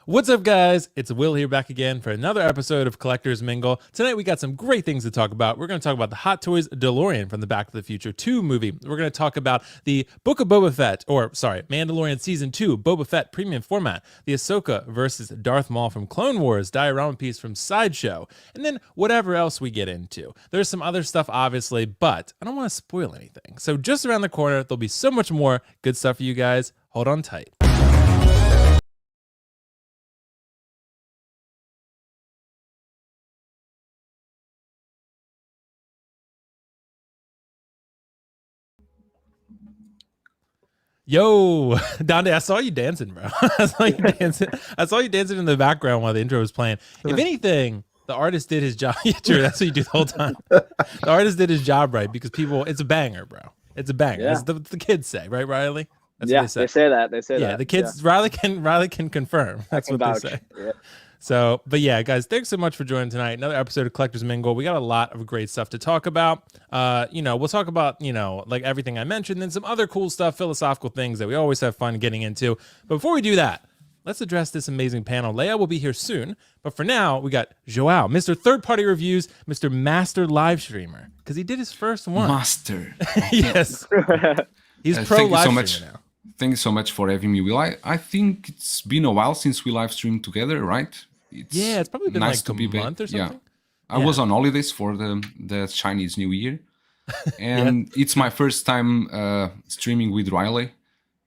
What's up, guys? It's Will here back again for another episode of Collectors Mingle. Tonight we got some great things to talk about. We're going to talk about the Hot Toys DeLorean from the Back to the Future 2 movie. We're going to talk about the Book of Boba Fett, Mandalorian Season 2 Boba Fett premium format, the Ahsoka versus Darth Maul from Clone Wars diorama piece from Sideshow, and then whatever else we get into. There's some other stuff, obviously, but I don't want to spoil anything. So just around the corner, there'll be so much more good stuff for you guys. Hold on tight. Yo, Dante, I saw you dancing, bro. I saw you dancing in the background while the intro was playing. If anything, the artist did his job. Yeah, true, that's what you do the whole time. The artist did his job right because it's a banger, bro. It's a banger. Yeah. That's the kids say, right, Riley? That's yeah, what they say that. They say that. Yeah, the kids. Yeah. Riley can confirm. That's what vouch. They say. Yeah. So, but yeah, guys, thanks so much for joining tonight. Another episode of Collectors Mingle. We got a lot of great stuff to talk about. We'll talk about, like everything I mentioned, and some other cool stuff, philosophical things that we always have fun getting into. But before we do that, let's address this amazing panel. Leia will be here soon, but for now, we got Joao, Mr. Third Party Reviews, Mr. Master Live Streamer, because he did his first one. Master. Yes. He's pro live streamer now. Thank you so much for having me, Will. I think it's been a while since we live streamed together, right? It's probably been nice like a month or something. Yeah. I was on holidays for the Chinese New Year, and it's my first time streaming with Riley.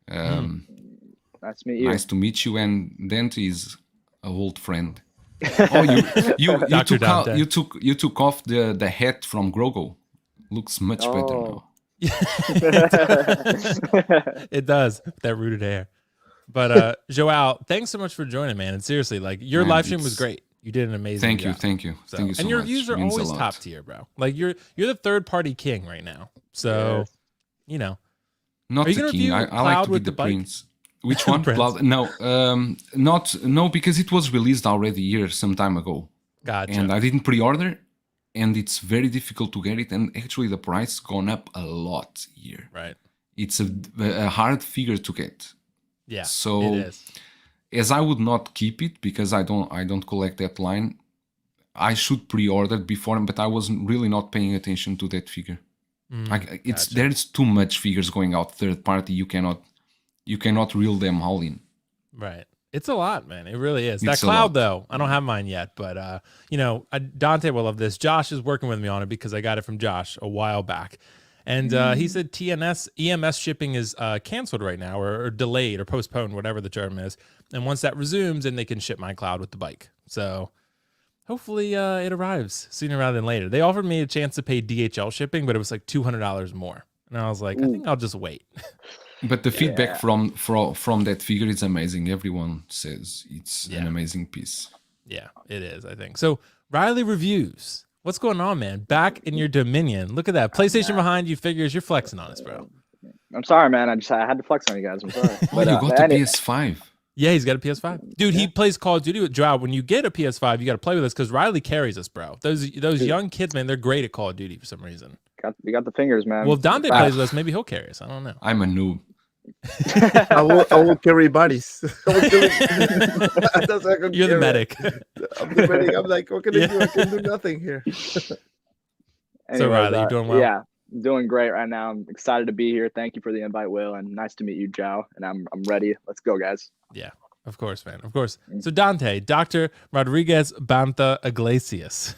Nice to meet you. Nice to meet you, and Dante is an old friend. Oh, you took off the hat from Grogu. Looks much better now. It does, that rooted hair. But Joao, thanks so much for joining, man. And seriously, like your live stream was great. You did an amazing job. Thank you so much. And your reviews are always top tier, bro. Like you're the third party king right now. So not are you the king. I like to be the prince. Which one? No, because it was released already here some time ago. Gotcha. And I didn't pre-order, and it's very difficult to get it. And actually, the price gone up a lot here. Right. It's a hard figure to get. Yeah. So it is. As I would not keep it because I don't collect that line, I should pre-order before, but I wasn't really not paying attention to that figure. Gotcha. There's too much figures going out third party. You cannot reel them all in. Right. It's a lot, man. It really is. That cloud, though, I don't have mine yet, but Dante will love this. Josh is working with me on it because I got it from Josh a while back. And he said EMS shipping is canceled right now or delayed or postponed, whatever the term is. And once that resumes, then they can ship my cloud with the bike. So hopefully it arrives sooner rather than later. They offered me a chance to pay DHL shipping, but it was like $200 more. And I was like, I think I'll just wait. But the feedback from that figure is amazing. Everyone says it's an amazing piece. Yeah, it is, I think. So Riley Reviews. What's going on, man? Back in your dominion. Look at that. PlayStation behind you figures. You're flexing on us, bro. I'm sorry, man. I had to flex on you guys. I'm sorry. But you got the PS5. Yeah, he's got a PS5. Dude, he plays Call of Duty with Joao. When you get a PS5, you got to play with us because Riley carries us, bro. Those young kids, man, they're great at Call of Duty for some reason. You got the fingers, man. Well, if Dante plays with us, maybe he'll carry us. I don't know. I'm a noob. I will carry bodies. You're the medic. I'm the medic. I'm like, what can I do? I can do nothing here. So Riley, you doing well? Yeah, doing great right now. I'm excited to be here. Thank you for the invite, Will, and nice to meet you, Joao. And I'm ready. Let's go, guys. Yeah, of course, man. Of course. So Dante, Dr. Rodriguez Bantha Iglesias.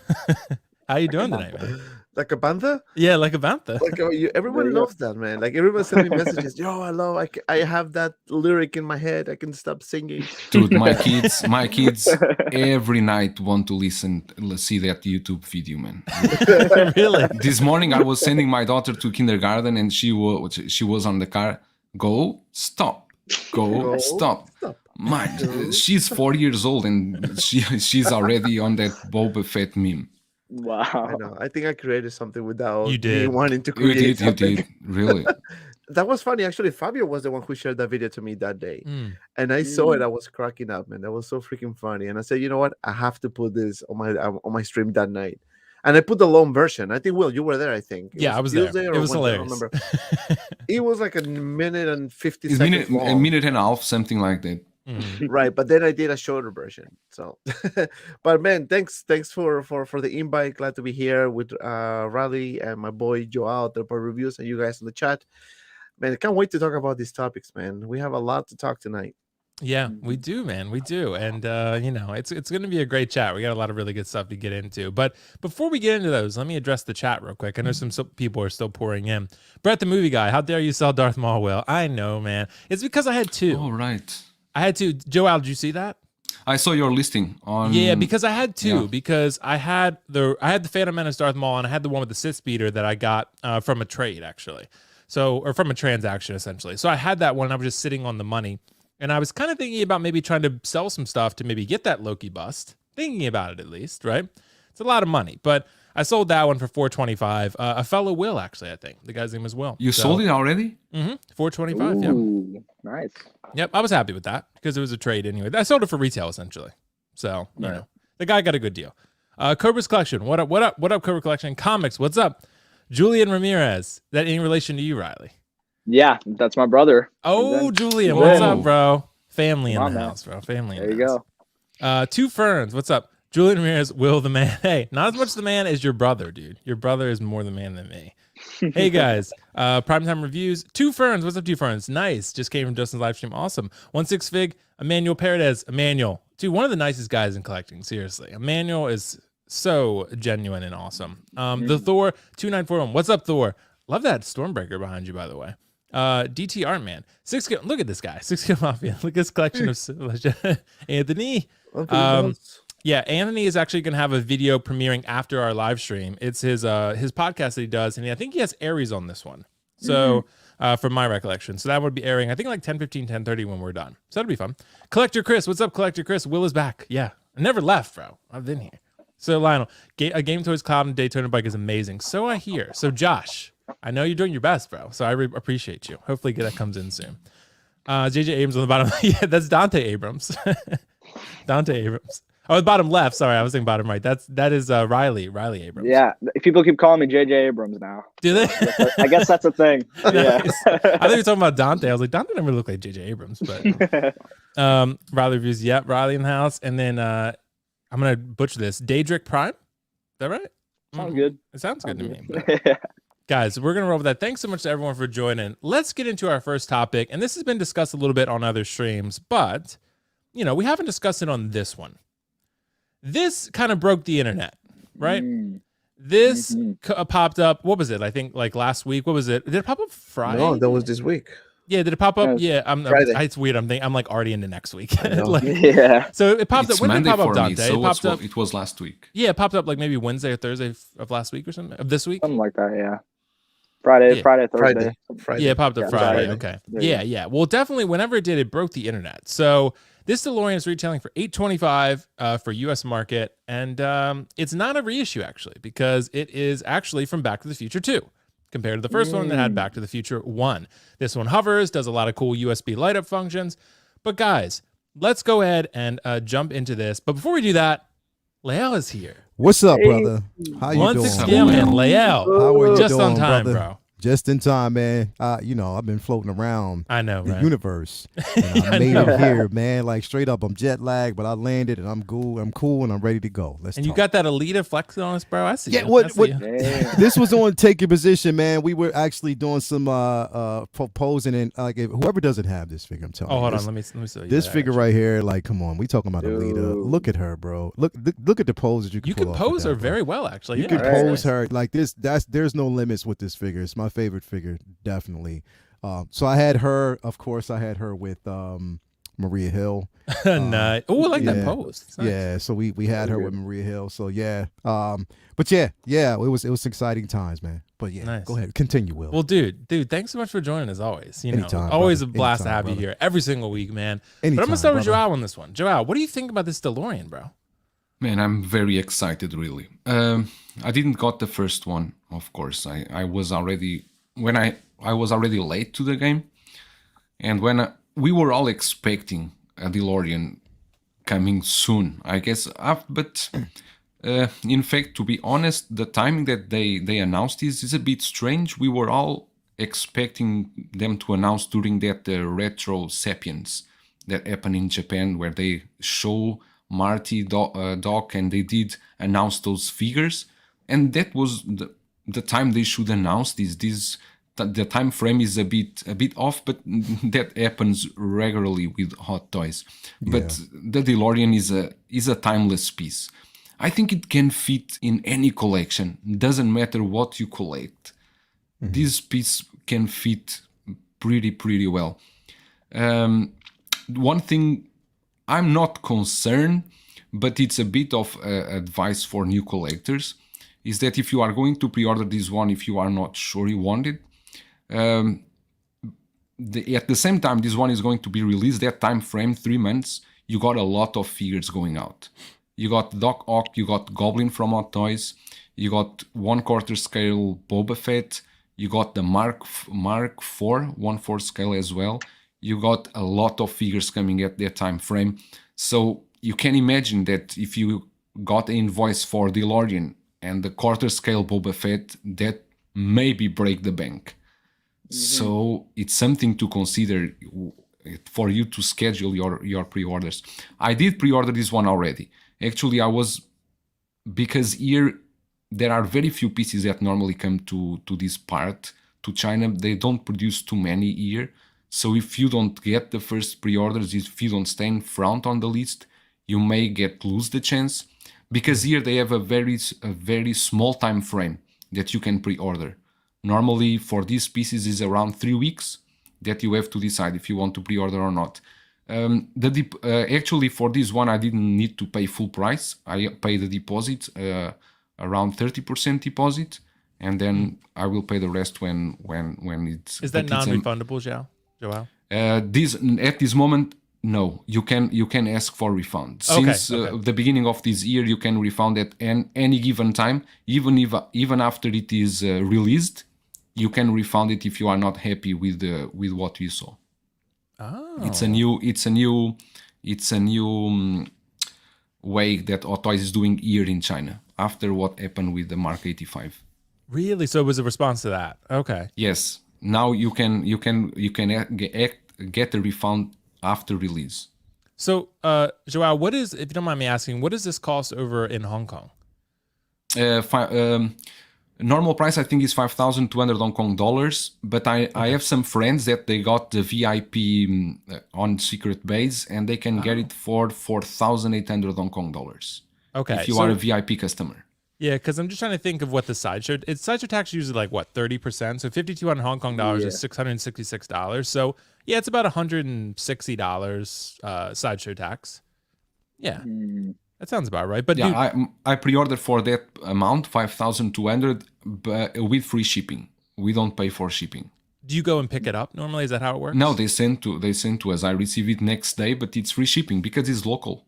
How you doing tonight, man? Like a bantha? Yeah, like a bantha. Like everyone loves that, man. Like everyone sends me messages. Yo, I have that lyric in my head. I can stop singing. Dude, my kids every night want to see that YouTube video, man. Really? This morning I was sending my daughter to kindergarten and she was on the car. Go, stop. Go, stop. Man, she's 4 years old and she's already on that Boba Fett meme. Wow. I know. I think I created something without you did. me wanting to create something. You did, really. That was funny. Actually, Fabio was the one who shared that video to me that day. And I saw it. I was cracking up, man. That was so freaking funny. And I said, you know what? I have to put this on my stream that night. And I put the long version. I think, Will, you were there, I think. I was there. It was hilarious. It was like a minute and 50 seconds long. A minute and a half, something like that. right? But then I did a shorter version. So, but man, thanks for the invite. Glad to be here with Riley and my boy Joao, the reviews, and you guys in the chat. Man, I can't wait to talk about these topics, man. We have a lot to talk tonight. Yeah, we do, man. We do. And, it's going to be a great chat. We got a lot of really good stuff to get into. But before we get into those, let me address the chat real quick. I know some people are still pouring in. Brett, the movie guy, how dare you sell Darth Maul, Will? I know, man. It's because I had two. Oh, right. I had two. Joel, did you see that? I saw your listing on. Yeah, because I had two. Because I had the Phantom Menace Darth Maul, and I had the one with the Sith Speeder that I got from a trade, actually. Or from a transaction, essentially. So I had that one. I was just sitting on the money. And I was kind of thinking about maybe trying to sell some stuff to maybe get that Loki bust. Thinking about it, at least, right? It's a lot of money. But I sold that one for $425. A fellow Will, actually, I think. The guy's name is Will. You sold it already? Mm-hmm. $425, yeah. Ooh, nice. Yep, I was happy with that because it was a trade anyway. I sold it for retail, essentially. So, you know, the guy got a good deal. Cobra's Collection. What up, Cobra Collection? Comics, what's up? Julian Ramirez. That in relation to you, Riley? Yeah, that's my brother. Oh, Julian, what's up, bro? Family in the house, bro. Family in the house. There you go. Two Ferns, what's up? Julian Ramirez, Will the man. Hey, not as much the man as your brother, dude. Your brother is more the man than me. Hey, guys. Primetime Reviews. Two Ferns, what's up, Two Ferns? Nice. Just came from Justin's live stream. Awesome. 16 Fig, Emmanuel Paredes. Emmanuel. Dude, one of the nicest guys in collecting, seriously. Emmanuel is so genuine and awesome. The Thor 2941. What's up, Thor? Love that Stormbreaker behind you, by the way. DT Art Man. Look at this guy. 6 Mafia. Look at this collection of Anthony. Yeah, Anthony is actually going to have a video premiering after our live stream. It's his podcast that he does, and I think he has Aries on this one. So, from my recollection. So that would be airing, I think, like 10:15, 10:30 when we're done. So that'll be fun. Collector Chris. What's up, Collector Chris? Will is back. Yeah. I never left, bro. I've been here. So, Lionel, a Game Toys Cloud and Daytona bike is amazing. So I hear. So, Josh, I know you're doing your best, bro. So I appreciate you. Hopefully that comes in soon. JJ Abrams on the bottom. Yeah, that's Dante Abrams. Dante Abrams. Oh, the bottom left. Sorry, I was thinking bottom right. That is Riley Abrams. Yeah, people keep calling me JJ Abrams now. Do they? I guess that's a thing. Yeah. Nice. I think you were talking about Dante. I was like, Dante never looked like JJ Abrams, but Riley reviews. Yep, Riley in the house, and then I'm gonna butcher this. Daedric Prime. Is that right? Sounds good. It sounds good to me. But... Guys, we're going to roll with that. Thanks so much to everyone for joining. Let's get into our first topic. And this has been discussed a little bit on other streams, but, we haven't discussed it on this one. This kind of broke the internet, right? This popped up. What was it? I think like last week. What was it? Did it pop up Friday? No, that was this week. Yeah, did it pop up? Yeah, it's weird. I'm like already into next week. Yeah. So it popped up. When did it pop up, Dante? So it popped up. It was last week. Yeah, it popped up like maybe Wednesday or Thursday of last week or something of this week. Something like that. Yeah. Friday, Thursday. Friday. Yeah, it popped up Friday. Okay. Yeah. Well, definitely, whenever it did, it broke the internet. So this DeLorean is retailing for $825 for U.S. market, and it's not a reissue actually because it is actually from Back to the Future 2. Compared to the first one that had Back to the Future 1. This one hovers, does a lot of cool USB light up functions. But guys, let's go ahead and jump into this. But before we do that, Lael is here. What's up, brother? How you doing? Once again, man, Lael. How are you just doing, on time, brother? bro. Just in time, man. I've been floating around I know, the right? universe. And I made it here, man. Like straight up, I'm jet lagged, but I landed and I'm cool. I'm cool and I'm ready to go. Let's And talk. you got that Alita flexing on us, bro. I see. Yeah, you. I see you. This was on Take Your Position, man. We were actually doing some proposing, and like whoever doesn't have this figure, I'm telling you. Oh, hold this, on. Let me show you. This that, figure actually. right here, like, come on, we talking about Alita. Look at her, bro. Look at the poses you can. You pull can off pose with her that, bro. very well, actually. You Yeah, can right. pose her like this. There's no limits with this figure. It's my favorite figure, definitely. So I had her, of course. I had her with Maria Hill. Nice. Oh, I like that yeah. pose. It's nice. Yeah, so we had her with Maria Hill. So yeah, but yeah, it was exciting times, man. But yeah, Nice. go ahead, continue, Will. Well, dude, thanks so much for joining as always. Anytime, always brother. a blast to Anytime, have you brother. here every single week, man. But I'm Anytime, gonna start with brother. Joao on this one. Joao, what do you think about this DeLorean, bro? Man, I'm very excited, really. I didn't got the first one, of course. I was already I was already late to the game, and when we were all expecting a DeLorean coming soon, I guess. But in fact, to be honest, the timing that they announced this is a bit strange. We were all expecting them to announce during that Retro Sapiens that happened in Japan where they show Marty, Doc, and they did announce those figures, and that was the time they should announce this. The time frame is a bit off, but that happens regularly with Hot Toys. But the DeLorean is a timeless piece. I think it can fit in any collection. Doesn't matter what you collect. This piece can fit pretty well. One thing, I'm not concerned, but it's a bit of advice for new collectors, is that if you are going to pre-order this one, if you are not sure you want it, at the same time this one is going to be released, that time frame, 3 months, you got a lot of figures going out. You got Doc Ock, you got Goblin from Hot Toys, you got 1/4 scale Boba Fett, you got the Mark IV 1/4 scale as well. You got a lot of figures coming at that time frame. So you can imagine that if you got an invoice for DeLorean and the 1/4 scale Boba Fett, that maybe break the bank. So it's something to consider for you to schedule your pre-orders. I did pre-order this one already. Actually, because here there are very few pieces that normally come to this part, to China. They don't produce too many here. So if you don't get the first pre-orders, if you don't stay in front on the list, you may lose the chance, because here they have a very small time frame that you can pre-order. Normally for these pieces is around 3 weeks that you have to decide if you want to pre-order or not. Actually for this one I didn't need to pay full price. I paid the deposit, around 30% deposit, and then I will pay the rest when it's. Is that non-refundable, Joao? At this moment, no. You can ask for refund. Since the beginning of this year, you can refund at any given time, even after it is released. You can refund it if you are not happy with what you saw. Oh. It's a new way that Hot Toys is doing here in China after what happened with the Mark 85. Really? So it was a response to that. Okay. Yes. Now you can get a refund after release. So, Joao, what is, if you don't mind me asking, what does this cost over in Hong Kong? Normal price I think is 5,200 Hong Kong dollars, but I have some friends that they got the VIP on Secret Base, and they can get it for 4,800 Hong Kong dollars. Okay. If you are a VIP customer. Yeah, because I'm just trying to think of what the sideshow tax is usually like what, 30%. So 5,200 Hong Kong dollars is $666. So yeah, it's about $160 sideshow tax. Yeah. That sounds about right. But yeah, I pre-ordered for that amount, 5,200, but with free shipping. We don't pay for shipping. Do you go and pick it up normally? Is that how it works? No, they send to us. I receive it next day, but it's free shipping because it's local.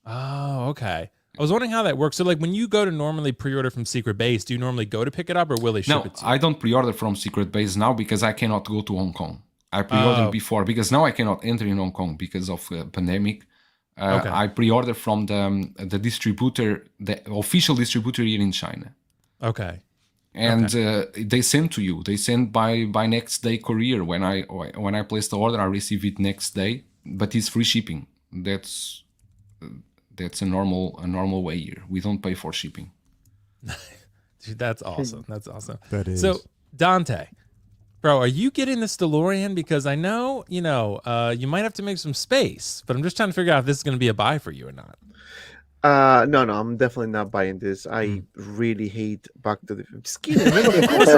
Oh, okay. I was wondering how that works. So like when you go to normally pre-order from Secret Base, do you normally go to pick it up, or will they ship it to you? I don't pre-order from Secret Base now because I cannot go to Hong Kong. I pre-ordered before because now I cannot enter in Hong Kong because of the pandemic. I pre-ordered from the distributor, the official distributor here in China. Okay. And they send to you. They send by next day courier. When I place the order, I receive it next day. But it's free shipping. That's a normal way here. We don't pay for shipping. Dude, that's awesome. That's awesome. That is. So Dante, bro, are you getting this DeLorean? Because I know, you might have to make some space, but I'm just trying to figure out if this is going to be a buy for you or not. No, I'm definitely not buying this. I really hate Back to the. I'm just kidding. Of course,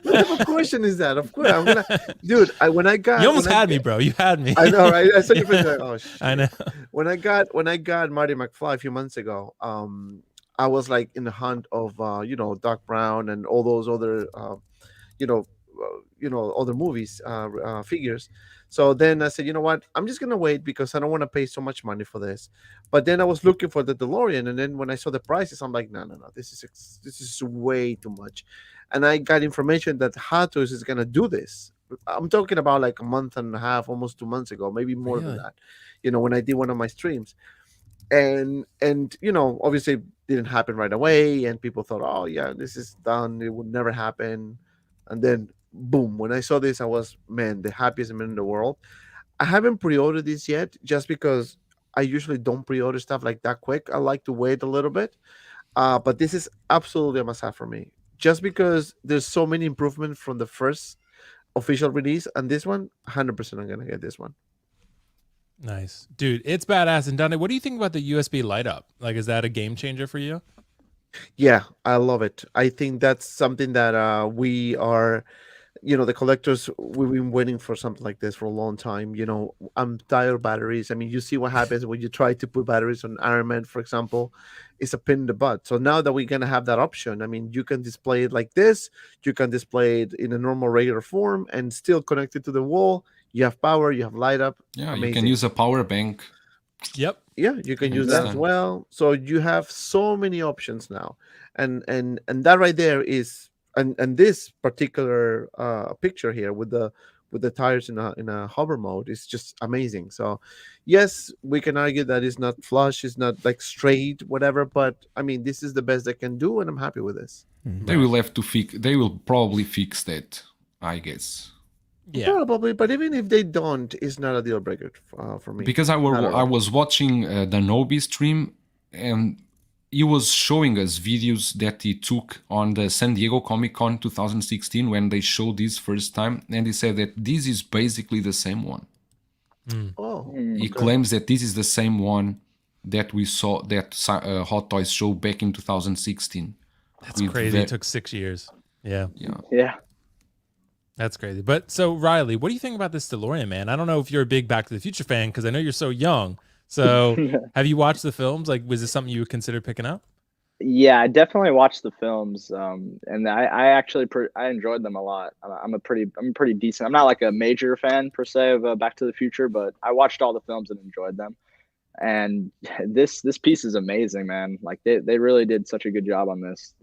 what type of question is that? Of course, I'm gonna, dude. When I got, you almost had me, bro. You had me. I know, right? I saw you like, oh shit. I know. When I got Marty McFly a few months ago, I was like in the hunt of Doc Brown and all those other other movies, figures. So then I said, you know what, I'm just gonna wait because I don't want to pay so much money for this. But then I was looking for the DeLorean, and then when I saw the prices, I'm like, no, this is way too much. And I got information that Hot Toys is gonna do this. I'm talking about like a month and a half, almost 2 months ago, maybe more than that. When I did one of my streams, and obviously didn't happen right away, and people thought, oh yeah, this is done, it would never happen. And then boom, when I saw this, I was, man, the happiest man in the world. I haven't pre-ordered this yet, just because I usually don't pre-order stuff like that quick. I like to wait a little bit. But this is absolutely a must-have for me, just because there's so many improvements from the first official release, and this one, 100% I'm gonna get this one. Nice, dude. It's badass. And Dante, what do you think about the USB light up? Like, is that a game changer for you? Yeah, I love it. I think that's something that we are, the collectors, we've been waiting for something like this for a long time. I'm tired of batteries. I mean, you see what happens when you try to put batteries on Iron Man, for example. It's a pain in the butt. So now that we're going to have that option, I mean, you can display it like this, you can display it in a normal regular form and still connect it to the wall. You have power, you have light up. Yeah, Amazing. you can use a power bank. Yep. Yeah, you can use that as well. So you have so many options now, and that right there is, and this particular picture here with the tires in a hover mode is just amazing. So yes, we can argue that it's not flush, it's not like straight, whatever, but I mean, this is the best they can do, and I'm happy with this. They will have to fix. They will probably fix that, I guess. Yeah, probably, but even if they don't, it's not a deal breaker for me. Because I was watching the Nobi stream, and he was showing us videos that he took on the San Diego Comic-Con 2016 when they showed this first time, and he said that this is basically the same one. He claims that this is the same one that we saw that Hot Toys show back in 2016. That's crazy. It took 6 years. Yeah. That's crazy. But so, Riley, what do you think about this DeLorean, man? I don't know if you're a big Back to the Future fan, because I know you're so young. So have you watched the films? Like, was this something you would consider picking up? Yeah, I definitely watched the films, and I actually I enjoyed them a lot. I'm pretty decent. I'm not like a major fan per se of Back to the Future, but I watched all the films and enjoyed them. And this piece is amazing, man. Like they really did such a good job on this.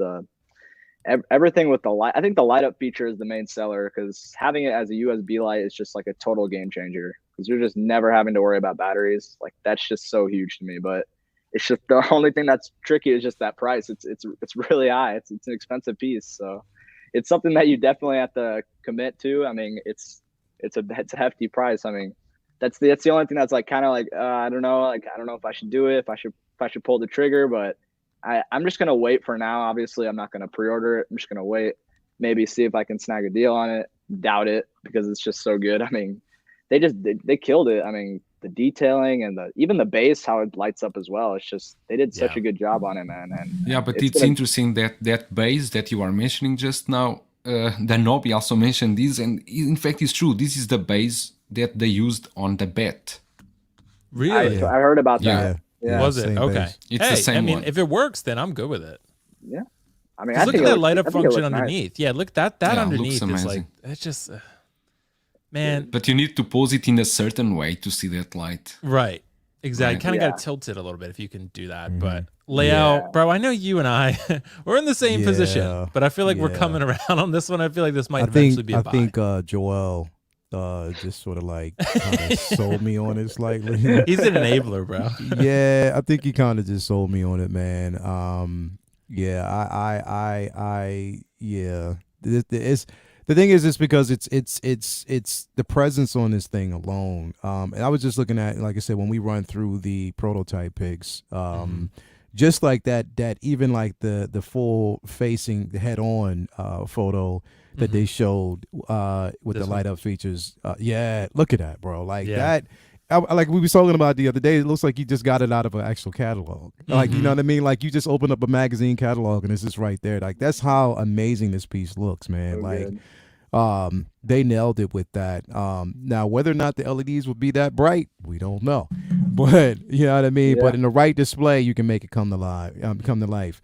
Everything with the light, I think the light up feature is the main seller, because having it as a USB light is just like a total game changer, because you're just never having to worry about batteries. Like that's just so huge to me. But it's just the only thing that's tricky is just that price. It's really high. It's an expensive piece, so it's something that you definitely have to commit to. I mean, it's a hefty price. I mean, that's the only thing that's like kind of like I don't know if I should do it, if I should pull the trigger, but I'm just going to wait for now. Obviously, I'm not going to pre-order it. I'm just going to wait, maybe see if I can snag a deal on it. Doubt it, because it's just so good. I mean, they killed it. I mean, the detailing and even the base, how it lights up as well. It's just, they did such a good job on it, man. And yeah, but it's interesting that base that you are mentioning just now, the Nobi also mentioned this, and in fact, it's true. This is the base that they used on the Bet. Really? I heard about that. Yeah. Was it? Okay. Base. It's the same one. If it works, then I'm good with it. Yeah. I mean, look at that light up function underneath. Nice. Yeah, look that underneath is like, it's just, man. But you need to pose it in a certain way to see that light. Right. Exactly. Right. Kind of got to tilt it a little bit if you can do that. But layout, bro, I know you and I, we're in the same position, but I feel like we're coming around on this one. I feel like this might eventually be a buy. I think Joel just sort of like kind of sold me on it slightly. He's an enabler, bro. Yeah, I think he kind of just sold me on it, man. The thing is because it's the presence on this thing alone. And I was just looking at, like I said, when we run through the prototype pics, just like that even like the full facing head on photo that they showed with the light up features. Look at that, bro. Like that. Like we were talking about the other day, it looks like you just got it out of an actual catalog. Like, you know what I mean? Like you just open up a magazine catalog and it's just right there. Like that's how amazing this piece looks, man. They nailed it with that. Now, whether or not the LEDs would be that bright, we don't know. But you know what I mean? But in the right display, you can make it come to life.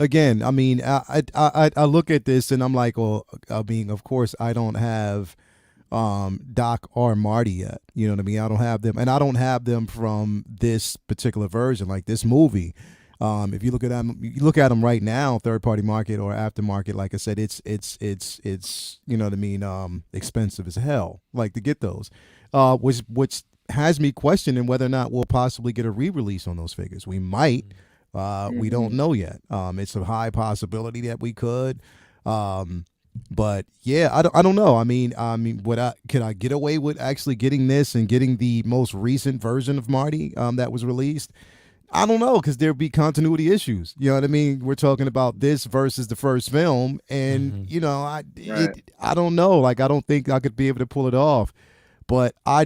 Again, I mean, I look at this and I'm like, well, I mean, of course, I don't have Doc or Marty yet. You know what I mean? I don't have them, and I don't have them from this particular version, like this movie. If you look at them right now, third party market or aftermarket, like I said, it's you know what I mean, expensive as hell, like to get those, which has me questioning whether or not we'll possibly get a re-release on those figures. We might. We don't know yet. It's a high possibility that we could. But yeah, I don't know. I mean, could I get away with actually getting this and getting the most recent version of Marty that was released? I don't know, because there'd be continuity issues. You know what I mean? We're talking about this versus the first film, and you know, I don't know. Like, I don't think I could be able to pull it off. But I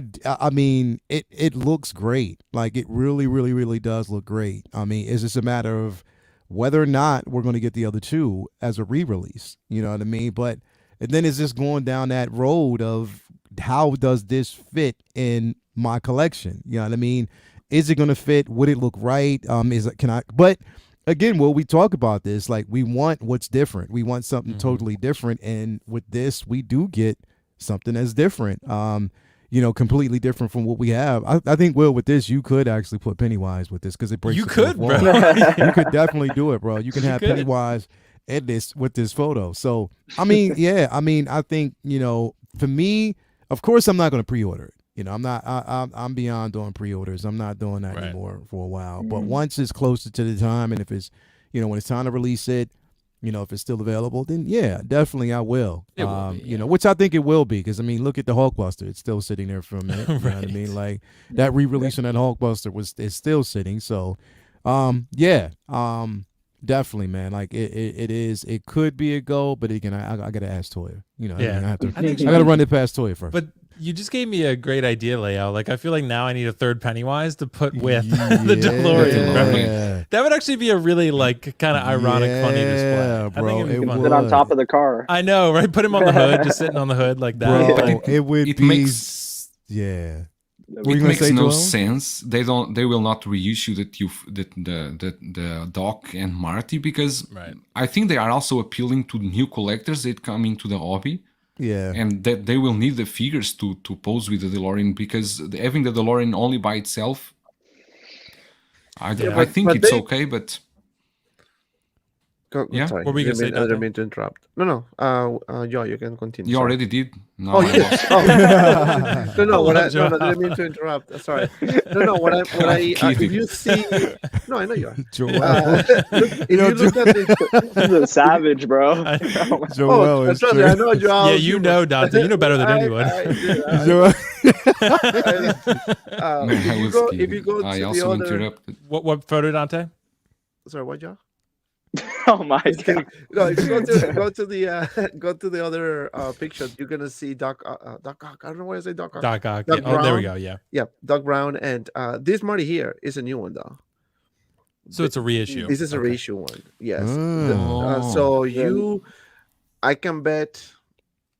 mean, it looks great. Like, it really, really, really does look great. I mean, it's just a matter of whether or not we're going to get the other two as a re-release. You know what I mean? But and then it's just going down that road of how does this fit in my collection? You know what I mean? Is it going to fit? Would it look right? But again, we talk about this, like, we want what's different. We want something totally different. And with this, we do get something that's different. You know, completely different from what we have. I think, Will, with this, you could actually put Pennywise with this, because it breaks. You the could, fourth bro. wall. You could definitely do it, bro. You can have Pennywise in this with this photo. So, I mean, yeah, I mean, I think, you know, for me, of course, I'm not going to pre-order it. You know, I'm beyond doing pre-orders. I'm not doing that anymore for a while. But once it's closer to the time, and if it's, you know, when it's time to release it, you know, if it's still available, then yeah, definitely I will. It will be, you know, which I think it will be, because I mean, look at the Hulkbuster; it's still sitting there for a minute. You know what I mean? Like, that re-release on that Hulkbuster is still sitting. So, yeah, definitely, man. Like, it could be a go, but again, I gotta ask Toya. You know, Yeah. I gotta run it past Toya first. But you just gave me a great idea, Leo. Like, I feel like now I need a third Pennywise to put with the DeLorean. Right? That would actually be a really, like, kind of ironic, funny display. Bro, I think it'd be fun. Sit on top of the car. I know, right? Put him on the hood, just sitting on the hood like that. Bro, Like, it would it be. makes- Yeah. It makes no sense. They will not reissue the Doc and Marty, because I think they are also appealing to new collectors that come into the hobby. Yeah. And that they will need the figures to pose with the DeLorean, because having the DeLorean only by itself, I think it's okay, but Yeah. What were you gonna say, I Dante? didn't mean to interrupt. No. Joe, you can continue. you Sorry. already did. No, Oh, I yes. lost. No, I Joe. didn't mean to interrupt. Sorry. No, if you see, no, I know you are. Joel. If you look at this, This is a savage, bro. Joel is trust me, I know Joel. yeah, you know, Dante. You know better than anyone. Joel. If you go I to the also other, interrupted. What photo, Dante? sorry, what, Joe? Oh my god. No, if you go to the other picture, you're gonna see Doc Ock. I don't know why I say Doc Ock. Doc Ock. Doc Yeah. Oh, there we Brown. go. Yeah. Yeah, Doc Brown, and this Marty here is a new one though. So it's a reissue. This is a Okay. reissue one. Yes. Oh. So I can bet.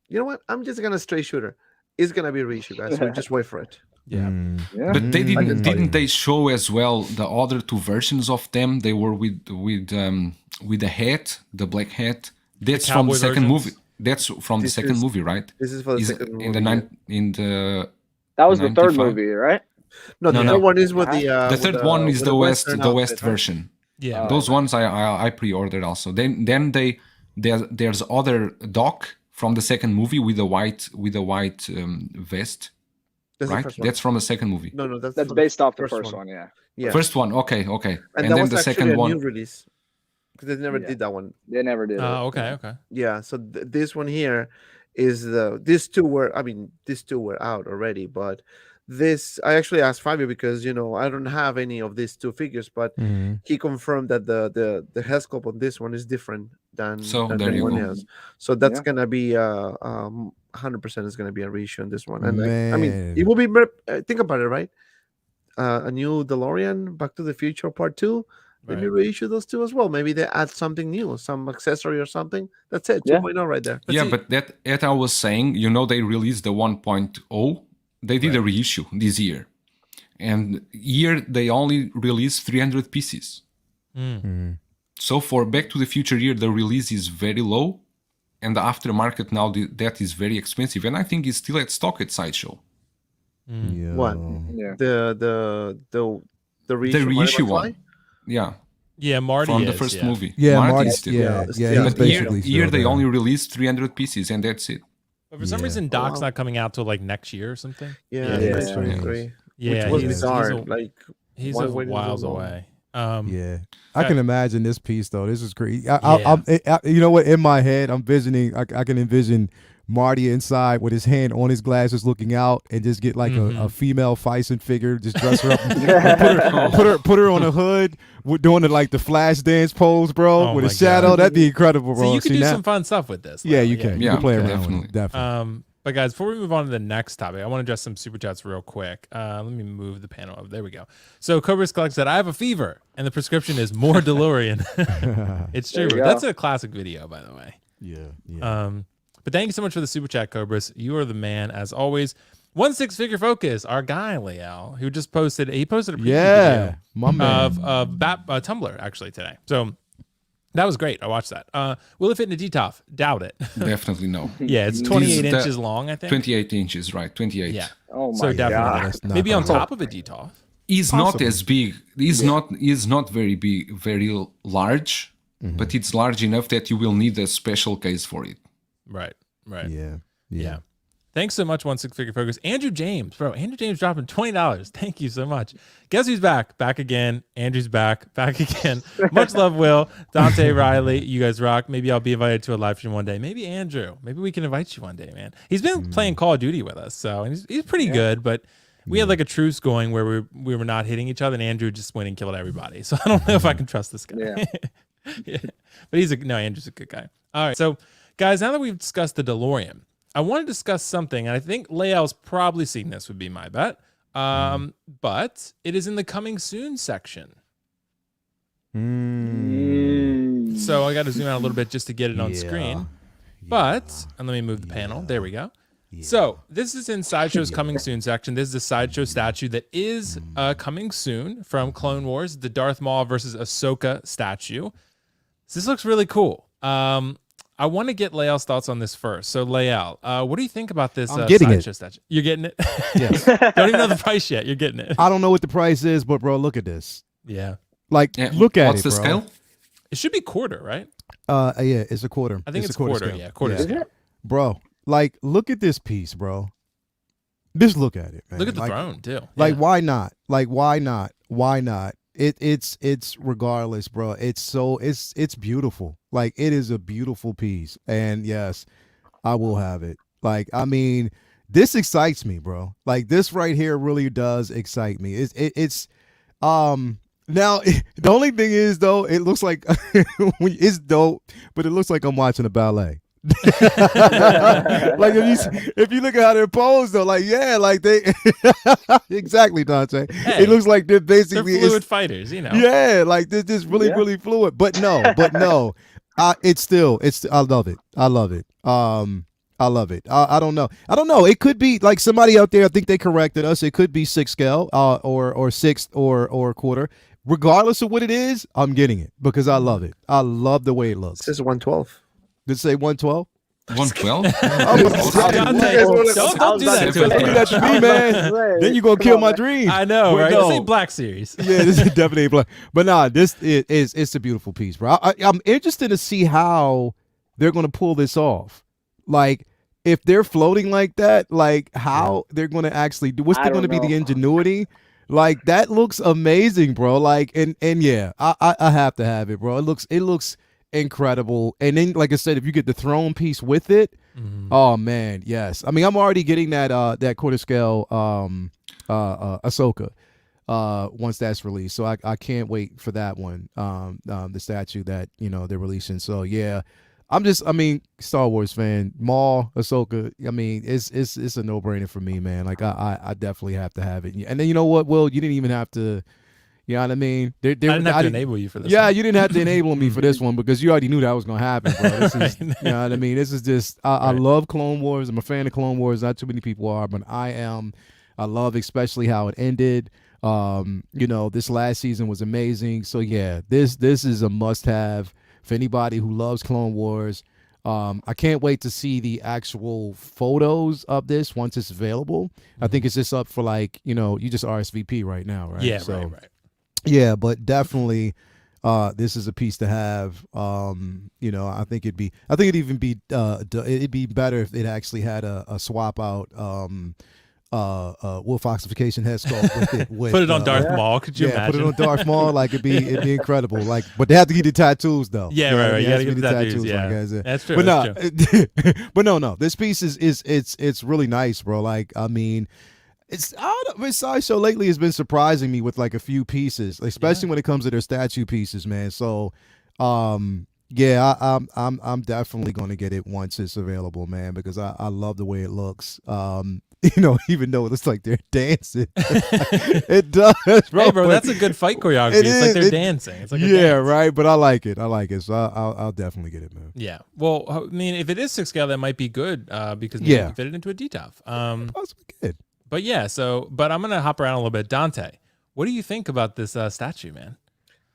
You know what? I'm just gonna straight shooter. It's gonna be a reissue, guys. So just wait for it. Yeah. Yeah. But they I can tell you. didn't they show as well the other two versions of them? They were with the hat, the black hat. That's from the cowboy second versions? movie. That's from the This second is- movie, right? This is for the Is second in movie. the That was the third 95? movie, right? No, the No. third one is with the. the with third one is with the West Western West outfit, right? version. Yeah. Those ones I pre-ordered also. Then there's other Doc from the second movie with the white vest, That's the right? first one. That's from the second movie. No, that's That's for based off the first first one. one, yeah. Yeah, First one, okay. and And that then was the actually second a one. new release because they never Yeah. did that one. They never did. Oh, it. okay. Yeah, so this one here is these two were out already, but this I actually asked Fabio because I don't have any of these two figures, but he confirmed that the head sculpt on this one is different than So than there the you one go. else. So that's Yeah. gonna be 100% is gonna be a reissue on this one, and I mean Man. it will be think about it, right? A new DeLorean, Back to the Future Part 2. Maybe Right. reissue those two as well. Maybe they add something new, some accessory or something. That's it. Yeah. 2.0 right there. Yeah, see- but that I was saying, they released the 1.0. They did a reissue this year. And here they only released 300 pieces. So for Back to the Future year, the release is very low. And the aftermarket now, that is very expensive. And I think it's still at stock at Sideshow. Yeah. What? Yeah. The reissue, The reissue McFly? one. Yeah, Yeah, Marty from the is, first yeah. movie. Yeah, Marty Marty. is still- Yeah, But he's But here, basically here still they there. only released 300 pieces, and that's it. But for some Yeah. reason, Doc's wow. not coming out till like next year or something. Yeah, Yeah. 2023. Yeah, Which was he's bizarre. a, like he's why a wait so whiles long? away. Yeah, I can imagine this piece though. This is crazy. You know what? In my head, I'm visioning. I can envision Marty inside with his hand on his glasses, looking out, and just get like a female Fison figure, just dress her up, and put her on a hood, doing the flash dance pose, bro, with a shadow. God. That'd be incredible, bro. So you can do some fun stuff with this. Yeah, you can. You can play around definitely. with it, definitely. But guys, before we move on to the next topic, I want to address some super chats real quick. Let me move the panel up. There we go. So Cobra's Collect said, "I have a fever, and the prescription is more DeLorean." It's true. That's a classic video, by the way. Yeah. But thank you so much for the super chat, Cobras. You are the man, as always. 16-figure focus, our guy Leal, who just posted. He posted a preview video my man. of Tumblr actually today. So that was great. I watched that. Will it fit in a DTOF? Doubt it. Definitely no. Yeah, it's 28 inches long, I think. 28 inches, right? 28. Yeah. Oh my so definitely God. maybe on top of a DTOF. He's not as big. He's not very big, very large, but it's large enough that you will need a special case for it. Right. Yeah. Thanks so much, 16-figure focus. Andrew James, bro. Andrew James dropping $20. Thank you so much. Guess who's back? Back again. Andrew's back again. Much love, Will. Dante, Riley, you guys rock. Maybe I'll be invited to a live stream one day. Maybe Andrew. Maybe we can invite you one day, man. He's been playing Call of Duty with us, so he's pretty good, but we had like a truce going where we were not hitting each other, and Andrew just went and killed everybody. So I don't know if I can trust this guy. Yeah. But Andrew's a good guy. All right, so guys, now that we've discussed the DeLorean, I want to discuss something, and I think Leal's probably seen this, would be my bet. But it is in the coming soon section. So I got to zoom out a little bit just to get it on screen. But, and let me move the panel. There we go. So this is in Sideshow's coming soon section. This is a Sideshow statue that is coming soon from Clone Wars, the Darth Maul versus Ahsoka statue. So this looks really cool. I want to get Leal's thoughts on this first. So Leal, what do you think about this Sideshow statue? You're getting it? Yes. Don't even know the price yet. You're getting it. I don't know what the price is, but bro, look at this. Yeah. Look at What's it, What's the bro. scale? It should be quarter, right? Yeah, it's a quarter. I think it's quarter. Scale. Yeah, quarter scale. Bro, look at this piece, bro. Just look at it, man. Look at the throne too. Why not? Why not? Why not? It's regardless, bro. It's beautiful. It is a beautiful piece. And yes, I will have it. I mean, this excites me, bro. This right here really does excite me. It's now the only thing is though, it looks like it's dope, but it looks like I'm watching a ballet. If you look at how they're posed though, they exactly, Dante. Hey, it looks like they're basically fluid fighters, you know. Yeah, they're just really fluid. But no, I love it. I love it. I love it. I don't know. It could be like somebody out there. I think they corrected us. It could be 6 scale, or 6 or quarter. Regardless of what it is, I'm getting it because I love it. I love the way it looks. It says 112. Did it say 112? 112? Don't do that to us. Don't do that to me, man. Then you're going to kill my dream. I know, right? This ain't Black Series. Yeah, this is definitely Black. But nah, it's a beautiful piece, bro. I'm interested to see how they're going to pull this off. If they're floating like that, how they're going to actually do, what's going to be the ingenuity? That looks amazing, bro. And yeah, I have to have it, bro. It looks incredible. And then, like I said, if you get the throne piece with it, oh man, yes. I mean, I'm already getting that quarter scale Ahsoka once that's released. So I can't wait for that one. The statue that they're releasing. So yeah, Star Wars fan, Maul, Ahsoka. I mean, it's a no brainer for me, man. I definitely have to have it. And then you know what, Will, you didn't even have to. You know what I mean? I didn't have to enable you for this. Yeah, one. You didn't have to enable me for this one because you already knew that was gonna happen, bro. This is, you know what I mean? This is just I love Clone Wars. I'm a fan of Clone Wars. Not too many people are, but I am. I love especially how it ended. This last season was amazing. So yeah, this is a must-have for anybody who loves Clone Wars. I can't wait to see the actual photos of this once it's available. I think it's just up for you just RSVP right now, right? Yeah, right. Yeah, but definitely, this is a piece to have. I think it'd even be it'd be better if it actually had a swap out wolf ossification head sculpt with it. With, Put it on Darth Maul. Could you imagine? put it on Darth Maul. Like it'd be incredible. Like, but they have to get the tattoos though. Yeah, right. You gotta get the tattoos. Like Yeah, I said. that's true. But that's no, true. but no. This piece it's really nice, bro. Like, I mean, Sideshow lately has been surprising me with like a few pieces, especially when it comes to their statue pieces, man. So, yeah, I'm definitely going to get it once it's available, man, because I love the way it looks. You know, even though it looks like they're dancing, it does. Bro, Hey, bro, that's a good fight choreography. It's like they're dancing. It's like a dance. right. But I like it. So I'll definitely get it, man. Yeah. Well, I mean, if it is 6 scale, that might be good because maybe you can fit it into a DTOF. Possibly good. But yeah, but I'm gonna hop around a little bit. Dante, what do you think about this statue, man?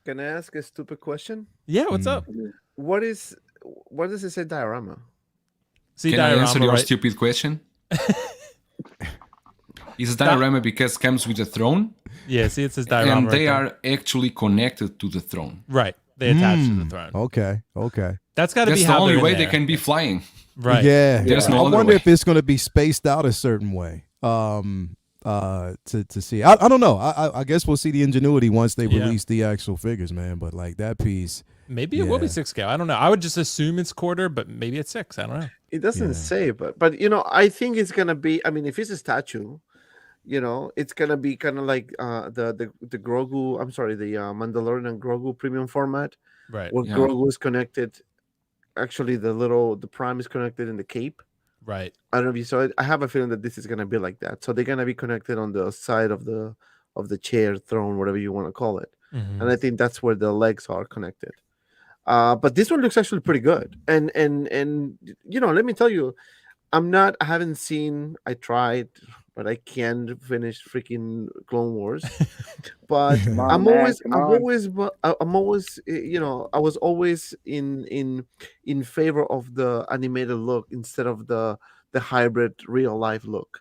Can I ask a stupid question? Yeah, what's up? What does it say diorama? See, Can I diorama, answer your right? stupid question? It's diorama because it comes with a throne, Yeah, see, it says diorama. and right they there. are actually connected to the throne. Right. They attach to the throne. Okay. That's got to be That's the how only they're way in they there. can be flying. Right. Yeah. There's no I other wonder way. if it's going to be spaced out a certain way. To see. I don't know. I guess we'll see the ingenuity once they release the actual figures, man. But like that piece, Maybe it will be 6 scale. I don't know. I would just assume it's quarter, but maybe it's 6. I don't know. It doesn't say, but you know, I think it's gonna be. I mean, if it's a statue, you know, it's gonna be kind of like the Grogu. I'm sorry, the Mandalorian and Grogu premium format, Right. where Grogu is connected. Actually, the Prime is connected in the cape. Right. I don't know if you saw it. I have a feeling that this is gonna be like that. So they're gonna be connected on the side of the chair, throne, whatever you want to call it. Mhm. And I think that's where the legs are connected. But this one looks actually pretty good. And you know, let me tell you, I haven't seen. I tried, but I can't finish freaking Clone Wars. But I'm always, you know, I was always in favor of the animated look instead of the hybrid real life look.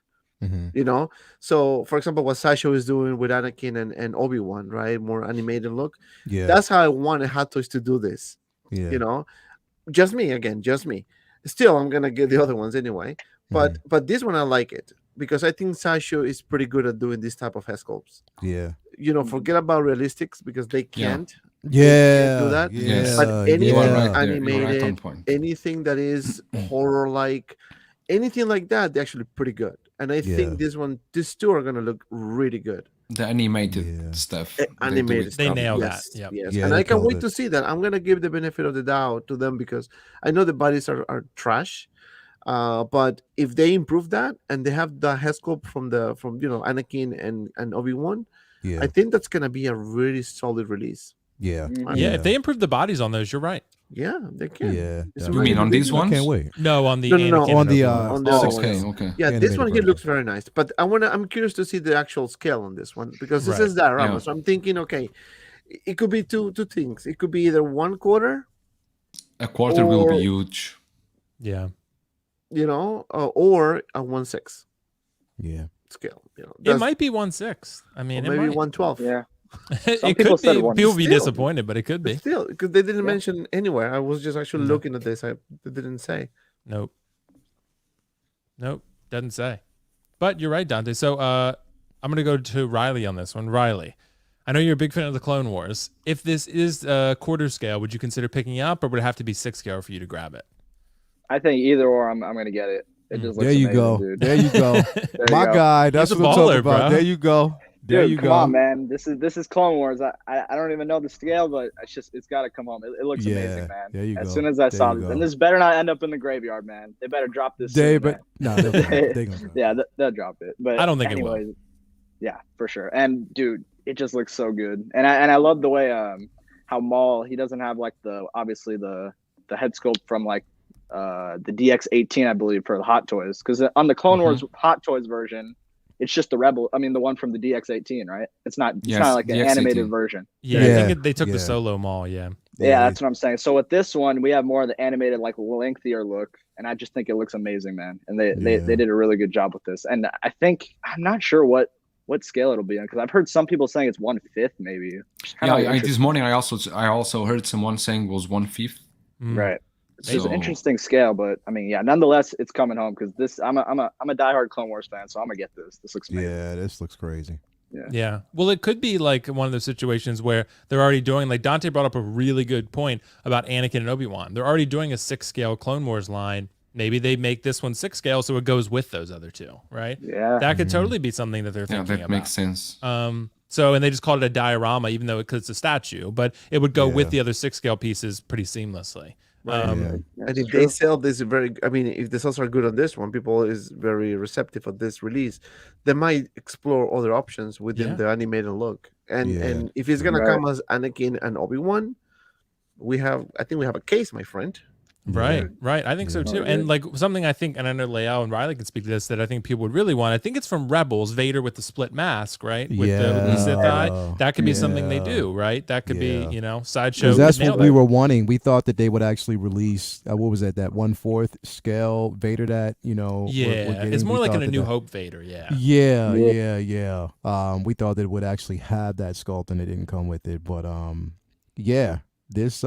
You know, so for example, what Sideshow is doing with Anakin and Obi-Wan, right? More animated look. yeah, That's how I wanted Hot Toys to do this. yeah, You know, just me. Still, I'm gonna get the other ones anyway. But this one I like it because I think Sideshow is pretty good at doing this type of head sculpts. yeah, You know, forget about realistics because they can't. yeah, do that. Yes. But anything You are right there. You're animated, right on point. anything that is horror like, anything like that, they're actually pretty good. And I think these two are gonna look really good. The animated stuff. they do Animated it. They stuff. nail Yes, that. Yep. yes. Yeah, And they I can't killed wait it. to see that. I'm gonna give the benefit of the doubt to them because I know the bodies are trash. But if they improve that and they have the head sculpt from you know Anakin and Obi-Wan, yeah, I think that's gonna be a really solid release. yeah, Yeah, if they improve the bodies on those, you're right. Yeah, they can. yeah. It's You really mean on good. these I ones? can't wait. No, on the No, Anakin on and the, Obi-Wan. on the Oh, six okay, ones. okay. Yeah, this Animated one here version. looks very nice, but I'm curious to see the actual scale on this one because this Right. is diorama. Yeah. So I'm thinking, okay, it could be two things. It could be either 1/4, A quarter will Or- be huge. Yeah. you know, or a 1/6 Yeah, scale. You know, It That's- might be 1/6. I mean, or it maybe might. 1/12. Yeah. It Some people could said be. one. People be Still. disappointed, but it could But be. still, because they didn't Yeah. mention anywhere. I was just actually No. looking at this. They didn't say. Nope. Doesn't say. But you're right, Dante. So I'm gonna go to Riley on this one. Riley, I know you're a big fan of the Clone Wars. If this is quarter scale, would you consider picking it up, or would it have to be 6 scale for you to grab it? I think either or, I'm gonna get it. It just looks there you amazing, go. dude. There you go. There you My go. guy. That's He's a what I'm talking baller, about. bro. There you go. There Dude, you come go. on, man. This is Clone Wars. I don't even know the scale, but it's got to come home. It looks Yeah, amazing, man. there you As go. soon as I There saw you this, go. and this better not end up in the graveyard, man. They better drop this. They, soon, but man. no, they gonna. Yeah, they'll drop it. But I don't think it will. anyways, yeah, for sure. And dude, it just looks so good. And I love the way how Maul, he doesn't have like obviously the head sculpt from like the DX18, I believe, for the Hot Toys, because on the Clone Wars Hot Toys version, it's just the the one from the DX18, right? It's not like an DX18. animated version. Yeah, Yeah, I think they took the yeah. Solo Maul. Yeah. Yeah, that's what I'm saying. So with this one, we have more of the animated, like lengthier look, and I just think it looks amazing, man. And they did a really good job with this. And I think I'm not sure what scale it'll be in, because I've heard some people saying it's 1/5 maybe. Yeah, this morning I also heard someone saying it was 1/5. Right. It's So- an interesting scale, but I mean, yeah. Nonetheless, it's coming home because this. I'm a diehard Clone Wars fan, so I'm gonna get this. This looks amazing. Yeah, this looks crazy. Yeah. Well, it could be like one of those situations where they're already doing, like Dante brought up a really good point about Anakin and Obi-Wan. They're already doing a 6-scale Clone Wars line. Maybe they make this one 6-scale so it goes with those other two, right? Yeah. That could totally be something that they're Yeah, thinking that about. makes sense. So, and they just called it a diorama, even though it's a statue, but it would go with Yeah. the other 6-scale pieces pretty seamlessly. Yeah. And That's if true. they sell this if the sales are good on this one, people is very receptive of this release. They might explore other options within Yeah. the animated look. And Yeah. and if it's gonna Right. come as Anakin and Obi-Wan, I think we have a case, my friend. Right, right. I think so too. Yeah. And like something I think, and I know Leal and Riley can speak to this, that I think people would really want. I think it's from Rebels, Vader with the split mask, right? With the Sith eye. That could be something they do, right? That could be, Sideshow. Because that's nailed what we it. were wanting. We thought that they would actually release what was that 1/4 scale Vader that we're Yeah, getting. it's more We like thought in a that New that- Hope Vader. Yeah. Yeah. We thought that it would actually have that sculpt and it didn't come with it, but this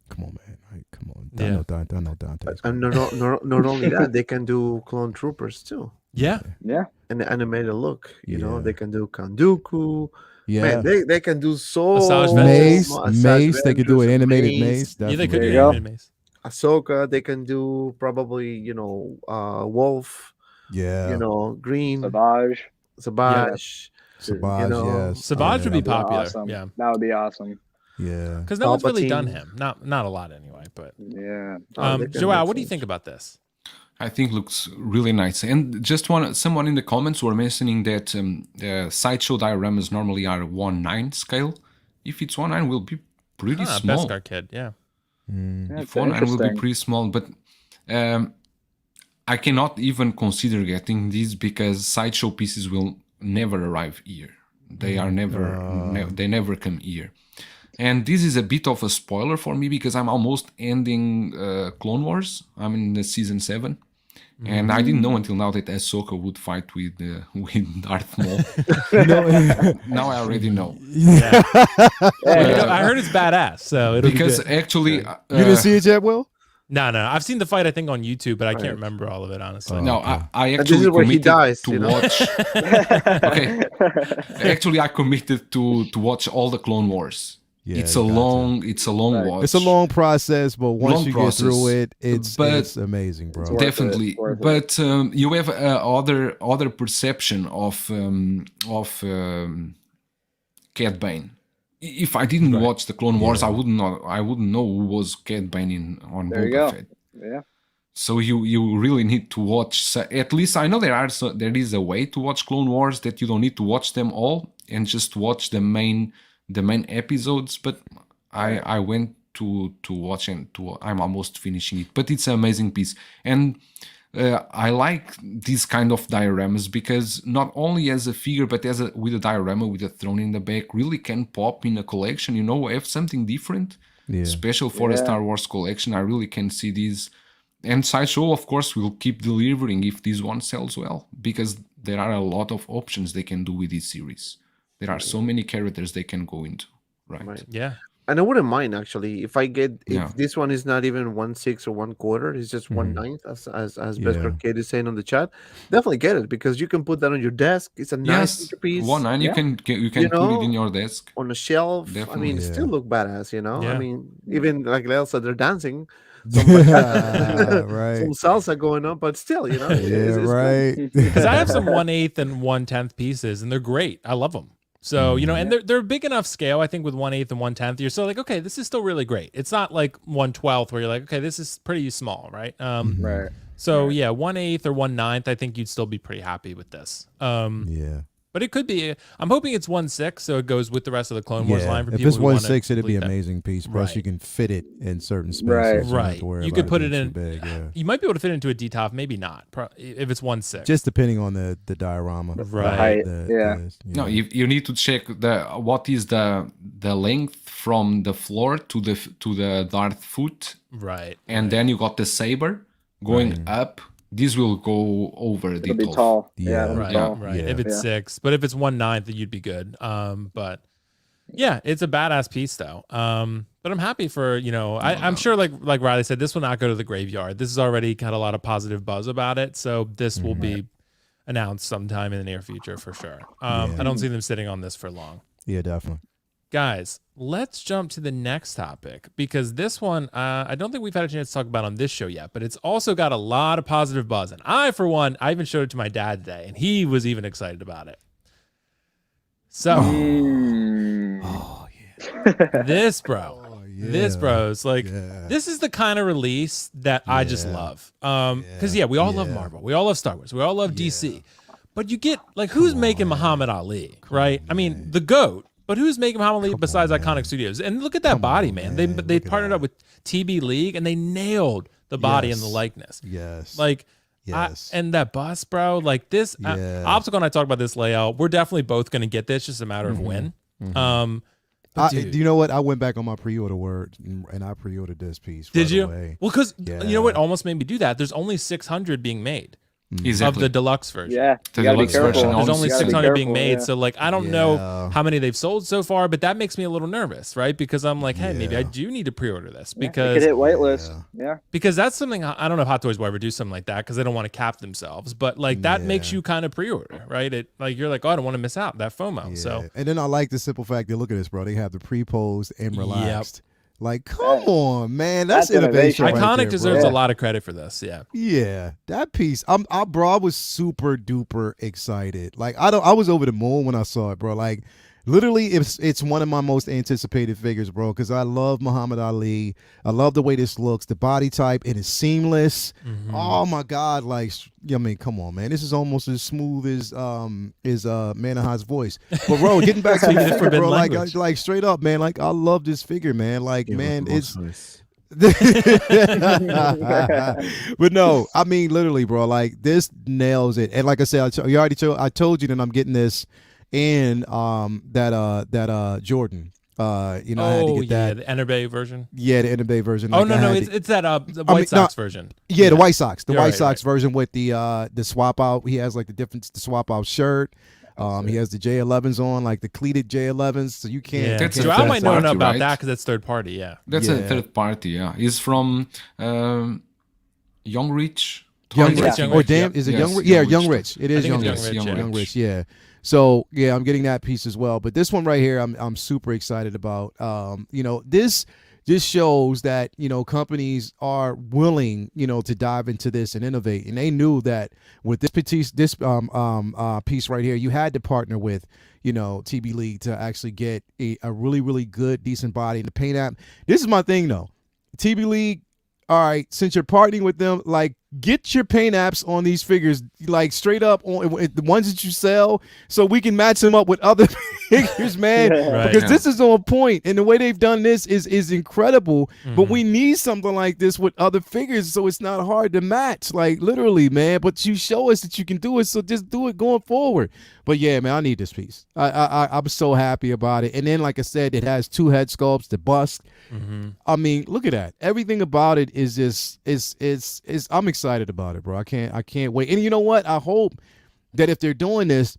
come on, man. Come on. I know Dante's And not only that, they can do clone troopers too. Yeah. Yeah. And the animated look. You know, Yeah. they can do Kanduku. Yeah. Man, they can do so Massage Mace, much. Mace, they could do an Ventress, animated Mace. Yeah, they could There do you go. animated Mace. Ahsoka, they can do probably, Wolf, Yeah. Green, Savage. Savage. Savage, you know, yes. Savage would be That'd be popular. awesome. Yeah. That would be awesome. Yeah. Because no one's really done Palpatine. him. Not a lot anyway. But Yeah. Oh, they can Joao, make what do you sense. think about this? I think looks really nice. And just someone in the comments were mentioning that sideshow dioramas normally are 1/9 scale. If it's 1/9, will be pretty small. Beskar kid. Yeah. Yeah, If it's 1/9 will be interesting. pretty small, but I cannot even consider getting these because sideshow pieces will never arrive here. They are they never come here. And this is a bit of a spoiler for me because I'm almost ending Clone Wars. I'm in the season 7. And I didn't know until now that Ahsoka would fight with Darth Maul. Now I already know. I heard it's badass, so it'll Because be good. actually... You didn't see it yet, Will? No. I've seen the fight, I think, on YouTube, but I can't remember all of it, honestly. No, I this actually is where he committed dies, to you know? watch... Okay. Actually, I committed to watch all the Clone Wars. Yeah, it's a you got long Right. watch. It's a long process, but once Long you process. get through it, it's But- amazing, bro. It's worth it. Definitely, It's worth it. but you have other perception of Cad Bane. If I didn't watch the Clone Wars, I wouldn't know who was Cad Bane on There you Boba go. Fett. Yeah. So you really need to watch. At least I know there is a way to watch Clone Wars that you don't need to watch them all and just watch the main episodes. But I went to watch I'm almost finishing it. But it's an amazing piece, and I like these kind of dioramas because not only as a figure but with a diorama with a throne in the back really can pop in a collection. Have something different, Yeah. special for a Star Wars collection. I really can see these. And Sideshow, of course, will keep delivering if this one sells well, because there are a lot of options they can do with this series. There are so many characters they can go into, right? Yeah. And I wouldn't mind actually if Yeah. this one is not even 1/6 or 1/4, it's just 1/9, as Beskar Yeah. Kate is saying on the chat. Definitely get it because you can put that on your desk. It's a nice piece 1/9, you Yeah. can put it know, in your desk. on a shelf. I Definitely. mean, it still look badass, Yeah. I mean, even like Lel said, they're dancing. Right. Some salsa going on, but still, Yeah, it's good. right. Because I have some 1/8 and 1/10 pieces, and they're great. I love them. So, and they're big enough scale, I think, with 1/8 and 1/10. You're still like, okay, this is still really great. It's not like 1/12 where you're like, okay, this is pretty small, right? Right. So, yeah, 1/8 or 1/9, I think you'd still be pretty happy with this. Yeah. But it could be, I'm hoping it's 1/6, so it goes with the rest of the Clone Wars line for If people it's who wanna 1/6, it'd be complete an that. amazing piece. Plus, you Right. can fit it in certain spaces. Right. You don't have Right. to worry You about could it put it being in. too big, yeah. You might be able to fit it into a D-top, maybe not, if it's 1/6. Just depending on the diorama. Right. height, yeah. No, you need to check what is the length from the floor to the Darth foot, Right. and then you got the saber going up. This will go over the It'll be tall. Yeah. Yeah. It'll be Right, tall. right. Yeah. If it's Yeah. 6, but if it's 1/9, then you'd be good. But Yeah, it's a badass piece though. But I'm happy for, I'm sure like Riley said, this will not go to the graveyard. This has already got a lot of positive buzz about it. So this will be announced sometime in the near future for sure. I don't see them sitting on this for long. Yeah, definitely. Guys, let's jump to the next topic because this one, I don't think we've had a chance to talk about on this show yet, but it's also got a lot of positive buzz. And I, for one, I even showed it to my dad today and he was even excited about it. So, this, bro. This, bro, is like, this is the kind of release that I just love. Because, we all love Marvel. We all love Star Wars. We all love DC. But you get, like, who's making Muhammad Ali, right? I mean, the GOAT. But who's making Muhammad Ali besides Iconiq Studios? And look at that body, man. They partnered up with TB League, and they nailed the body and the likeness. Yes. Like, and that bust, bro. Like, this, Optical and I talked about this layout. We're definitely both going to get this. Just a matter of when. Do you know what? I went back on my pre-order word and I pre-ordered this piece. Did you? Away. Well, because you know what almost made me do that? There's only 600 being made of the deluxe version. Yeah, the deluxe version. There's only 600 being made. Yeah. So, like, I don't know how many they've sold so far, but that makes me a little nervous, right? Because I'm like, hey, maybe I do need to pre-order this because you could hit waitlist. Yeah. Because that's something I don't know if Hot Toys will ever do something like that because they don't want to cap themselves. But like that makes you kind of pre-order, right? It like you're like, oh, I don't want to miss out that FOMO. Yeah. So and then I like the simple fact that look at this, bro. They have the pre-posed and relaxed. Like, come on, man. That's innovation. Right Iconiq there, deserves bro. a lot of credit for this. Yeah. Yeah, that piece. I was super duper excited. Like, I was over the moon when I saw it, bro. Like, literally, it's one of my most anticipated figures, bro. Because I love Muhammad Ali. I love the way this looks. The body type, it is seamless. Oh my God! Like, I mean, come on, man. This is almost as smooth as Manaha's voice. But bro, getting back to the figure, bro, like straight up, man. Like, I love this figure, man. Like, man, it's. But no, I mean, literally, bro. Like, this nails it. And like I said, I told you that I'm getting this in that Jordan. I had to get that. The Enterbay version. Yeah, the Enterbay version. Oh like, it's that the White Sox version. Yeah, the White Sox. The You're White right, Sox version with the swap out. He has like the swap out shirt. He has the J11s on, like the cleated J11s, so you can't. Yeah. So I might know about that because it's third party. Yeah, that's a third party. Yeah, he's from Young Rich. Or damn, is it Young Rich? Yeah, Young Rich. It is Young Rich. Yeah. So yeah, I'm getting that piece as well. But this one right here, I'm super excited about. This just shows that companies are willing to dive into this and innovate, and they knew that with this piece right here, you had to partner with TB League to actually get a really really good decent body and the paint app. This is my thing though, TB League. All right, since you're partnering with them, like, get your paint apps on these figures, like, straight up on the ones that you sell, so we can match them up with other figures, man. Because this is on point, and the way they've done this is incredible. But we need something like this with other figures, so it's not hard to match, like, literally, man. But you show us that you can do it, so just do it going forward. But yeah, man, I need this piece. I'm so happy about it. And then, like I said, it has 2 head sculpts, the bust. I mean, look at that. Everything about it is just is I'm excited about it, bro. I can't wait. And you know what? I hope that if they're doing this,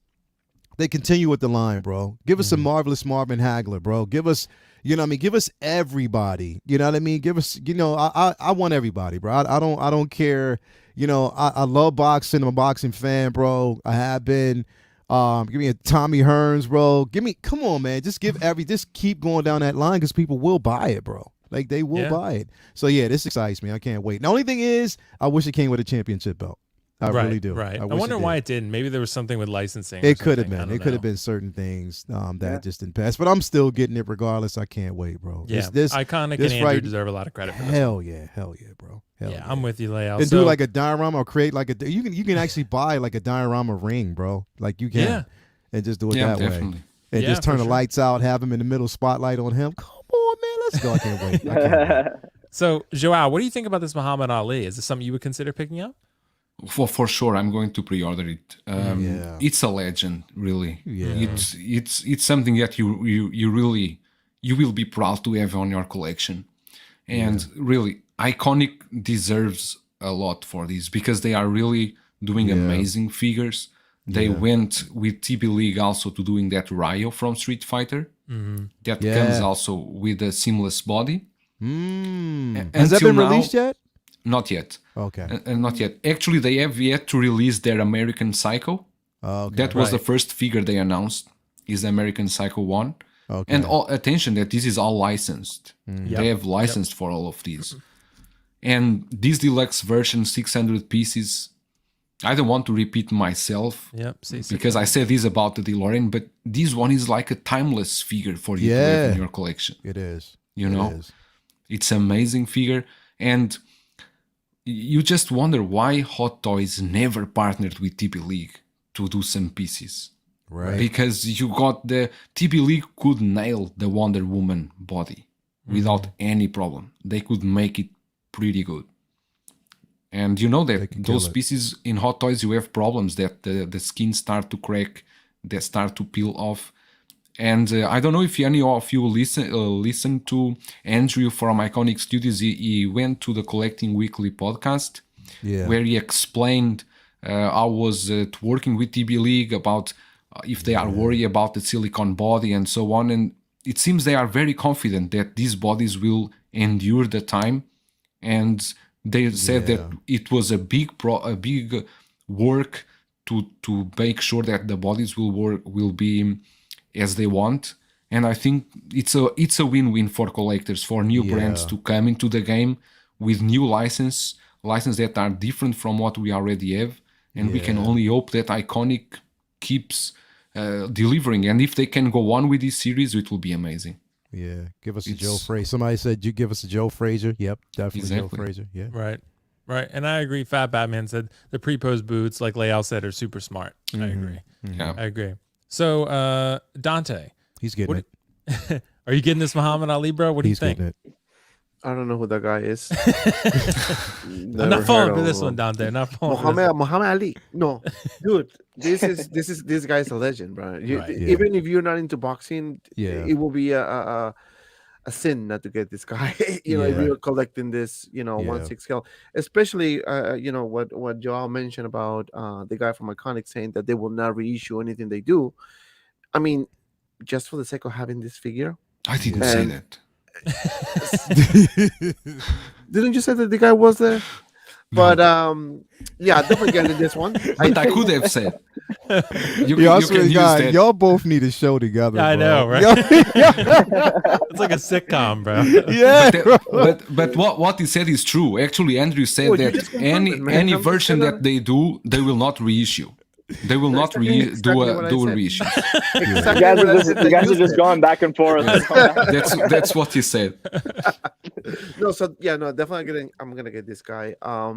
they continue with the line, bro. Give us a Marvelous Marvin Hagler, bro. Give us, give us everybody. You know what I mean? Give us, I want everybody, bro. I don't care. I love boxing. I'm a boxing fan, bro. I have been. Give me a Tommy Hearns, bro. Come on, man. Just keep going down that line because people will buy it, bro. Like, they will buy it. So yeah, this excites me. I can't wait. The only thing is, I wish it came with a championship belt. I really do. Right. I wonder why it didn't. Maybe there was something with licensing. It could have been. It could have been certain things that just didn't pass. But I'm still getting it regardless. I can't wait, bro. Yeah. Iconiq and Andrew deserve a lot of credit for this. Hell yeah, bro. Hell yeah. I'm with you, Leo. And do like a diorama or create like you can actually buy like a diorama ring, bro. Like you can, and just do it that way, and just turn the lights out, have him in the middle, spotlight on him. Come on, man, let's go. I can't wait. So, Joao, what do you think about this Muhammad Ali? Is this something you would consider picking up? For sure, I'm going to pre-order it. It's a legend, really. Yeah. It's something that you will be proud to have on your collection, and really, Iconiq deserves a lot for this because they are really doing amazing figures. They went with TB League also to doing that Ryo from Street Fighter. that comes also with a seamless body. Has that been released yet? Not yet. Okay. Not yet. Actually, they have yet to release their American Psycho. Okay. That was the first figure they announced, is the American Psycho 1. Okay. And attention that this is all licensed. They have licensed for all of these. And this deluxe version, 600 pieces, I don't want to repeat myself because I said this about the DeLorean, but this one is like a timeless figure for you to have in your collection. It is. It's an amazing figure. And you just wonder why Hot Toys never partnered with TP League to do some pieces. Right. Because you got the TP League could nail the Wonder Woman body without any problem. They could make it pretty good. And you know that those pieces in Hot Toys, you have problems that the skin start to crack, they start to peel off. And I don't know if any of you listen to Andrew from Iconiq Studios. He went to the Collecting Weekly podcast where he explained how was it working with TB League about if they are worried about the silicone body and so on. And it seems they are very confident that these bodies will endure the time. And they said that it was a big work to make sure that the bodies will be as they want. And I think it's a win-win for collectors, for new brands to come into the game with new licenses that are different from what we already have. And we can only hope that Iconiq keeps delivering. And if they can go on with this series, it will be amazing. Yeah, give us a Joe Frazier. Somebody said you give us a Joe Frazier. Yep, definitely Joe Frazier. Yeah, right. And I agree. Fat Batman said the pre-pose boots, like Leal said, are super smart. I agree. Yeah, I agree. So Dante, he's getting it. Are you getting this Muhammad Ali, bro? What do you think? I don't know who that guy is. I'm not falling for this one, Dante. I'm not falling. Muhammad Ali. No, dude. This guy's a legend, bro. Even if you're not into boxing, it will be a sin not to get this guy. If you're collecting this, 1/6 scale, especially what Joel mentioned about the guy from Iconiq saying that they will not reissue anything they do. I mean, just for the sake of having this figure. I didn't say that. Didn't you say that the guy was there? But definitely getting this one. But I could have said. Y'all both need a show together. I know, right? It's like a sitcom, bro. But what he said is true. Actually, Andrew said that any version that they do, they will not reissue. They will not do a reissue. Exactly. You guys are just going back and forth. That's what he said. Definitely I'm gonna get this guy. I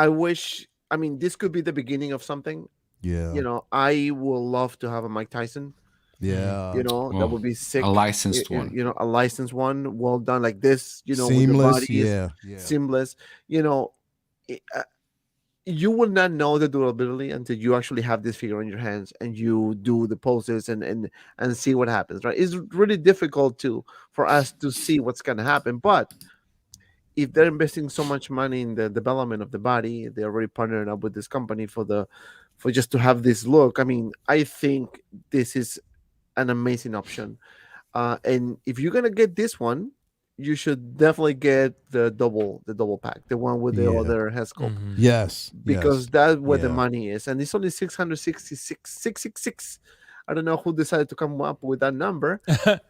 wish. I mean, this could be the beginning of something. Yeah. I would love to have a Mike Tyson. Yeah. That would be sick. A licensed one. A licensed one, well done, like this. Seamless. With the body seamless. You will not know the durability until you actually have this figure in your hands and you do the poses and see what happens, right? It's really difficult for us to see what's going to happen. But if they're investing so much money in the development of the body, they already partnered up with this company for just to have this look. I mean, I think this is an amazing option. And if you're going to get this one, you should definitely get the double pack, the one with the other head sculpt. Yes, because that's where the money is, and it's only 666. I don't know who decided to come up with that number,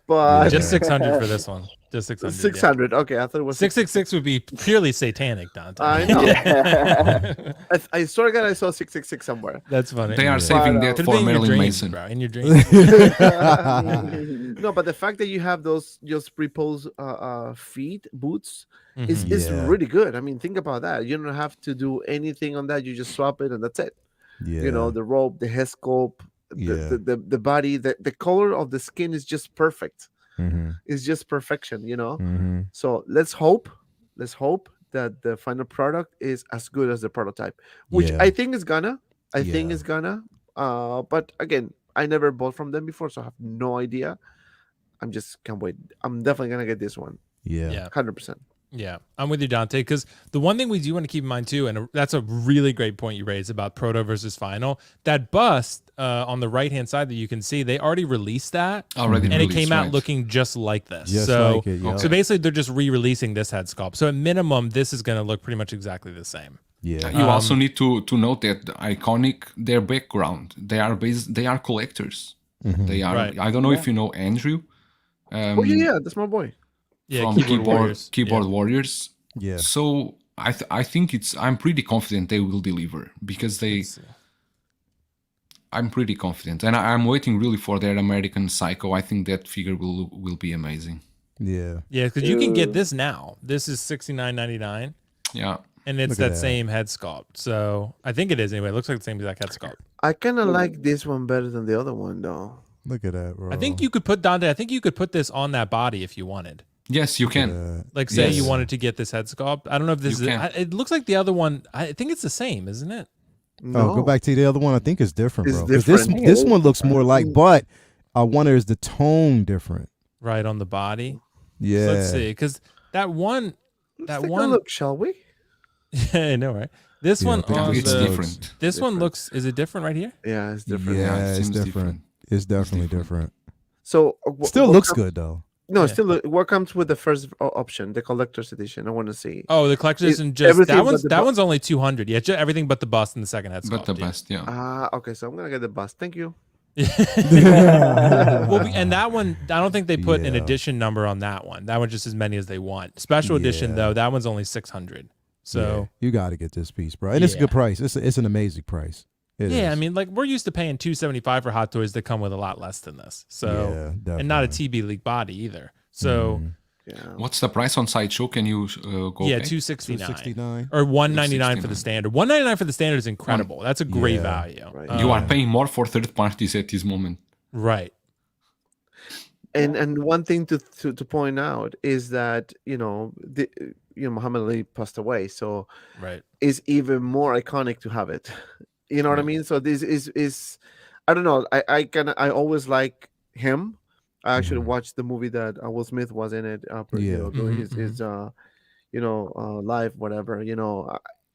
but just 600 for this one. Just 600. 600. Okay, I thought it was 666 would be purely satanic, Dante. I know. I swear to God, I saw 666 somewhere. That's funny. They are saving that for Marilyn Manson, bro. In your dreams. No, but the fact that you have those just pre-pose feet boots is really good. I mean, think about that. You don't have to do anything on that. You just swap it and that's it. Yeah. The robe, the head sculpt, the body, the color of the skin is just perfect. It's just perfection. So let's hope that the final product is as good as the prototype, which I think is gonna. But again, I never bought from them before, so I have no idea. I'm just can't wait. I'm definitely gonna get this one. Yeah. 100%. Yeah, I'm with you, Dante, because the one thing we do want to keep in mind too, and that's a really great point you raised about proto versus final, that bust on the right-hand side that you can see, they already released that, Already and it came out right. looking just like this. Just so, like it, yeah. so basically they're just re-releasing this head sculpt. So at minimum, this is going to look pretty much exactly the same. Yeah. You also need to note that the Iconiq, their background, they are collectors. They are. Right. I don't know if you know Andrew. Oh yeah, that's my boy. Yeah, From Keyboard Warriors. Yeah. So I think I'm pretty confident they will deliver because I'm pretty confident, and I'm waiting really for their American Psycho. I think that figure will be amazing. Yeah. Yeah, because you can get this now. This is $69.99. Yeah. And it's Look at that same head sculpt. So I think it is anyway. It looks like the same exact head sculpt. I kind of like this one better than the other one, though. Look at that, bro. I think you could put Dante. I think you could put this on that body if you wanted. Yes, you can. Like, say Yes. you wanted to get this head sculpt. I don't know if this You is. can. It looks like the other one. I think it's the same, isn't it? No. Oh, go back to the other one. I think it's different, It's bro. 'Cause this different. this one looks more like, but I wonder is the tone different? Right on the body. Yeah. So let's see, because that one, Let's take a look, shall we? yeah, I know, right? This Yeah, one I think on It's the. different. This one looks. Is it different right here? Yeah, it's different. Yeah, it it's seems different. It's definitely different. So Still looks good though. No, Yeah. still what comes with the first option, the collector's edition? I want to see. Oh, the collector's It's edition. Just everything that but one's the that bu- one's only 200. Yeah, just everything but the bust and the second head sculpt. But the yeah. best, yeah. Okay, so I'm gonna get the bust. Thank you. Well, and that one, I don't think they put an Yeah. edition number on that one. That one's just as many as they want. Special edition Yeah. though, that one's only 600. So Yeah, you got to get this piece, bro. And it's a Yeah. good price. It's an amazing price. It yeah, is. I mean, like we're used to paying $275 for Hot Toys that come with a lot less than this. So yeah, and not a definitely. TB League body either. So Yeah. What's the price on Sideshow? Can you go yeah, back? 269 $269. or 199 for the 269. standard. 199 for the standard is incredible. That's a great Yeah. value. Right. You are paying more for third parties at this moment. Right. And one thing to point out is that Muhammad Ali passed away, so Right. it's even more iconic to have it. You know what I Right. mean? So this is I don't know. I always like him. I actually watched the movie that Will Smith was in it. Doing his live whatever.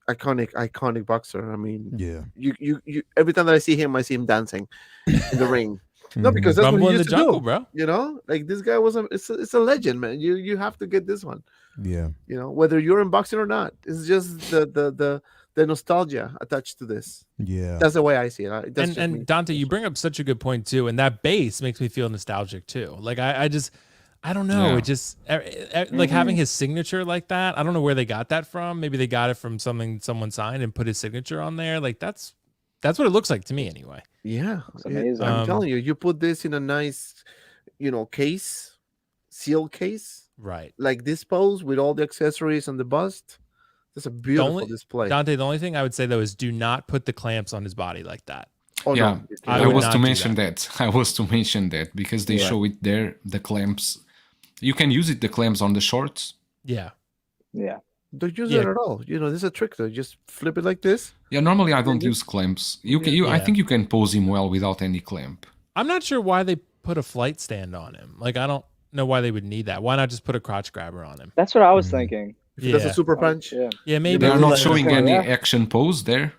Iconic boxer. I mean, Yeah. you every time that I see him dancing in the ring. No, because that's Rumble what in he the used to jungle, do. bro. You know, like this guy was it's a legend, man. You have to get this one. Yeah. You know, whether you're in boxing or not, it's just the nostalgia attached to this. Yeah. That's the way I see it. That's just me. And Dante, you bring up such a good point too, and that bass makes me feel nostalgic too. Like I don't know. Yeah. It just like having his signature like that. I don't know where they got that from. Maybe they got it from something someone signed and put his signature on there. Like that's what it looks like to me anyway. Yeah, It's amazing. I'm telling you, you put this in a nice, case, seal case, Right. like this pose with all the accessories and the bust. That's a beautiful display. Dante, the only thing I would say though is do not put the clamps on his body like that. Oh, Yeah, no. I I would was not to do mention that. I was to mention that because they Yeah. show it there, the clamps. You can use the clamps on the shorts. Yeah. Yeah. Don't use Yeah. it at all. There's a trick though. Just flip it like this. Yeah, normally I don't use clamps. I Yeah. think you can pose him well without any clamp. I'm not sure why they put a flight stand on him. Like I don't know why they would need that. Why not just put a crotch grabber on him? That's what I was thinking. If that's Yeah. a super punch. Yeah. Yeah, maybe. They are Maybe not like- showing Yeah. any action pose there.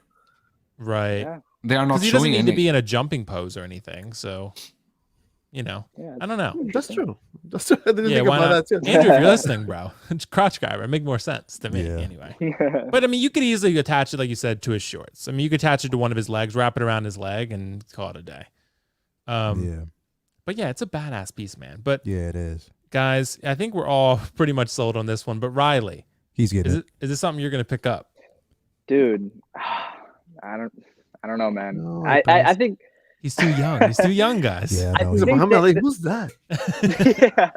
Right. Yeah. They are not Because he doesn't showing need any. to be in a jumping pose or anything. So, Yeah. I don't know. That's true. That's true. I didn't Yeah, think why about not? that too. Andrew, if you're listening, bro, crotch grabber make more sense to me Yeah. anyway. But I mean, you could easily attach it, like you said, to his shorts. I mean, you could attach it to one of his legs, wrap it around his leg, and call it a day. Yeah. But yeah, it's a badass piece, man. But Yeah, it is. guys, I think we're all pretty much sold on this one. But Riley, He's getting it. is this something you're going to pick up? Dude, I don't know, man. No, I think He's too young. He's too young, guys. Yeah, I no, He's a think Muhammad that- Ali. Who's that? yeah.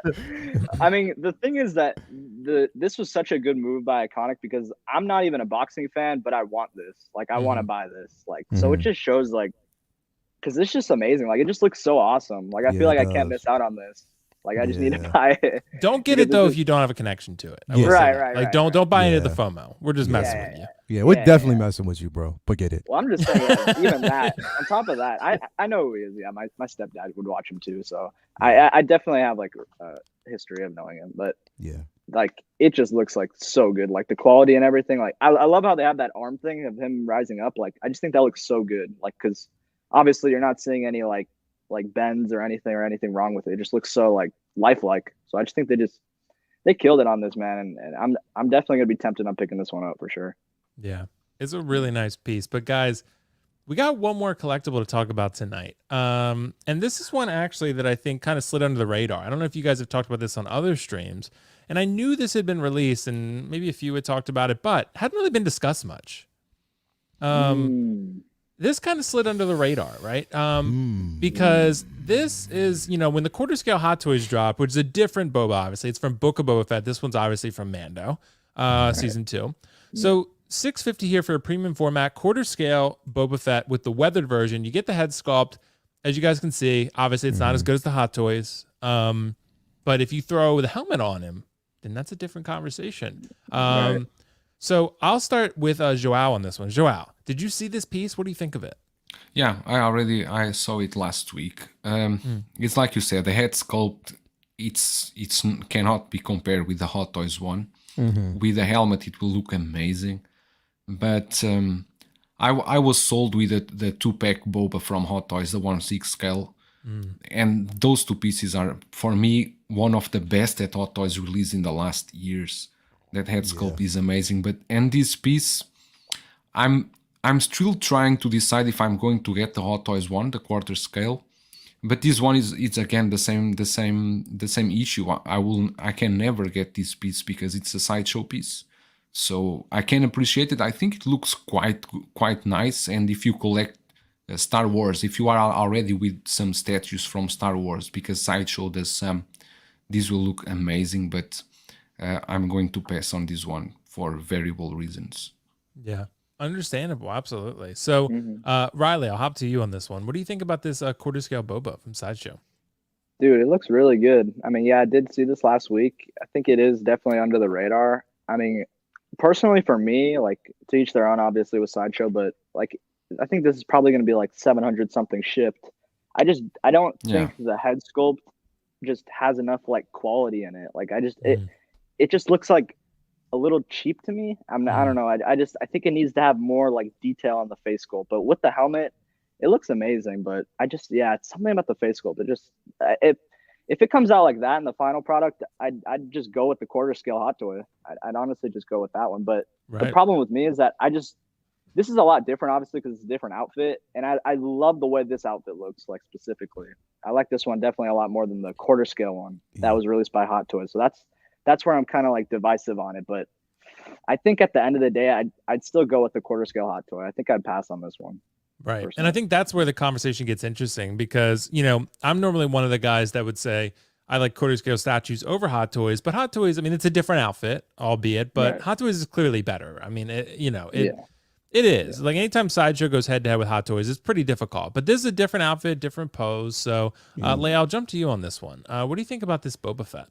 I mean, the thing is that this was such a good move by Iconiq because I'm not even a boxing fan, but I want this. Like, I want to buy this. Like, so it just shows like, because it's just amazing. Like, it just looks so awesome. Like, I Yeah, feel like it I can't does. miss out on this. Like, I just need to Yeah. buy it. Don't get Because it though this if you don't have a connection to it. I Yeah. will say Right, that. right, Like, right, don't buy into the Yeah. FOMO. We're just messing Yeah, with you. Yeah, we're Yeah, definitely yeah. messing with you, bro. But get it. Well, I'm just saying, even that. On top of that, I know who he is. Yeah, my stepdad would watch him too. So I definitely have like a history of knowing him. But Yeah. like it just looks like so good. Like the quality and everything. Like I love how they have that arm thing of him rising up. Like I just think that looks so good. Like because obviously you're not seeing any like bends or anything wrong with it. It just looks so like lifelike. So I just think they killed it on this, man. And I'm definitely gonna be tempted on picking this one up for sure. Yeah, it's a really nice piece. But guys, we got one more collectible to talk about tonight. And this is one actually that I think kind of slid under the radar. I don't know if you guys have talked about this on other streams. And I knew this had been released and maybe a few had talked about it, but hadn't really been discussed much. This kind of slid under the radar, right? Because this is, when the quarter scale Hot Toys drop, which is a different Boba, obviously. It's from Book of Boba Fett. This one's obviously from Mando, season 2. So $650 here for a premium format, quarter scale Boba Fett with the weathered version. You get the head sculpt. As you guys can see, obviously it's not as good as the Hot Toys. But if you throw the helmet on him, then that's a different conversation. So I'll start with Joao on this one. Joao, did you see this piece? What do you think of it? Yeah, I saw it last week. It's like you said, the head sculpt, it's cannot be compared with the Hot Toys one. With the helmet, it will look amazing. But I was sold with the 2-pack Boba from Hot Toys, the 1/6 scale. And those two pieces are, for me, one of the best that Hot Toys released in the last years. That head sculpt is amazing. And this piece, I'm still trying to decide if I'm going to get the Hot Toys one, the quarter scale. But this one it's again the same issue. I can never get this piece because it's a sideshow piece. So I can appreciate it. I think it looks quite nice. And if you collect Star Wars, if you are already with some statues from Star Wars, because sideshow does some, this will look amazing. But I'm going to pass on this one for variable reasons. Yeah, understandable. Absolutely. So, Riley, I'll hop to you on this one. What do you think about this quarter scale Boba from Sideshow? Dude, it looks really good. I mean, yeah, I did see this last week. I think it is definitely under the radar. I mean, personally for me, like to each their own, obviously with Sideshow, but like I think this is probably going to be like 700 something shipped. I don't think the head sculpt just has enough like quality in it. Like it just looks like a little cheap to me. I don't know. I think it needs to have more like detail on the face sculpt. But with the helmet, it looks amazing. But it's something about the face sculpt. It just if it comes out like that in the final product, I'd just go with the quarter scale Hot Toy. I'd honestly just go with that one. But the problem with me is that this is a lot different, obviously, because it's a different outfit. And I love the way this outfit looks, like specifically. I like this one definitely a lot more than the quarter scale one that was released by Hot Toys. So that's where I'm kind of like divisive on it. But I think at the end of the day, I'd still go with the quarter scale Hot Toy. I think I'd pass on this one. Right. Personally. And I think that's where the conversation gets interesting because, I'm normally one of the guys that would say I like quarter scale statues over Hot Toys, but Hot Toys, I mean, it's a different outfit, albeit, but Hot Toys is clearly better. I mean, it is. Like anytime Sideshow goes head to head with Hot Toys, it's pretty difficult, but this is a different outfit, different pose. So, Leigh, I'll jump to you on this one. What do you think about this Boba Fett?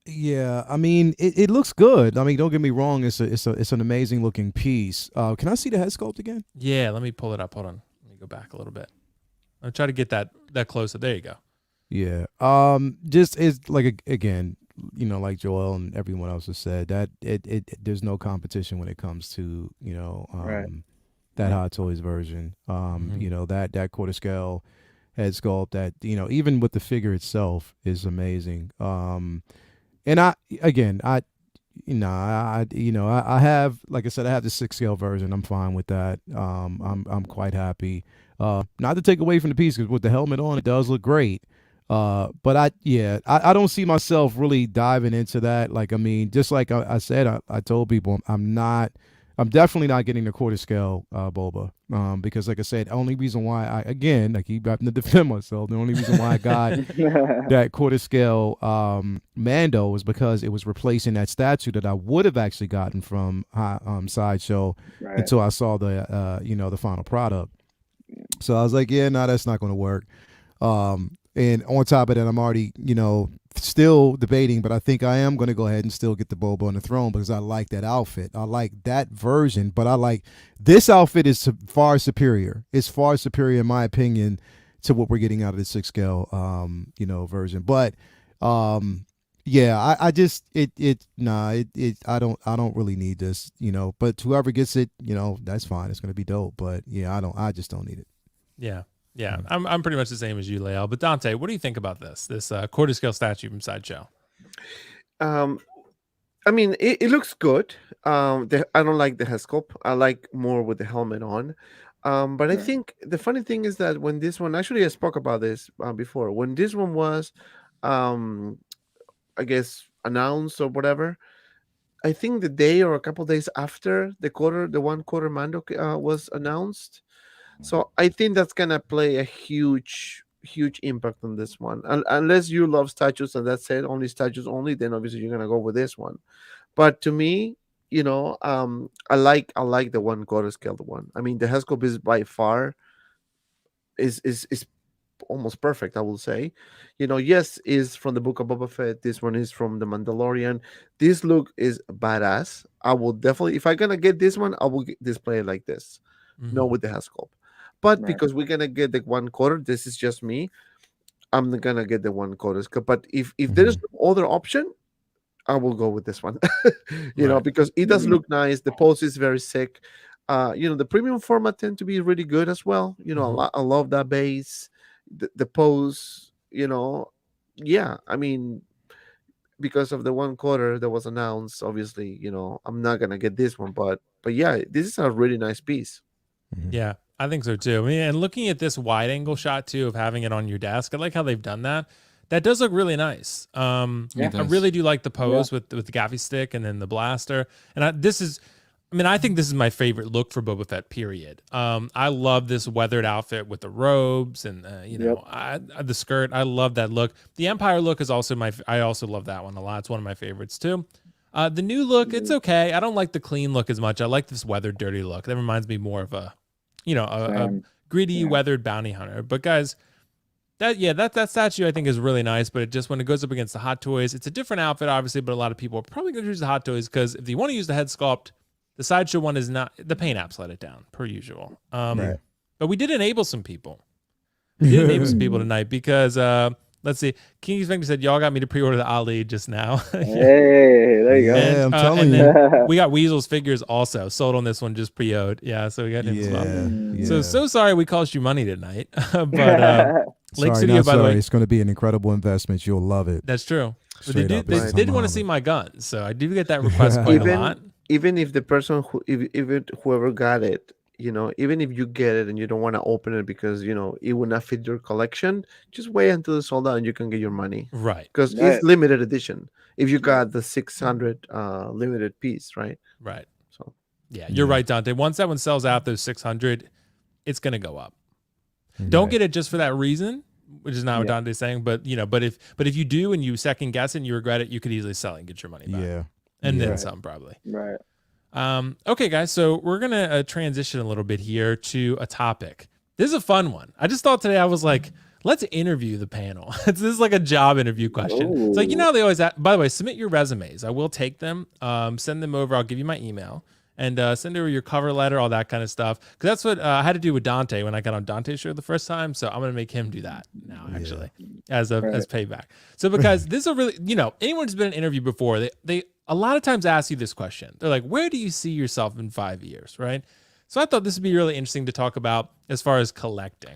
Yeah, I mean, it looks good. I mean, don't get me wrong; it's an amazing looking piece. Can I see the head sculpt again? Yeah, let me pull it up. Hold on, let me go back a little bit. I'll try to get that closer. There you go. Yeah. Just it's like again, like Joel and everyone else has said that there's no competition when it comes to that Hot Toys version. That quarter scale head sculpt that even with the figure itself is amazing. And I have, like I said, I have the 6 scale version. I'm fine with that. I'm quite happy. Not to take away from the piece, because with the helmet on, it does look great. But I don't see myself really diving into that. Like, I mean, just like I said, I told people I'm definitely not getting the quarter scale Boba. Because like I said, only reason why I keep having to defend myself. The only reason why I got that quarter scale Mando was because it was replacing that statue that I would have actually gotten from Sideshow until I saw the final product. So I was like, that's not going to work. And on top of that, I'm already, still debating, but I think I am going to go ahead and still get the Boba on the throne because I like that outfit. I like that version, but I like this outfit is far superior. It's far superior, in my opinion, to what we're getting out of the 6 scale, version. But Yeah, I just I don't really need this, but whoever gets it, that's fine. It's gonna be dope. But yeah, I just don't need it. Yeah. Yeah. I'm pretty much the same as you, Lael. But Dante, what do you think about this quarter scale statue from Sideshow? Um, I mean, it looks good. I don't like the head sculpt. I like more with the helmet on. But I think the funny thing is that when this one, actually, I spoke about this before. When this one was, um, I guess, announced or whatever, I think the day or a couple days after the 1/4 Mando was announced. So I think that's gonna play a huge impact on this one. Unless you love statues and that's it, only statues only, then obviously you're gonna go with this one. But to me, I like the 1/4 scale one. I mean, the Hescope is by far is almost perfect, I will say. Yes, is from the Book of Boba Fett. This one is from the Mandalorian. This look is badass. I will definitely, if I'm gonna get this one, I will display it like this, no with the Hescope. But because we're gonna get the 1/4, this is just me. I'm gonna get the 1/4 scale. But if there's no other option, I will go with this one. Because it does look nice. The pose is very sick. The premium format tend to be really good as well. I love that base, the pose. Yeah. I mean, because of the 1/4 that was announced, obviously, I'm not gonna get this one, but yeah, this is a really nice piece. Yeah, I think so too. I mean, and looking at this wide angle shot too of having it on your desk, I like how they've done that. That does look really nice. I really do like the pose with the gaffy stick and then the blaster. And I think this is my favorite look for Boba Fett. Period. I love this weathered outfit with the robes and the skirt. I love that look. The Empire look is also I also love that one a lot. It's one of my favorites too. The new look, it's okay. I don't like the clean look as much. I like this weathered, dirty look. That reminds me more of a greedy, weathered bounty hunter. But guys, that statue I think is really nice. But when it goes up against the Hot Toys, it's a different outfit, obviously. But a lot of people are probably going to use the Hot Toys because if you want to use the head sculpt, the Sideshow one is not. The paint apps let it down per usual. But we did enable some people. Tonight because let's see. King Spectre said, y'all got me to pre-order the Ali just now. Hey, there you go. Yeah, I'm telling you. We got Weasel's figures also sold on this one, just pre-owned. Yeah, so we got him as well. Yeah. So sorry we cost you money tonight. But Lake Studio, by the way. It's going to be an incredible investment. You'll love it. That's true. But Straight they did want to see my guns, so I do get that request quite a lot. Even if the person whoever got it, even if you get it and you don't want to open it because it will not fit your collection, just wait until it's sold out and you can get your money. Right. Because it's limited edition. If you got the 600 limited piece, right? Right. So yeah, you're right, Dante. Once that one sells out, those 600, it's gonna go up. Don't get it just for that reason, which is not what Dante's saying. But but if you do and you second guess it and you regret it, you could easily sell it and get your money back. Yeah. And then some probably. Right. Okay, guys, so we're going to transition a little bit here to a topic. This is a fun one. I just thought today, I was like, let's interview the panel. This is like a job interview question. Ooh. It's like, they always ask, by the way, submit your resumes. I will take them, send them over. I'll give you my email and send over your cover letter, all that kind of stuff. Because that's what I had to do with Dante when I got on Dante's show the first time. So I'm going to make him do that now, actually, as payback. So because this is a really, anyone who's been in an interview before, they a lot of times ask you this question. They're like, where do you see yourself in 5 years, right? So I thought this would be really interesting to talk about as far as collecting.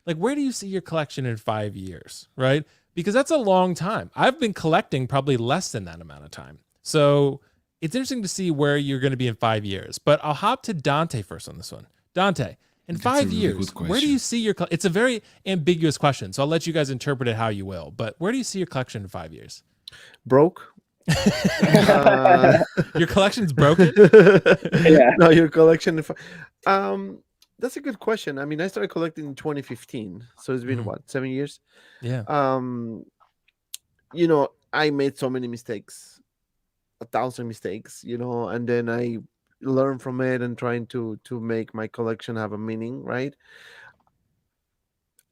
Like, where do you see your collection in 5 years, right? Because that's a long time. I've been collecting probably less than that amount of time. So it's interesting to see where you're going to be in 5 years. But I'll hop to Dante first on this one. Dante, in 5 years, where do you see your it's a very ambiguous question, so I'll let you guys interpret it how you will. But where do you see your collection in 5 years? Broke. Your collection's broken? No, your collection. That's a good question. I mean, I started collecting in 2015, so it's been what, 7 years? Yeah. I made so many mistakes, 1,000 mistakes, and then I learned from it and trying to make my collection have a meaning, right?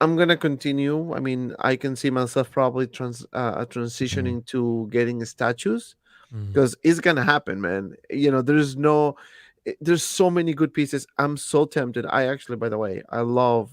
I'm gonna continue. I mean, I can see myself probably transitioning to getting statues because it's gonna happen, man. There's so many good pieces. I'm so tempted. I actually, by the way, I love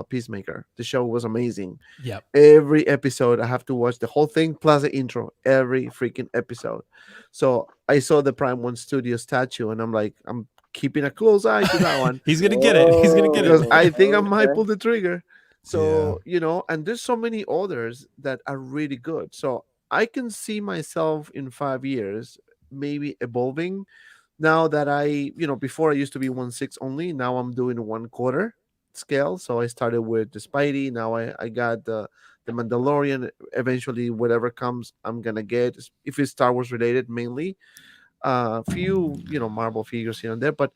Peacemaker. The show was amazing. Yep. Every episode I have to watch the whole thing plus the intro. Every freaking episode. So I saw the Prime One Studio statue, and I'm like, I'm keeping a close eye to that one. He's gonna get it. He's gonna get Because it. I think I might Okay. pull the trigger. So and there's so many others that are really good. So I can see myself in 5 years maybe evolving. Now that before I used to be 1/6 only. Now I'm doing 1/4 scale. So I started with the Spidey. Now I got the Mandalorian. Eventually, whatever comes, I'm gonna get. If it's Star Wars related, mainly. Few Marvel figures here and there, but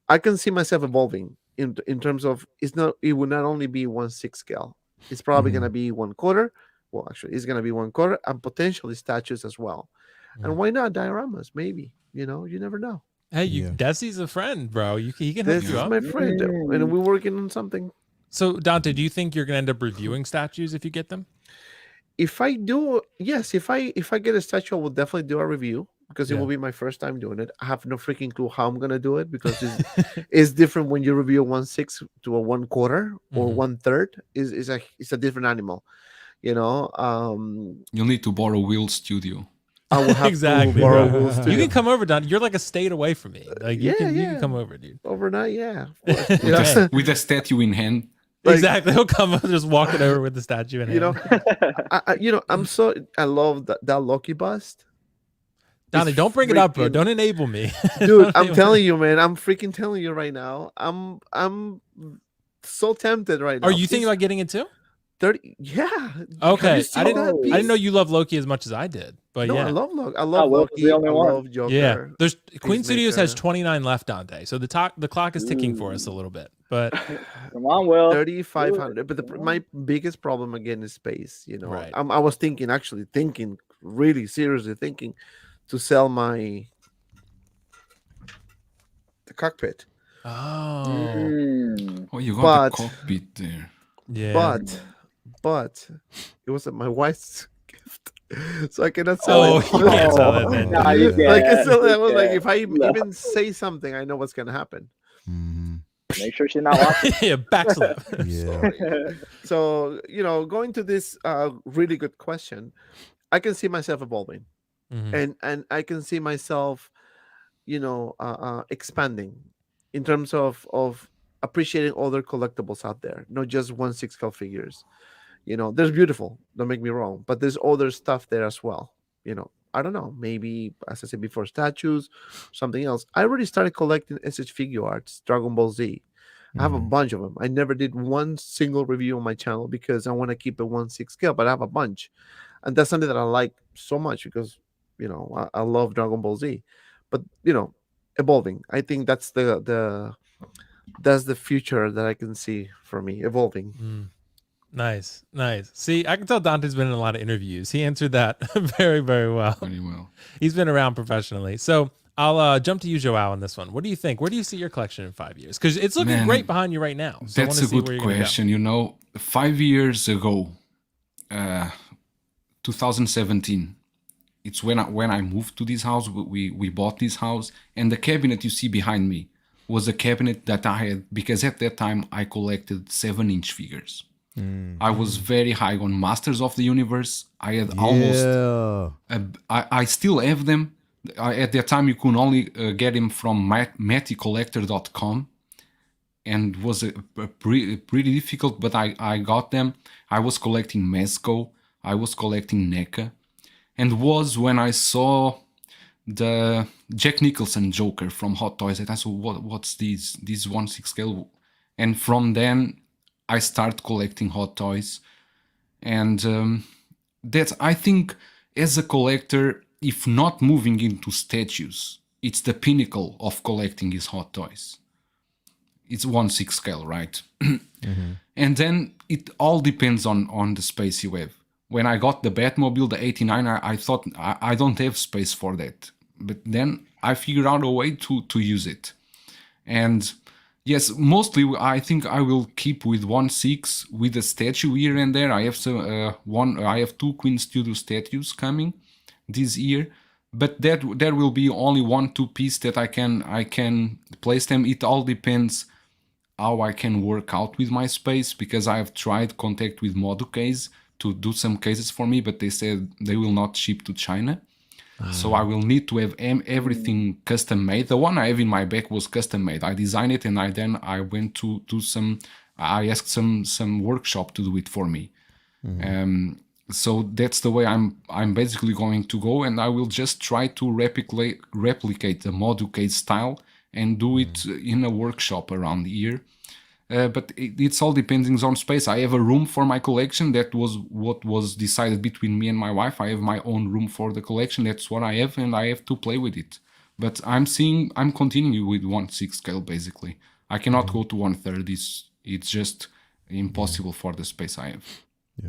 I can see myself evolving in terms of it will not only be 1/6 scale. It's probably gonna be 1/4. Well, actually, it's gonna be 1/4 and potentially statues as well. And why not dioramas? Maybe you never know. Hey, Yeah. Desi's a friend, bro. He can hook This you is up. my friend, and we're working on something. So Dante, do you think you're gonna end up reviewing statues if you get them? If I do, yes. If I get a statue, I will definitely do a review because it Yeah. will be my first time doing it. I have no freaking clue how I'm gonna do it because it's different when you review a 1/6 to a 1/4 or Mhm. 1/3. It's a different animal. You'll need to borrow Will's studio. I will have Exactly, to borrow bro. Will's You studio. can come over, Dante. You're like a state away from me. Like you can Yeah. come over, dude. Overnight, yeah. Of course. With, a, with a statue in hand. Like- Exactly. He'll come over, just walking over with the statue in hand. I love that Loki bust. Dante, It's don't bring it up, bro. freaking- Don't enable me. Dude, Don't I'm enable telling you, man. I'm freaking telling you right now. I'm so tempted right now. Are you thinking about getting it too? 30? Yeah. Have Okay. you seen I didn't that I piece? didn't know you love Loki as much as I did. But No, yeah. I love Loki. I love Will was Loki. the only I one. love Joker. Yeah. There's Queen Studios has Peacemaker. 29 left, Dante. So the clock is ticking for us a little bit. But Come on, Will. 3,500. But my biggest problem again is space. Right. I was thinking, really seriously thinking, to sell the cockpit. oh. Mm. Oh, you got But- the cockpit there. Yeah. But it was my wife's gift, so I cannot sell Oh, it. you can't sell it then. Nah, you Yeah. can't. Like I was like, You if I can't. No. even say something, I know what's gonna happen. Mhm. Make sure she's not watching. Yeah, backslap. Yeah. So going to this really good question, I can see myself evolving, Mhm. and I can see myself, expanding in terms of appreciating other collectibles out there, not just 1/6 scale figures. There's beautiful. Don't make me wrong, but there's other stuff there as well. I don't know. Maybe, as I said before, statues, something else. I already started collecting SH figure arts, Dragon Ball Z. I have a Mhm. bunch of them. I never did one single review on my channel because I want to keep it 1/6 scale, but I have a bunch, and that's something that I like so much because I love Dragon Ball Z. But evolving. I think that's the future that I can see for me evolving. Mm. Nice. See, I can tell Dante's been in a lot of interviews. He answered that very, very well. Very well. He's been around professionally. So I'll jump to you, Joao, on this one. What do you think? Where do you see your collection in 5 years? Because it's looking Man, great behind you right now. So I That's wanna a see where good you're gonna go. question. 5 years ago, 2017, it's when I moved to this house. We bought this house, and the cabinet you see behind me was a cabinet that I had because at that time I collected 7-inch figures. I was very high on Masters of the Universe. I had almost. Yeah. I still have them. At that time, you could only get them from maticollector.com, and was pretty difficult. But I got them. I was collecting Mezco. I was collecting NECA, and was when I saw the Jack Nicholson Joker from Hot Toys. And I said, "What's this 1/6 scale?" And from then, I start collecting Hot Toys, and that's, I think, as a collector, if not moving into statues, it's the pinnacle of collecting is Hot Toys. It's 1/6 scale, right? And then it all depends on the space you have. When I got the Batmobile, the 89, I thought I don't have space for that. But then I figured out a way to use it. And yes, mostly I think I will keep with 1/6 with a statue here and there. I have I have 2 Queen Studio statues coming this year, but there will be only 1-2 piece that I can place them. It all depends how I can work out with my space, because I have tried contact with Moducase to do some cases for me, but they said they will not ship to China. So I will need to have everything custom made. The one I have in my back was custom made. I designed it, and I went to do I asked some workshop to do it for me. So that's the way I'm basically going to go, and I will just try to replicate the Moducase style and do it in a workshop around here. But it's all depending on space. I have a room for my collection. That was what was decided between me and my wife. I have my own room for the collection. That's what I have, and I have to play with it. But I'm continuing with 1/6 scale basically. I cannot go to 1/3. It's just impossible for the space I have.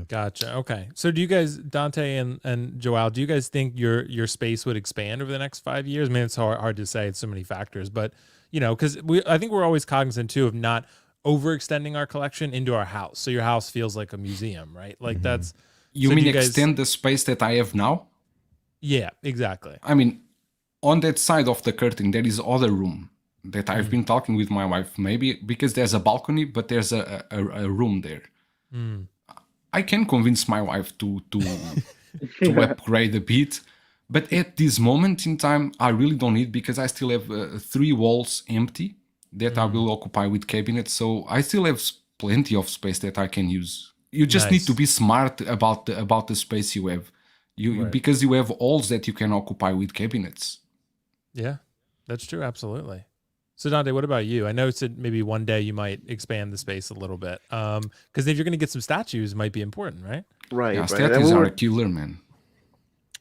Gotcha. Okay. So do you guys, Dante and Joao, do you guys think your space would expand over the next 5 years? I mean, it's hard to say. It's so many factors, but because I think we're always cognizant too of not overextending our collection into our house. So your house feels like a museum, right? Like that's. You mean extend the space that I have now? Yeah, exactly. I mean, on that side of the curtain, there is other room that I've been talking with my wife, maybe because there's a balcony, but there's a room there. I can convince my wife to upgrade a bit, but at this moment in time, I really don't need, because I still have 3 walls empty that I will occupy with cabinets. So I still have plenty of space that I can use. You just need to be smart about the space you have, because you have walls that you can occupy with cabinets. Yeah, that's true. Absolutely. So Dante, what about you? I know that maybe one day you might expand the space a little bit, because if you're going to get some statues, it might be important, right? Right. Yeah, right. statues are a killer, man.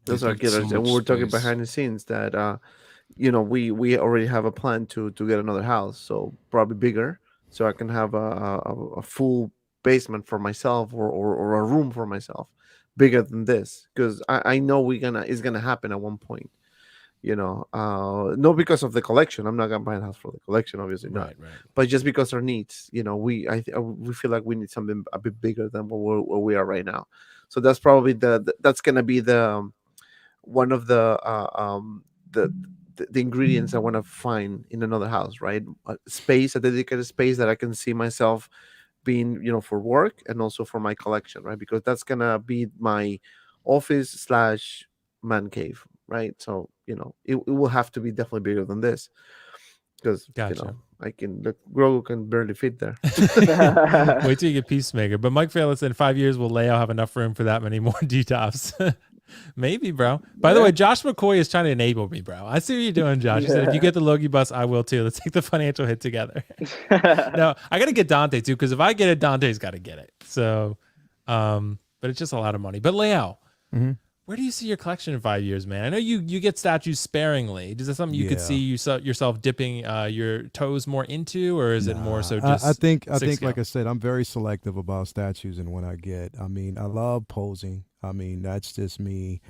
Those are killers, and we were talking behind the scenes that we already have a plan to get another house, so probably bigger, so I can have a full basement for myself, or a room for myself, bigger than this, because I know it's gonna happen at one point. Not because of the collection. I'm not gonna buy a house for the collection, obviously not. Right. But just because our needs, we feel like we need something a bit bigger than where we are right now. So that's probably that's gonna be the one of the ingredients I want to find in another house, right? A dedicated space that I can see myself being, for work and also for my collection, right? Because that's gonna be my office / man cave, right? So it will have to be definitely bigger than this, because I can Grogu can barely fit there. Wait till you get Peacemaker. But Mike Fairless said in 5 years will Leo have enough room for that many more D-tops? Maybe, bro. By the way, Josh McCoy is trying to enable me, bro. I see what you're doing, Josh. He said if you get the Logie bus, I will too. Let's take the financial hit together. No, I got to get Dante too, because if I get it, Dante's got to get it. So, but it's just a lot of money. But Leo, where do you see your collection in 5 years, man? I know you get statues sparingly. Is that something you could see yourself dipping your toes more into, or is it more so just? I think like I said, I'm very selective about statues and what I get. I mean, I love posing. I mean, that's just me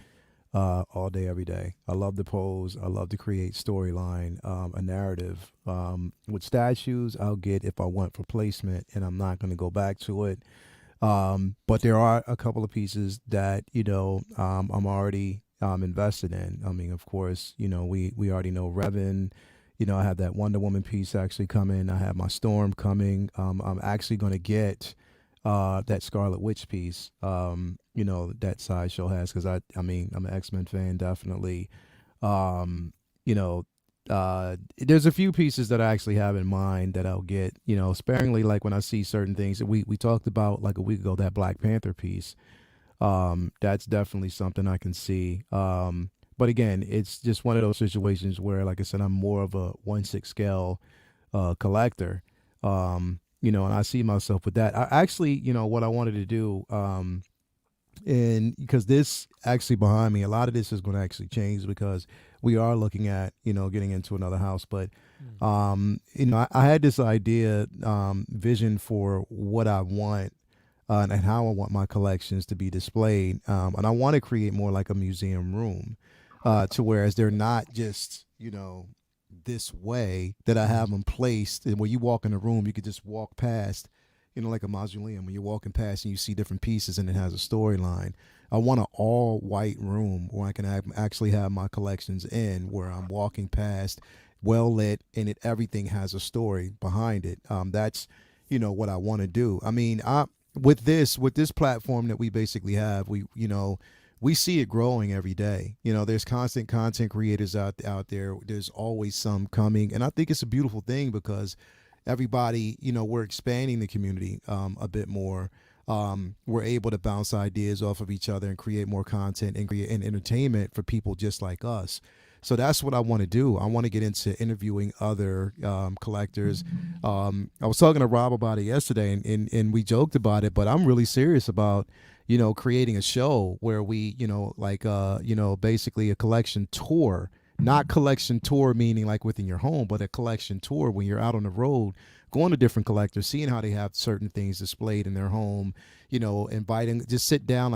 all day, every day. I love to pose. I love to create storyline, a narrative. With statues, I'll get if I want for placement, and I'm not going to go back to it. But there are a couple of pieces that, I'm already invested in. I mean, of course, we already know Revan. I have that Wonder Woman piece actually coming. I have my Storm coming. I'm actually going to get that Scarlet Witch piece, that Sideshow has, because I'm an X-Men fan, definitely. There's a few pieces that I actually have in mind that I'll get, sparingly, like when I see certain things. We talked about like a week ago, that Black Panther piece. That's definitely something I can see. But again, it's just one of those situations where, like I said, I'm more of a 1/6 scale collector. And I see myself with that. I actually, what I wanted to do, and because this actually behind me, a lot of this is going to actually change, because we are looking at, getting into another house. But, I had this idea, vision for what I want and how I want my collections to be displayed. And I want to create more like a museum room, to whereas they're not just, this way, that I have them placed, and when you walk in the room, you could just walk past, like a mausoleum, when you're walking past and you see different pieces and it has a storyline. I want an all white room where I can actually have my collections in, where I'm walking past well lit, and everything has a story behind it. That's what I want to do. I mean, with this platform that we basically have, we see it growing every day. There's constant content creators out there. There's always some coming, and I think it's a beautiful thing because everybody, we're expanding the community a bit more. We're able to bounce ideas off of each other and create more content and create entertainment for people just like us. So that's what I want to do. I want to get into interviewing other collectors. I was talking to Rob about it yesterday, and we joked about it, but I'm really serious about creating a show where we basically a collection tour. Not collection tour meaning like within your home, but a collection tour when you're out on the road, going to different collectors, seeing how they have certain things displayed in their home, inviting, just sit down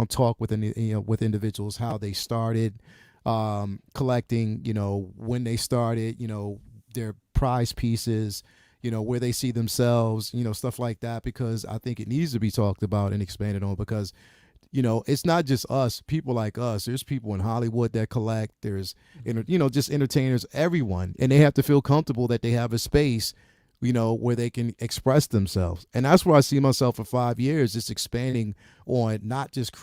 talk with with individuals, how they started collecting, when they started, their prize pieces, where they see themselves, stuff like that, because I think it needs to be talked about and expanded on because it's not just us, people like us. There's people in Hollywood that collect. There's, just entertainers, everyone. And they have to feel comfortable that they have a space, where they can express themselves. And that's where I see myself for 5 years, just expanding on not just,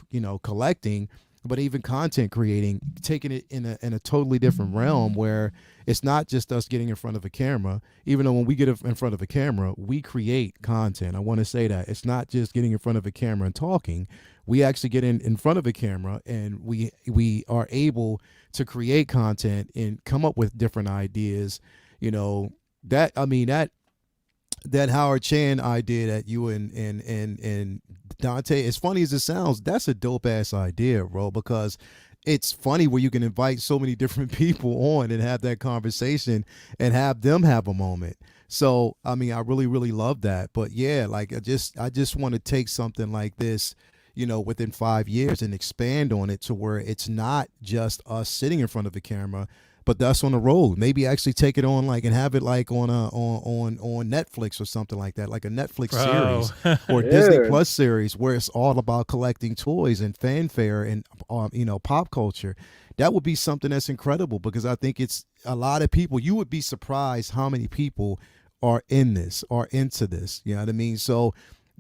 collecting, but even content creating, taking it in a totally different realm where it's not just us getting in front of a camera, even though when we get in front of a camera, we create content. I want to say that it's not just getting in front of a camera and talking. We actually get in front of a camera and we are able to create content and come up with different ideas. That Howard Chan idea that you and Dante, as funny as it sounds, that's a dope ass idea, bro, because it's funny where you can invite so many different people on and have that conversation and have them have a moment. So, I really, really love that. But yeah, like I just want to take something like this, within 5 years and expand on it to where it's not just us sitting in front of the camera, but that's on the road. Maybe actually take it on and have it on Netflix or something like that, like a Netflix series or Disney Plus series where it's all about collecting toys and fanfare and pop culture. That would be something that's incredible because I think it's a lot of people. You would be surprised how many people are into this. You know what I mean? So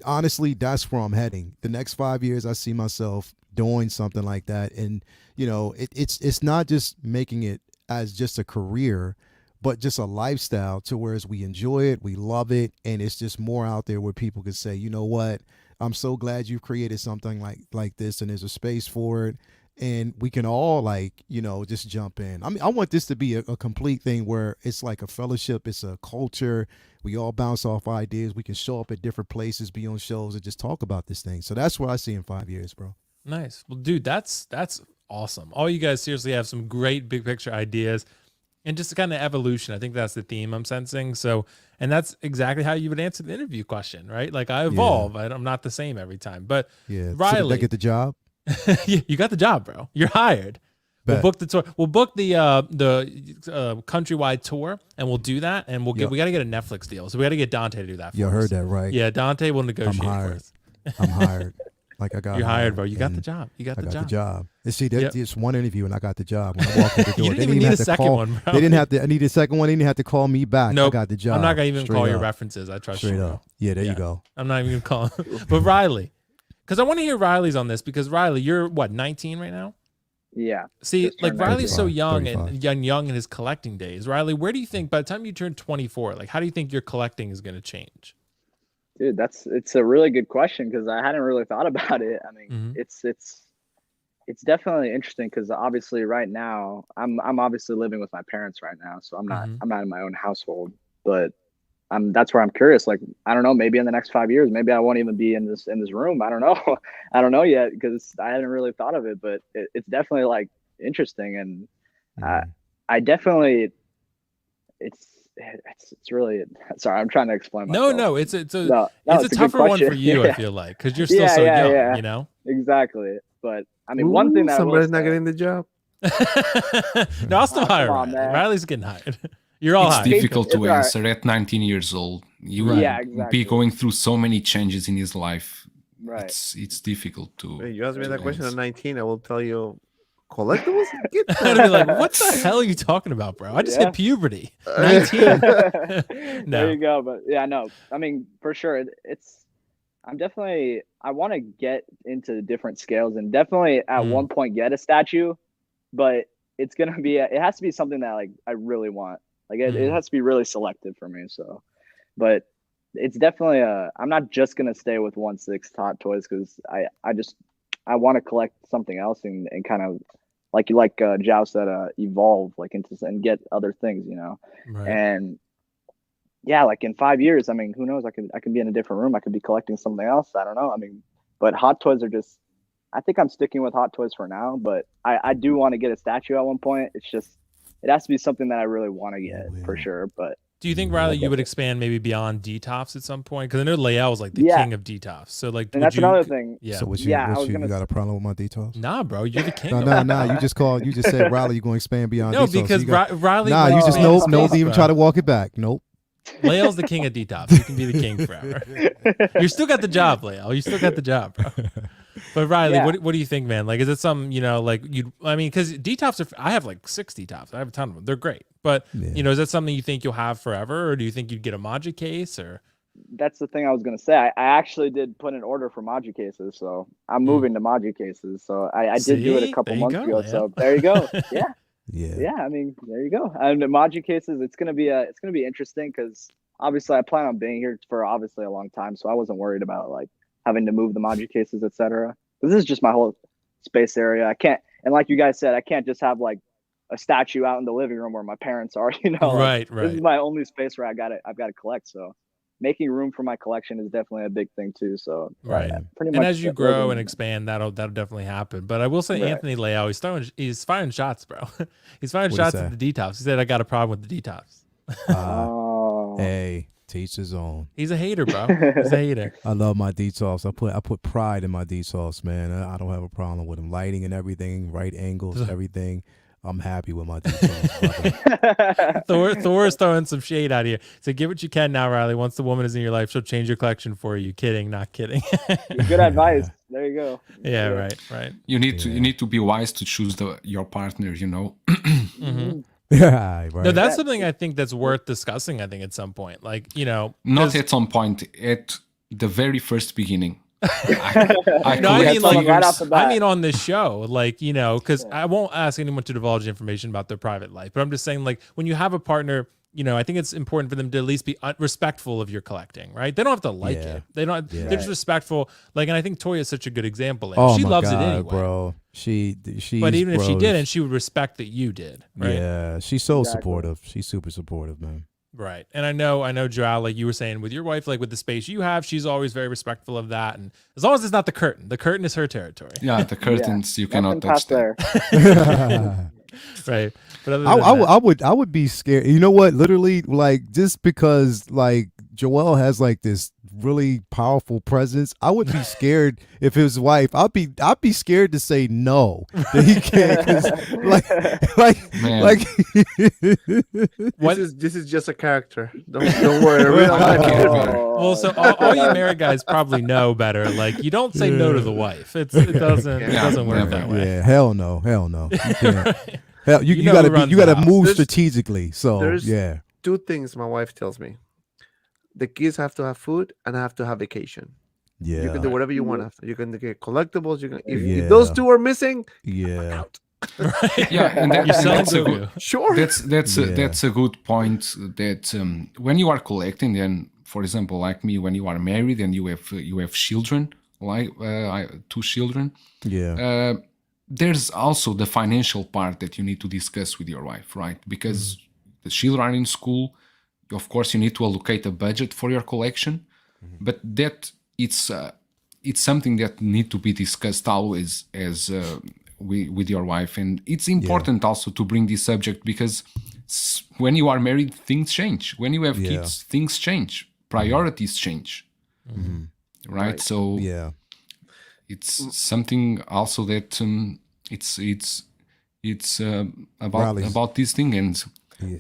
honestly, that's where I'm heading. The next 5 years, I see myself doing something like that, and it's not just making it as just a career, but just a lifestyle to whereas we enjoy it, we love it, and it's just more out there where people can say, you know what, I'm so glad you created something like this, and there's a space for it, and we can all just jump in. I want this to be a complete thing where it's like a fellowship, it's a culture, we all bounce off ideas, we can show up at different places, be on shows, and just talk about this thing. So that's what I see in 5 years, bro. Nice. Well, dude, that's awesome. All you guys seriously have some great big picture ideas and just kind of evolution. I think that's the theme I'm sensing. So, and that's exactly how you would answer the interview question, right? Like I evolve. Yeah. I'm not the same every time, but yeah. Riley, so did I get the job? Yeah, you got the job, bro. You're hired. Bet. We'll book the tour. We'll book the countrywide tour, and we'll do that. And we got to get a Netflix deal. So we got to get Dante to do that. You heard that, right? Yeah, Dante will negotiate. I'm hired. For us. I'm hired. Like I got. You're hired, bro. You got the job. You got the job. The job. And see, just one interview, and I got the job. When I walked through the door, you didn't even need a second one, bro. They didn't have to. I need a second one. They didn't have to call me back. Nope. I got the job. I'm not gonna even call your references. I trust you. Straight up. Yeah, there you go. I'm not even gonna call. But Riley, because I want to hear Riley's on this because Riley, you're what, 19 right now? Yeah. See, like Riley's 35, so young 35. and young in his collecting days. Riley, where do you think by the time you turn 24, like how do you think your collecting is gonna change? Dude, it's a really good question because I hadn't really thought about it. I mean, it's definitely interesting because obviously right now I'm obviously living with my parents right now, so I'm not in my own household. But that's where I'm curious. Like I don't know, maybe in the next 5 years, maybe I won't even be in this room. I don't know. I don't know yet because I hadn't really thought of it. But it's definitely like interesting, and I definitely it's really, sorry, I'm trying to explain myself. No, it's a tougher one for you. I feel like because you're still young, you know. Exactly, but I mean, one thing that somebody's not getting the job. No, I'll still hire Riley. Riley's getting hired. You're all hired. It's difficult to answer at 19 years old. You will be going through so many changes in his life. Right. It's difficult to. You ask me that question at 19, I will tell you collectibles? Get I'd be like, what the hell are you talking about, bro? I just Yeah. hit puberty. 19. There No. you go. But yeah, no, I mean, for sure, I want to get into different scales and definitely at one point get a statue, but it has to be something that like I really want. Like it has to be really selective for me. So, but it's definitely I'm not just going to stay with 1/6 Hot Toys because I want to collect something else and kind of like Jao said, evolve like into and get other things, Right. and yeah, like in 5 years, I mean, who knows? I can be in a different room. I could be collecting something else. I don't know. I mean, but Hot Toys are just. I think I'm sticking with Hot Toys for now, but I do want to get a statue at one point. It's just it has to be something that I really want to get for sure. But Do you think, Riley, you would expand maybe beyond DTOFs at some point? Because I know Leal was like the king of DTOFs. So like, and that's another thing. Yeah. So I was you gonna got a problem with my details? Nah, bro, you're the king. No. You just said Riley, you're going to expand beyond. No, details. because Riley. Nah, you just nope. don't even try to walk it back. Nope. Leal's the king of DTOFs. You can be the king forever. You still got the job, Leal. You still got the job, bro. But Riley, what do you think, man? Like, is it something, like because DTOFs I have like 6 DTOFs. I have a ton of them. They're great. But, is that something you think you'll have forever? Or do you think you'd get a Maji case or? That's the thing I was going to say. I actually did put an order for Maji cases. So I'm moving to Maji cases. So I did do it a couple months ago. Man. So there you go. Yeah. Yeah. I mean, there you go. And the Maji cases, it's gonna be interesting because obviously I plan on being here for obviously a long time, so I wasn't worried about like having to move the Maji cases, etc. This is just my whole space area. I can't, and like you guys said, I can't just have like a statue out in the living room where my parents are. Right. This is my only space where I've got to collect. So making room for my collection is definitely a big thing too. So right, pretty much. And as you grow and expand, that'll definitely happen. But I will say, Anthony Leal, he's firing shots, bro. He's firing shots at the DTOFs. He said, "I got a problem with the DTOFs." Hey, teach his own. He's a hater, bro. He's a hater. I love my DTOFs. I put pride in my DTOFs, man. I don't have a problem with them. Lighting and everything, right angles, everything. I'm happy with my DTOFs. Thor is throwing some shade out here. So give what you can now, Riley. Once the woman is in your life, she'll change your collection for you. Kidding, not kidding. Good advice. There you go. Yeah, right. You need to be wise to choose your partner. Mm-hmm. Yeah, right. No, that's something I think that's worth discussing. I think at some point, like not at some point, at the very first beginning. I mean on this show, like, because I won't ask anyone to divulge information about their private life, but I'm just saying, like, when you have a partner, I think it's important for them to at least be respectful of your collecting, right? They don't have to like it. They don't. They're just respectful. Like, and I think Toya is such a good example. She loves it anyway, bro. She. But even if she didn't, she would respect that you did, right? Yeah, she's so supportive. She's super supportive, man. Right. And I know, Joao, like you were saying with your wife, like with the space you have, she's always very respectful of that. And as long as it's not the curtain is her territory. Yeah, the curtains, you cannot touch there. Right. But I would be scared. You know what? Literally, like, just because like Joel has like this really powerful presence, I would be scared if his wife. I'd be scared to say no that he can't. This is just a character. Don't worry. Well, so all you married guys probably know better. Like, you don't say no to the wife. It doesn't work that way. Yeah, hell no. You can't. Hell, you gotta move strategically. So there's yeah. 2 things my wife tells me. The kids have to have food and have to have vacation. Yeah. You can do whatever you want after. You can get collectibles. You can if those 2 are missing, yeah. Right. Yeah, and that's a good. Sure. That's a good point. That when you are collecting, then for example, like me, when you are married and you have children, like 2 children. Yeah. There's also the financial part that you need to discuss with your wife, right? Because the children are in school. Of course, you need to allocate a budget for your collection, but that it's something that need to be discussed always as with your wife, and it's important also to bring this subject because when you are married, things change. When you have kids, things change. Priorities change, right? So it's something also that it's about this thing, and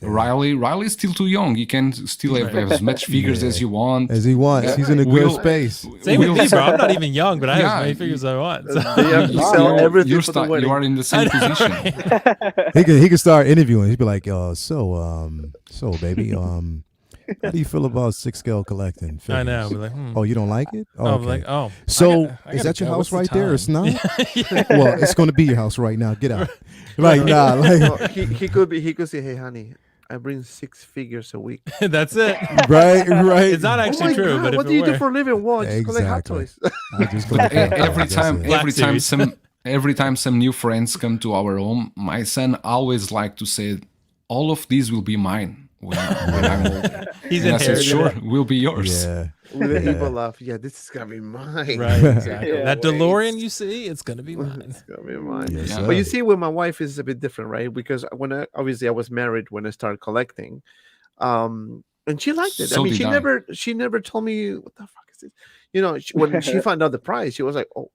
Riley's still too young. He can still have as much figures as you want. As he wants. He's in a good Will- space. Same with me, bro. I'm not even young, but I have Yeah. as many figures as I want. So. They have to sell everything you for the wedding. are in the same position. He can start interviewing. He'd be like, so baby, how do you feel about 6-scale collecting figures? I know. We're like, Oh, you don't like it? Oh, I'm okay. like, oh. So I is gotta that your go. house What's the right there? It's time? not. Well, it's going to be your house right now. Get out. Like nah. Like No, he could say, hey, honey, I bring 6 figures a week. That's it. right. It's not actually true, God, but if what it do you were, do for a living? Well, I just collect Hot Exactly. Toys. I just collect every That's time it. every time some new friends come to our home, my son always like to say, all of these will be mine when I'm older. he's And I said, inherited sure, will be yours. Yeah. With an Yeah. evil laugh. Yeah, this is gonna be mine. Right, exactly. Yeah, that wait. DeLorean you see, it's gonna be mine. It's gonna be mine. Yes, Yeah. sir. But you see, with my wife is a bit different, right? Because obviously I was married when I started collecting, and she liked it. So I mean, did I. she never told me what the fuck is this. You know, when she found out the price, she was like, oh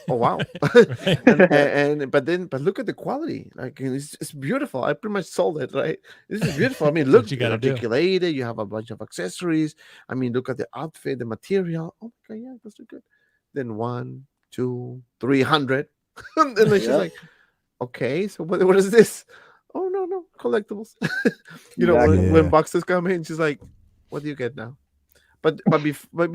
wow. but look at the quality. Like it's beautiful. I pretty much sold it, right? This is beautiful. I mean, That's look, what you gotta do. articulated. You have a bunch of accessories. I mean, look at the outfit, the material. Oh my god, yeah, that's good. Then 1, 2, 300. And then she's Yeah. like, okay, so what is this? Oh no, collectibles. You know, Exactly. when Yeah. boxes come in, she's like, what do you get now? But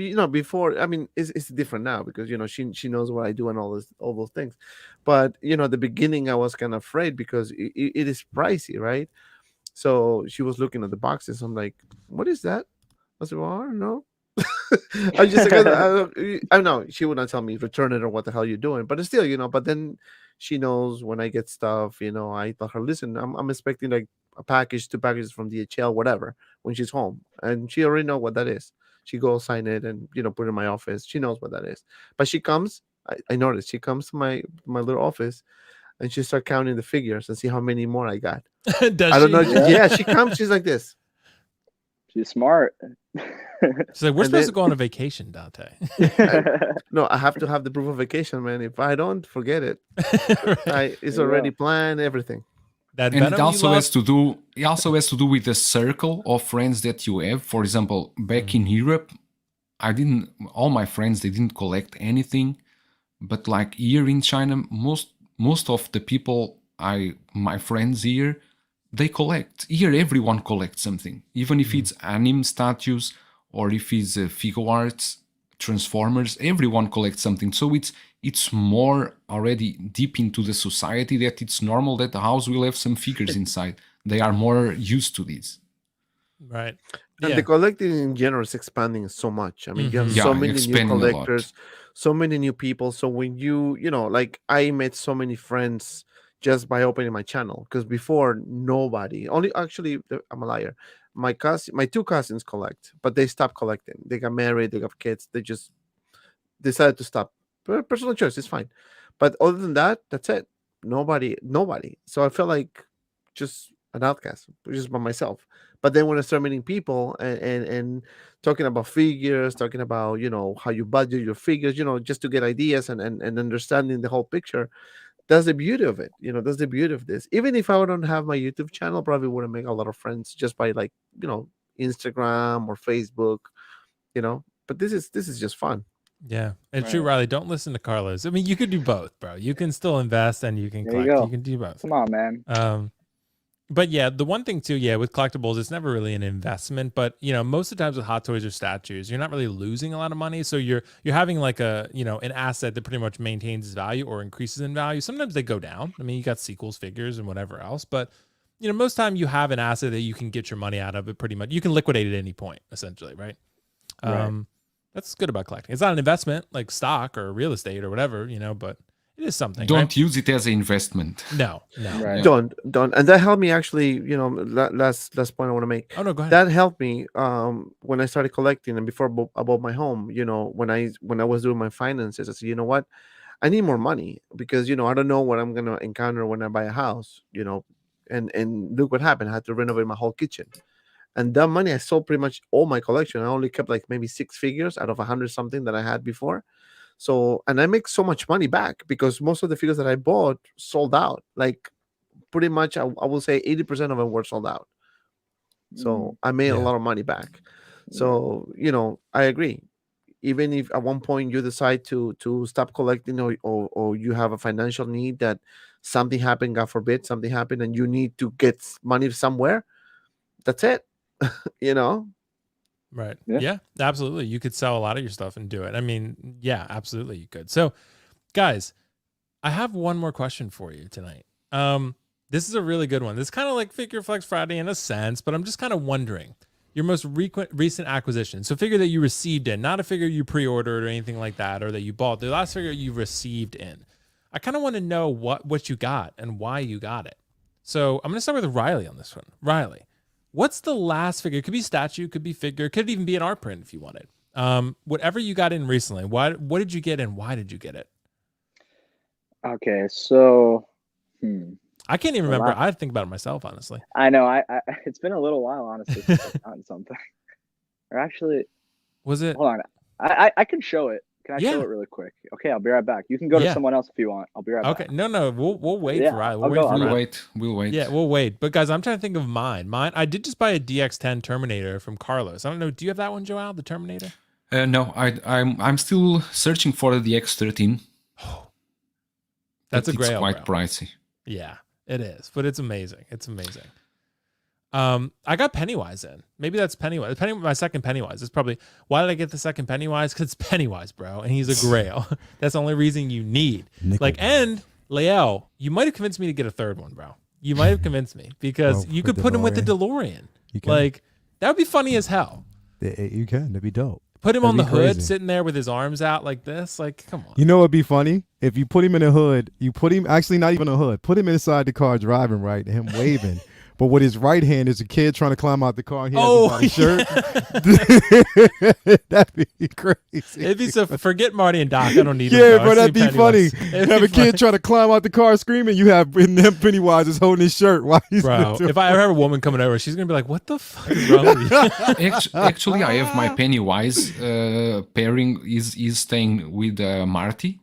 you know, before, I mean, it's different now because you know she knows what I do and all those things. But you know, at the beginning I was kind of afraid because it is pricey, right? So she was looking at the boxes. I'm like, what is that? I said, well, I don't know. I just I know she would not tell me return it or what the hell you're doing, but it's still, you know. But then she knows when I get stuff, you know. I tell her, listen, I'm expecting like a package, 2 packages from DHL, whatever, when she's home, and she already know what that is. She goes sign it and you know put it in my office. She knows what that is. But she comes. I noticed she comes to my little office, and she start counting the figures and see how many more I got. Does I don't know. she? Yeah, she comes. She's like this. She's smart. She's like, we're And supposed then- to go on a vacation, Dante. No, I have to have the proof of vacation, man. If I don't, forget it. Right. It's There you already go. planned, everything. That And Venom it also you has to do with the circle of friends that you have. For example, back in Europe, all my friends, they didn't collect anything, but like here in China, most of the people my friends here, they collect. Here everyone collects something, even if it's anime statues or if it's figure arts, Transformers, everyone collects something. So it's more already deep into the society that it's normal that the house will have some figures inside. They are more used to this. right. And Yeah. the collecting in general is expanding so much. I mean, you have Mhm. Yeah, so many new expanding a lot. collectors, so many new people. So when you know, like I met so many friends just by opening my channel because before nobody, only actually, I'm a liar. My 2 cousins collect, but they stopped collecting. They got married, they got kids. They just decided to stop. Personal choice, it's fine. But other than that, that's it. Nobody. So I felt like just an outcast, just by myself. But then when I start meeting people and talking about figures, talking about you know how you budget your figures, you know, just to get ideas and understanding the whole picture, that's the beauty of it. You know, that's the beauty of this. Even if I don't have my YouTube channel, probably wouldn't make a lot of friends just by like you know Instagram or Facebook, you know. But this is just fun. Yeah. And true, Right. Riley, don't listen to Carlos. I mean, you could do both, bro. You can still invest and you can There you collect. go. You can do both. Come on, man. But yeah, the one thing too, yeah, with collectibles, it's never really an investment. But you know, most of the times with Hot Toys or statues, you're not really losing a lot of money. So you're having like a an asset that pretty much maintains its value or increases in value. Sometimes they go down. I mean, you got sequels, figures, and whatever else. But you know, most time you have an asset that you can get your money out of it. Pretty much, you can liquidate it at any point, essentially, right? Right. That's good about collecting. It's not an investment like stock or real estate or whatever, you know, but it is something. Don't right? use it as an investment. No. Right. Don't, and that helped me actually. You know, last point I want to make. Oh no, go ahead. That helped me when I started collecting and before I bought my home. You know, when I was doing my finances, I said, you know what, I need more money because you know I don't know what I'm gonna encounter when I buy a house. You know, and look what happened. I had to renovate my whole kitchen. And that money, I sold pretty much all my collection. I only kept like maybe 6 figures out of 100 something that I had before. So, and I make so much money back because most of the figures that I bought sold out like pretty much, I will say 80% of them were sold out. So I made a lot of money back. So, I agree. Even if at one point you decide to stop collecting, or you have a financial need that something happened, God forbid, something happened, and you need to get money somewhere, that's it. Right. Yeah, absolutely. You could sell a lot of your stuff and do it. I mean, yeah, absolutely you could. So, guys, I have one more question for you tonight. This is a really good one. This is kind of like Figure Flex Friday in a sense, but I'm just kind of wondering your most recent acquisition. So figure that you received in, not a figure you pre-ordered or anything like that, or that you bought, the last figure you received in. I kind of want to know what you got and why you got it. So I'm going to start with Riley on this one. Riley, what's the last figure? It could be statue, could be figure, could even be an art print if you wanted. Whatever you got in recently, what did you get and why did you get it? Okay, so I can't even remember. I think about it myself, honestly. I know. I it's been a little while, honestly, since I've gotten something. Or actually, was it? Hold on. I can show it. Can I show it really quick? Okay, I'll be right back. You can go to someone else if you want. I'll be right back. Okay, no, we'll wait for Riley. We'll wait. Yeah, we'll wait. But guys, I'm trying to think of mine. I did just buy a DX10 Terminator from Carlos. I don't know. Do you have that one, Joel? The Terminator? No, I'm still searching for the X13. Oh, that's a grail. It's quite pricey. Yeah, it is, but it's amazing. It's amazing. I got Pennywise in. Maybe that's Pennywise. My second Pennywise. It's probably, why did I get the second Pennywise? Because it's Pennywise, bro, and he's a grail. That's the only reason you need. And Lael, you might have convinced me to get a third one, bro. You might have convinced me because you could put him with the DeLorean. Like, that would be funny as hell. You can. That'd be dope. Put him on the hood, sitting there with his arms out like this. Like, come on. You know what'd be funny? If you put him in a hood, you put him, actually not even a hood, put him inside the car driving, right, and him waving. But with his right hand is a kid trying to climb out the car. He has his shirt. That'd be crazy. It'd be so. Forget Marty and Doc. I don't need. Yeah, bro, that'd be funny. Have a kid trying to climb out the car screaming. You have Pennywise is holding his shirt. While he's bro, if I ever have a woman coming over, she's gonna be like, "What the fuck is wrong with you?" Actually, I have my Pennywise pairing is staying with Marty.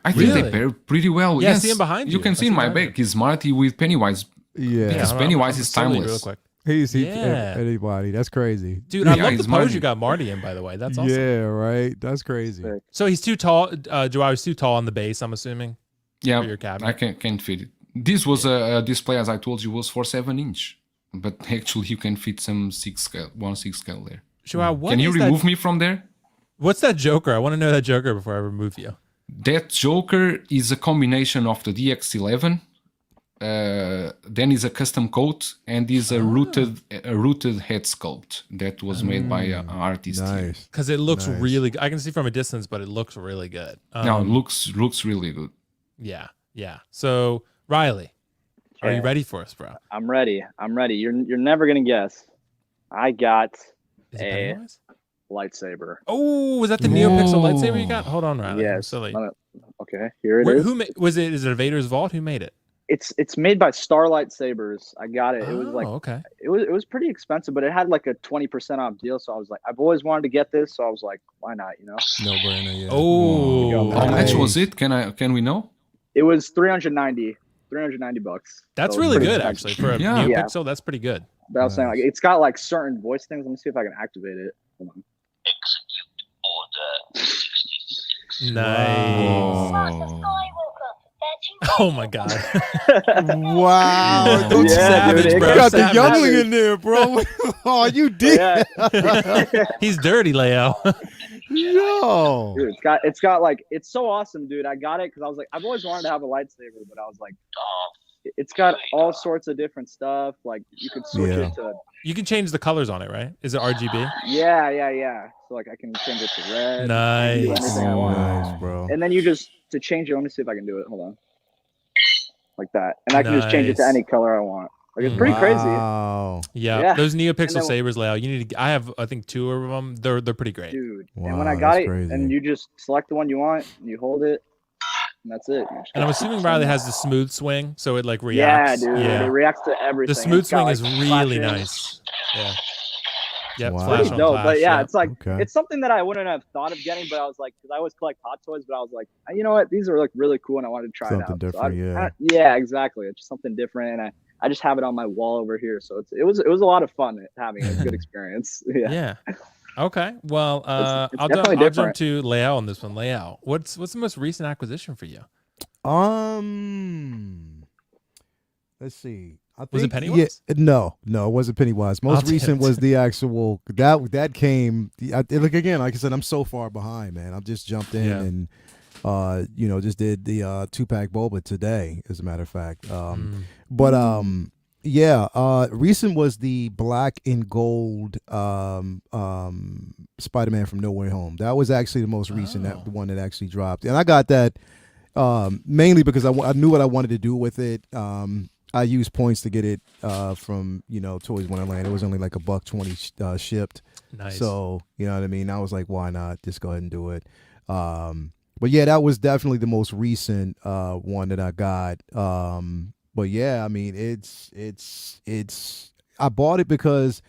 I think they pair pretty well. Yeah, yes, see him behind you. You can see in my back is Marty with Pennywise. Yeah, because Pennywise is timeless. Real quick. He's anybody. That's crazy, dude. I love the pose you got Marty in, by the way. That's awesome. Yeah, right. That's crazy. So he's too tall. Joao is too tall on the base, I'm assuming. Yeah, for your cabinet. I can't fit it. This was a display, as I told you, was for 7-inch, but actually you can fit some 1/6 scale there. Joao, can you remove me from there? What's that Joker? I want to know that Joker before I remove you. That Joker is a combination of the DX11. Then is a custom coat and is a rooted head sculpt that was made by an artist. Nice, because it looks really good. I can see from a distance, but it looks really good. No, it looks really good. Yeah. So Riley, are you ready for us, bro? I'm ready. You're never gonna guess. I got a lightsaber. Oh, was that the NeoPixel lightsaber you got? Hold on, Riley. Yes. Silly. Okay, here it is. Who was it? Is it a Vader's Vault? Who made it? It's made by Starlight Sabers. I got it. It was like it was pretty expensive, but it had like a 20% off deal. So I was like, I've always wanted to get this, so I was like, why not? You know? No brainer. Yeah. Oh, how much was it? Can we know? It was $390. That's so really good, expensive. actually, for a NeoPixel. That's pretty good. But I was saying, like, it's got like certain voice things. Let me see if I can activate it. Hold on. Execute order 66. Nice. Oh my god! Wow! Don't savage, bro. You got the Savage. youngling in there, bro. Oh, you did. Yeah. He's dirty, Leo. Yo, dude, it's got like, it's so awesome, dude. I got it because I was like, I've always wanted to have a lightsaber, but I was like, it's got all sorts of different stuff. Like you could switch it to. You can change the colors on it, right? Is it RGB? Yeah. So like I can change it to red. Nice. Nice, bro. And then you just to change it. Let me see if I can do it. Hold on. Like that, and I can just change it to any color I want. Like it's pretty crazy. Yeah, those NeoPixel sabers, Leo. You need to. I have, I think, 2 of them. They're pretty great, dude. And when I got it, and you just select the one you want, and you hold it, and that's it. And I'm assuming Riley has the smooth swing, so it like reacts. Yeah, dude. It reacts to everything. The smooth swing is really nice. Yep, Wow. Flash Pretty on dope. Flash. But yeah, yeah. it's like Okay. it's something that I wouldn't have thought of getting, but I was like, because I always collect Hot Toys, but I was like, you know what, these are like really cool, and I wanted to try Something it out. different, yeah. Yeah, exactly. It's just something different, and I just have it on my wall over here, so it was a lot of fun having it. It's a good experience. Yeah. Yeah. Okay. Well, It's I'll definitely jump different. to Leao on this one. Leao, what's the most recent acquisition for you? Let's see. I think, Was it Pennywise? Yeah, no, it wasn't Pennywise. Most damn recent it. was the actual that came. Look again, like I said, I'm so far behind, man. I've just jumped in Yeah. and just did the 2-pack boba today, as a matter of fact. But recent was the black and gold Spider-Man from No Way Home. That was actually the most recent, the one that actually dropped, and I got that mainly because I knew what I wanted to do with it. I used points to get it from Toys Wonderland. It was only like $1.20 shipped. Nice. So you know what I mean. I was like, why not? Just go ahead and do it. But yeah, that was definitely the most recent one that I got. But yeah, I mean, it's. I bought it because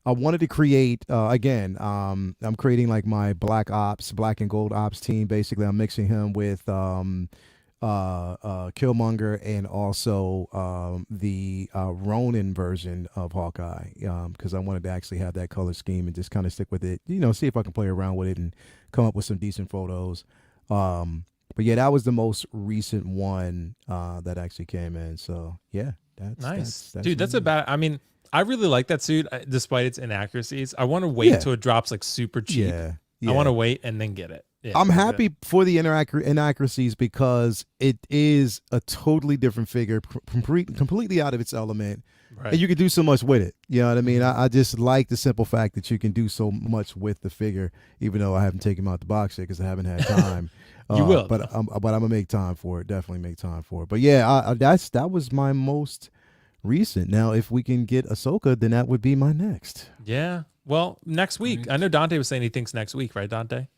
I wanted to create again. I'm creating like my black and gold ops team. Basically, I'm mixing him with Killmonger and also the Ronin version of Hawkeye, because I wanted to actually have that color scheme and just kind of stick with it. See if I can play around with it and come up with some decent photos. But yeah, that was the most recent one that actually came in. So yeah, that's nice, that's dude. That's really- about. I mean, I really like that suit, despite its inaccuracies. I want to wait Yeah. till it drops like super cheap. Yeah, I want to wait and then get it. Yeah, I'm that's happy for the inaccuracies because it is a totally different figure, completely out of its element. Right. And you can do so much with it. You know what I mean? I just like the simple fact that you can do so much with the figure, even though I haven't taken him out the box yet because I haven't had time. You will, but I'm gonna make time for it. Definitely make time for it. But yeah, that was my most recent. Now, if we can get Ahsoka, then that would be my next. Yeah. Well, next week. I know Dante was saying he thinks next week, right, Dante?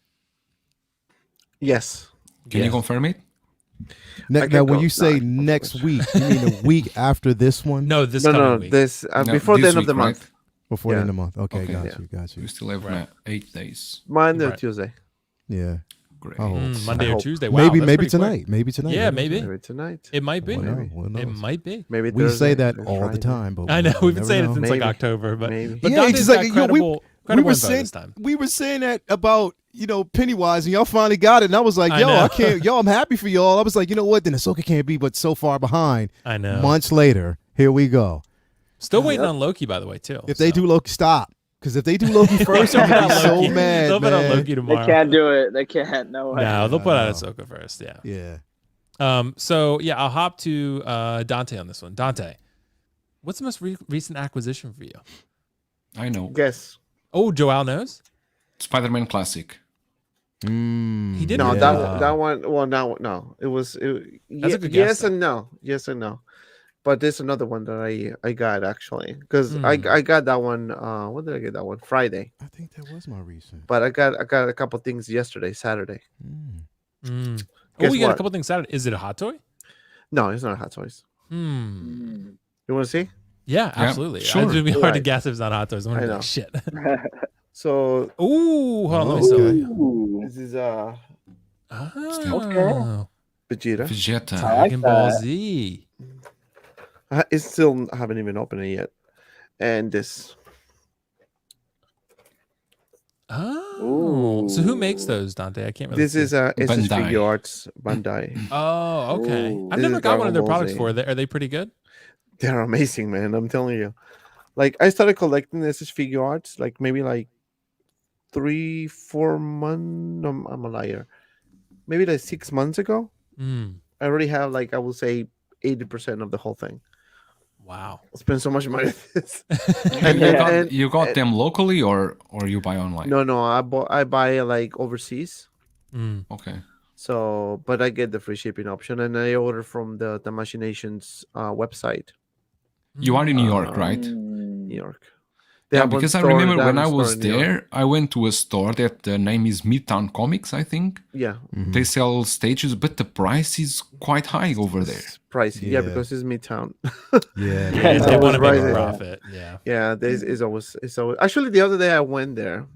Yes. Can you confirm it? I Now, can when go- you say no, next week, you mean the week after this one? No, this No, coming no, week. this No, before the this end of week, the right? month. Before the Yeah. end of the month. Okay, Okay. got you. We still have Right. 8 days. Monday or Right. Tuesday. Yeah. Great. Oh, Monday I or hope. Tuesday. Wow, maybe that's pretty quick. tonight. Maybe tonight. Yeah, Who knows? maybe. Maybe tonight. It might be. Who knows? Who It knows? might be. Maybe We Thursday say that or all the Friday. time, but I know we we've been never saying it know. since like Maybe. October, but Maybe. but Yeah, Dante's it's got like, credible we were info saying this time. we were saying that about Pennywise, and y'all finally got it, and I was like, I yo, know. I can't, yo, I'm happy for y'all. I was like, you know what? Then Ahsoka can't be, but so far behind. I know. Months later, here we go. Still waiting on Loki, by the way, too. If they do Loki, stop. Because if they do Loki first, I'm gonna be so Loki. mad, They'll put on man. Loki They tomorrow. can't do it. They can't. No way. No, they'll put out No. Ahsoka first. Yeah. Yeah. So yeah, I'll hop to Dante on this one. Dante, what's the most recent acquisition for you? I know. Guess. Oh, Joel knows. Spider-Man Classic. He didn't. No, Yeah. that one. Well, no. It was. That's a good guess, yes though. and no. Yes and no. But there's another one that I got actually because Hmm. I got that one. When did I get that one? Friday. I think that was my recent. But I got a couple things yesterday, Saturday. Oh, Guess we got a what? couple things Saturday. Is it a hot toy? No, it's not Hot Toys. Hmm. You want to see? Yeah, absolutely. sure. It'd be hard to Right. guess if it's not hot toys. I'm gonna I be know. like, shit. So Ooh, hold on. Let me Oh, see. okay. Ooh. this is Oh, Vegeta. Vegeta. Dragon Ball Z. It's still I haven't even opened it yet. And this. Oh, so who makes those, Dante? I can't really. This see. is SS Bandai. Figure Arts Bandai. Oh, okay. Ooh. I've This never is got one of their Dragon Ball products Z. before. Are they pretty good? They're amazing, man. I'm telling you. Like I started collecting SS Figure Arts like maybe like 3-4 months. No, I'm a liar. Maybe like 6 months ago. Mm, I already have like I would say 80% of the whole thing. wow. I spent so much money on this. And then- you got them locally or you buy online? No, I buy it like overseas. Mm. Okay. So, but I get the free shipping option, and I order from the Machinations website, You are in New York, right? New York. They Yeah, have one because I store, remember when I diamond was store in New York. there, I went to a store that the name is Midtown Comics, I think. Yeah, They sell statues, but the price is quite high over there. it's pricey. Yeah, Yeah. because it's Midtown. Yeah. They always want to make a rising. profit. Yeah. Yeah, there's is always it's always. Actually, the other day I went there,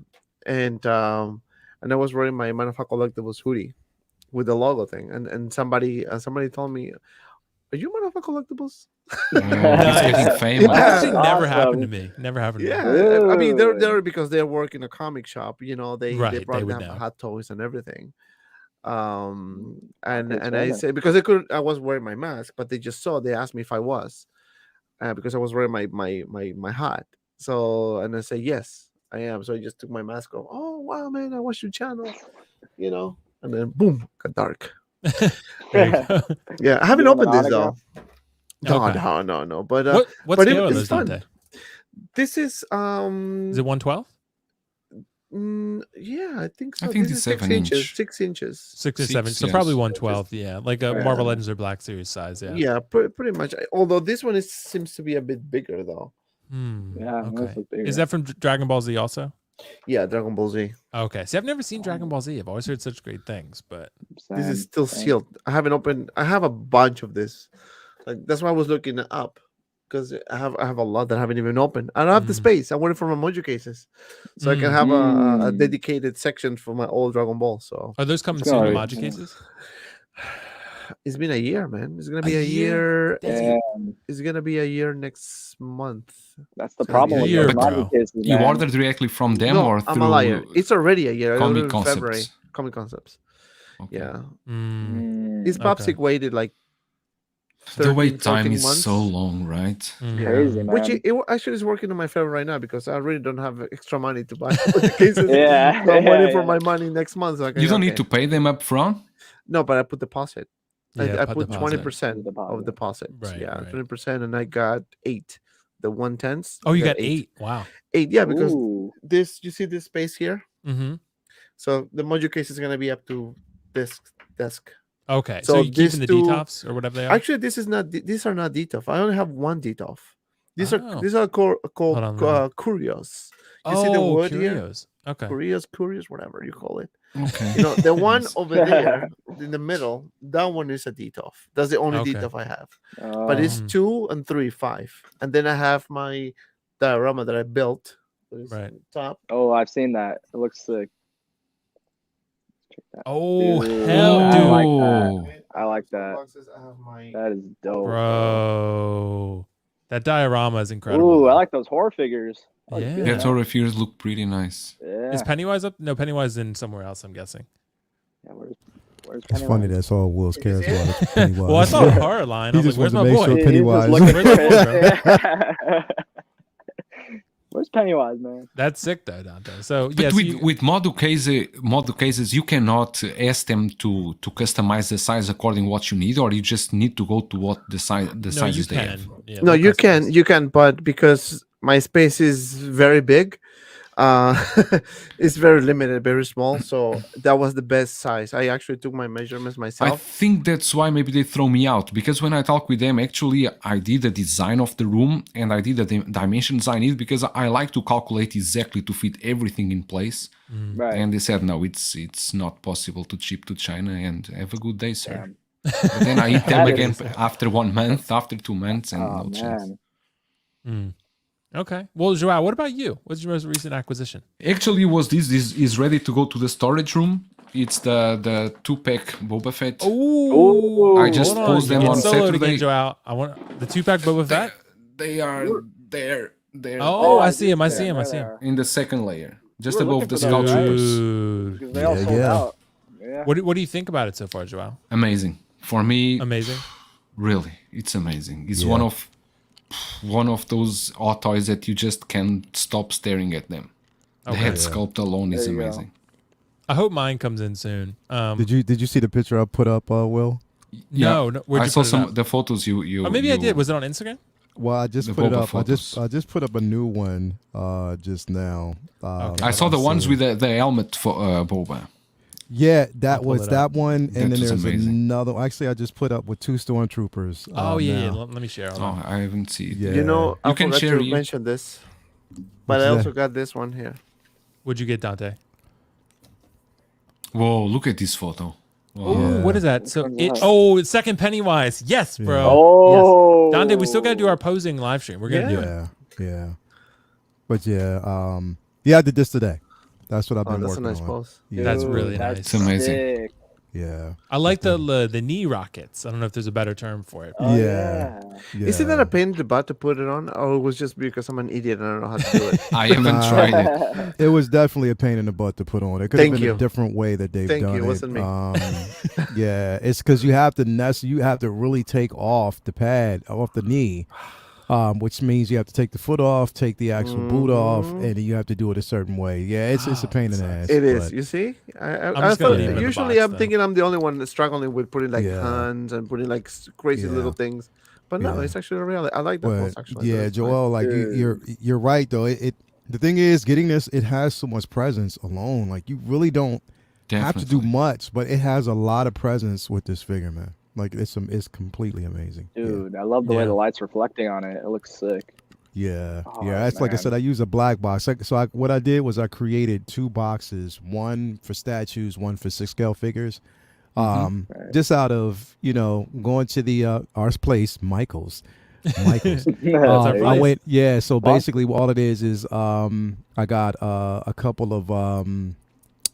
and I was wearing my Manufactured Collectibles hoodie with the logo thing, and somebody told me, "Are you Manufactured Collectibles?" He's getting famous. That actually never Awesome. happened to me. Never happened to me. Yeah, I mean they're Ooh. there because they work in a comic shop. They Right, they brought would them know. Hot Toys and everything. And Okay, and I so said because I was wearing my mask, but they asked me if I was, because I was wearing my hat. So and I said yes, I am. So I just took my mask off. Oh wow, man, I watched your channel, and then boom, got dark. There you go. Yeah, I haven't Give him an opened this though. autograph? No. But What but scale are it's those, fun. Dante? This is Is it 112? yeah, I think so. I think This it's is 6 7 inches. inch. 6 inches. 6 or Six, 7. So yes. probably 112. Yeah. Like a Yeah. Marvel Legends or Black Series size. Yeah. Yeah, pretty much. Although this one seems to be a bit bigger though. Yeah, Okay. this is bigger. Is that from Dragon Ball Z also? Yeah, Dragon Ball Z. Okay. See, I've never seen Dragon Ball Z. I've always heard such great things, but This is Same, still same. sealed. I haven't opened. I have a bunch of this. Like that's why I was looking it up, because I have a lot that I haven't even opened. I don't have the Mm. space. I want it for my Mojo cases, so I can have a Mm. dedicated section for my old Dragon Ball. So are those coming It's soon in gonna be- Maji cases? it's been a year, man. It's gonna A be a year? year. Damn, It's gonna be a year next month. that's the So problem a with year, the bro. Maji cases, You man. order directly from them No, or I'm through a liar. It's already a year. I Comic ordered in February. Concepts? Comic Concepts. Okay. Yeah, Mm. this Okay. Popsic waited like The 13, wait time 14 is months. so long, right? Mm. Crazy, man. Which actually is working in my favor right now, because I really don't have extra money to buy all the cases. Yeah, So I'm waiting yeah, for yeah. my money next month. So I can, You don't okay. need to pay them up front. No, but I put deposit. Yeah, I put deposit. 20% Deposit. of deposit. Right, Yeah, right. 20%, and I got 8. The 110s. Oh, you I got 8. Wow. 8, yeah, because Ooh. you see this space here. Mm-hmm. So the Mojo case is gonna be up to this desk. Okay. So So you these keeping the two- DTOFs or whatever they are? Actually, these are not DTOF. I only have one DTOF. These Oh. are called Hold on a minute. curios. You oh, see the wood here? curios. Okay. Curios, whatever you call it. Okay. The one Yes. over there in the middle, that one is a DTOF. That's the only Okay. DTOF I have. But it's Um, 2 and 3, 5, and then I have my diorama that I built. That is Right. on top. Oh, I've seen that. It looks sick. Check that. Oh, Dude, hell, I dude. like Ooh. that. I like that. Boxes, I have my. That is dope. Bro. That diorama is incredible. Ooh, I man. like those horror figures. I like Yeah. doing Yeah, that. horror figures look pretty nice. Yeah. Is Pennywise up? No, Pennywise is in somewhere else, I'm guessing. Yeah, where's It's funny Pennywise? that's all Wills cares Is it? about. Is Pennywise. Well, I saw the horror line. I He was like, just where's wanted my to make boy? sure He's just Pennywise. looking for Where's it. Where's Pennywise, man? That's sick, though, Dante. So, But yes. with model cases, you cannot ask them to customize the size according what you need, or you just need to go to what the no, you sizes they can. have. Yeah, No, they'll you customize. can, but because my space is very big, it's very limited, very small. So that was the best size. I actually took my measurements I myself. think that's why maybe they throw me out, because when I talk with them, actually I did the design of the room and I did the dimensions I need, because I like to calculate exactly to fit everything in place. Right. And they said no, it's not possible to ship to China. And have a good day, sir. Damn. But then I eat them That again is- after 1 month, after 2 months, and Oh no chance. man. Okay. Well, Joao, what about you? What's your most recent acquisition? Actually, was this is ready to go to the storage room. It's the 2-pack Boba Fett. Ooh. I just hold on. posed them Get on soloed Saturday. again, Joao. I want the 2-pack Boba Fett. They are there. Oh, I I see him. I see see him. I them. see There him. they are. In the second layer, just We're above looking the for those, scout right? troopers. Dude. Because they all Yeah, sold yeah. out. Yeah. What do you think about it so far, Joao? Amazing for me. Amazing. Really, it's amazing. It's Yeah. one of those Hot Toys that you just can't stop staring at them. The Okay. head Yeah. sculpt alone is There you go. amazing. I hope mine comes in soon. Did you see the picture I put up, Will? No. Where'd I you saw put it some up? the photos you. Oh, maybe I you- did. Was it on Instagram? Well, I just The put it Boba up. photos. I just put up a new one just now. Okay. I saw the ones So- with the helmet for Boba. Yeah, that I'll pull was it that up. one, and That then was there's amazing. another. Actually, I just put up with 2 stormtroopers. Oh yeah. now. Let me share. Hold Oh, on. I haven't seen it. Yeah. You know, I You can forgot share to it. mention this. But I that? also got this one here. What'd you get, Dante? Whoa, look at this photo. Wow. Ooh, what is that? So one's it. that? Oh, it's second Pennywise. Yes, bro. Oh, Yes. Dante, we still gotta do our posing live stream. We're gonna do it. Yeah. But yeah, I did this today. That's what I've Oh, been that's a working nice on. pose. Yeah. That's really nice. It's amazing. sick. Yeah. I like the knee rockets. I don't know if there's a better term for it. Oh, Yeah. yeah. Isn't that a pain in the butt to put it on, or it was just because I'm an idiot and I don't know how to do it? I haven't tried it. It was definitely a pain in the butt to put on. It could have Thank been you. a different way that they've Thank done you. it. It wasn't me. Yeah, it's because you have to really take off the pad off the knee, which means you have to take the foot off, take the actual boot off, and then you have to do it a certain way. Yeah, it's a pain in the ass. It is. but- You see, I just gonna thought leave it in the usually box, I'm then. thinking I'm the only one that's struggling with putting like Yeah. hands and putting like crazy Yeah. little things. But no, Yeah. it's actually a reality. I like that pose But actually. yeah, That's fine. Joel, like you're right though. It the thing is getting this. It has so much presence alone. Like you really don't have to do Definitely. much, but it has a lot of presence with this figure, man. Like it's completely amazing. Dude, I love the way the light's reflecting on it. It looks sick. Yeah, Oh, yeah. That's like I man. said. I use a black box. So what I did was I created two boxes, one for statues, one for 6-scale figures. Just out of going to the our place, Michael's. I went. Yeah. So basically, all it is I got a couple of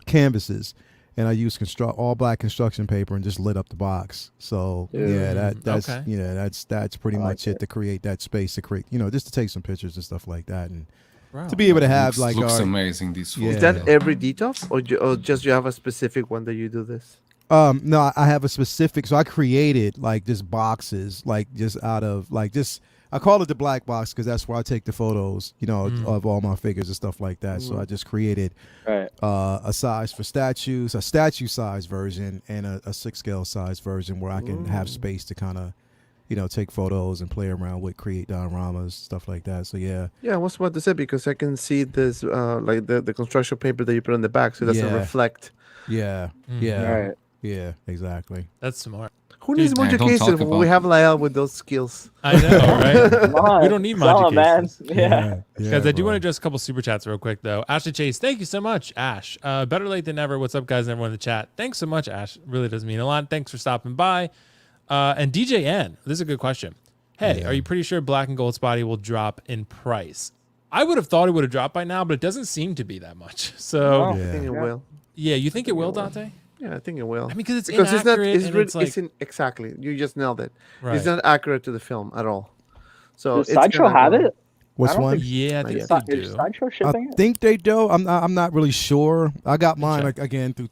canvases. And I used all black construction paper and just lit up the box. So yeah, that's Okay. that's pretty I much like it to create that space to create just to take some pictures and stuff like that, and Wow. to be able to have Looks amazing, this photo. Yeah. Is that every detail, or just you have a specific one that you do this? No, I have a specific. So I created like just boxes, like just out of like just. I call it the black box because that's where I take the photos, of all my figures and stuff like that. So I just created Right. a size for statues, a statue size version, and a 6-scale size version where I can have space to kind of, take photos and play around with, create dioramas, stuff like that. So yeah, Yeah, I was about to say because I can see this like the construction paper that you put on the back, so it doesn't Yeah. reflect. yeah, Mhm. yeah, Right. yeah, exactly. That's smart. Who needs Dude, Mojo don't cases talk when we about- have Lyle with those skills? I know, right? Come on. We don't need sell magic 'em, man. cases. Yeah. Guys, I do want to address a couple super chats real quick, though. Ashley Chase, thank you so much, Ash. Better late than never. What's up, guys, and everyone in the chat? Thanks so much, Ash. Really does mean a lot. Thanks for stopping by. And DJ N, this is a good question. Hey, are you pretty sure black and gold spotty will drop in price? I would have thought it would have dropped by now, but it doesn't seem to be that much. So, Oh. I think it will. yeah, you think it will, Dante? Yeah, I think it will. I mean, because it's Because it's not. inaccurate. It's and really. it's like, Exactly. You just nailed it. right. It's not accurate to the film at all. So Does it's Sideshow gonna have go- it? Which I don't one? think- Yeah, I Not think yet. they Is do. Sideshow I shipping it? think they do. I'm not really sure. I got mine check. like again through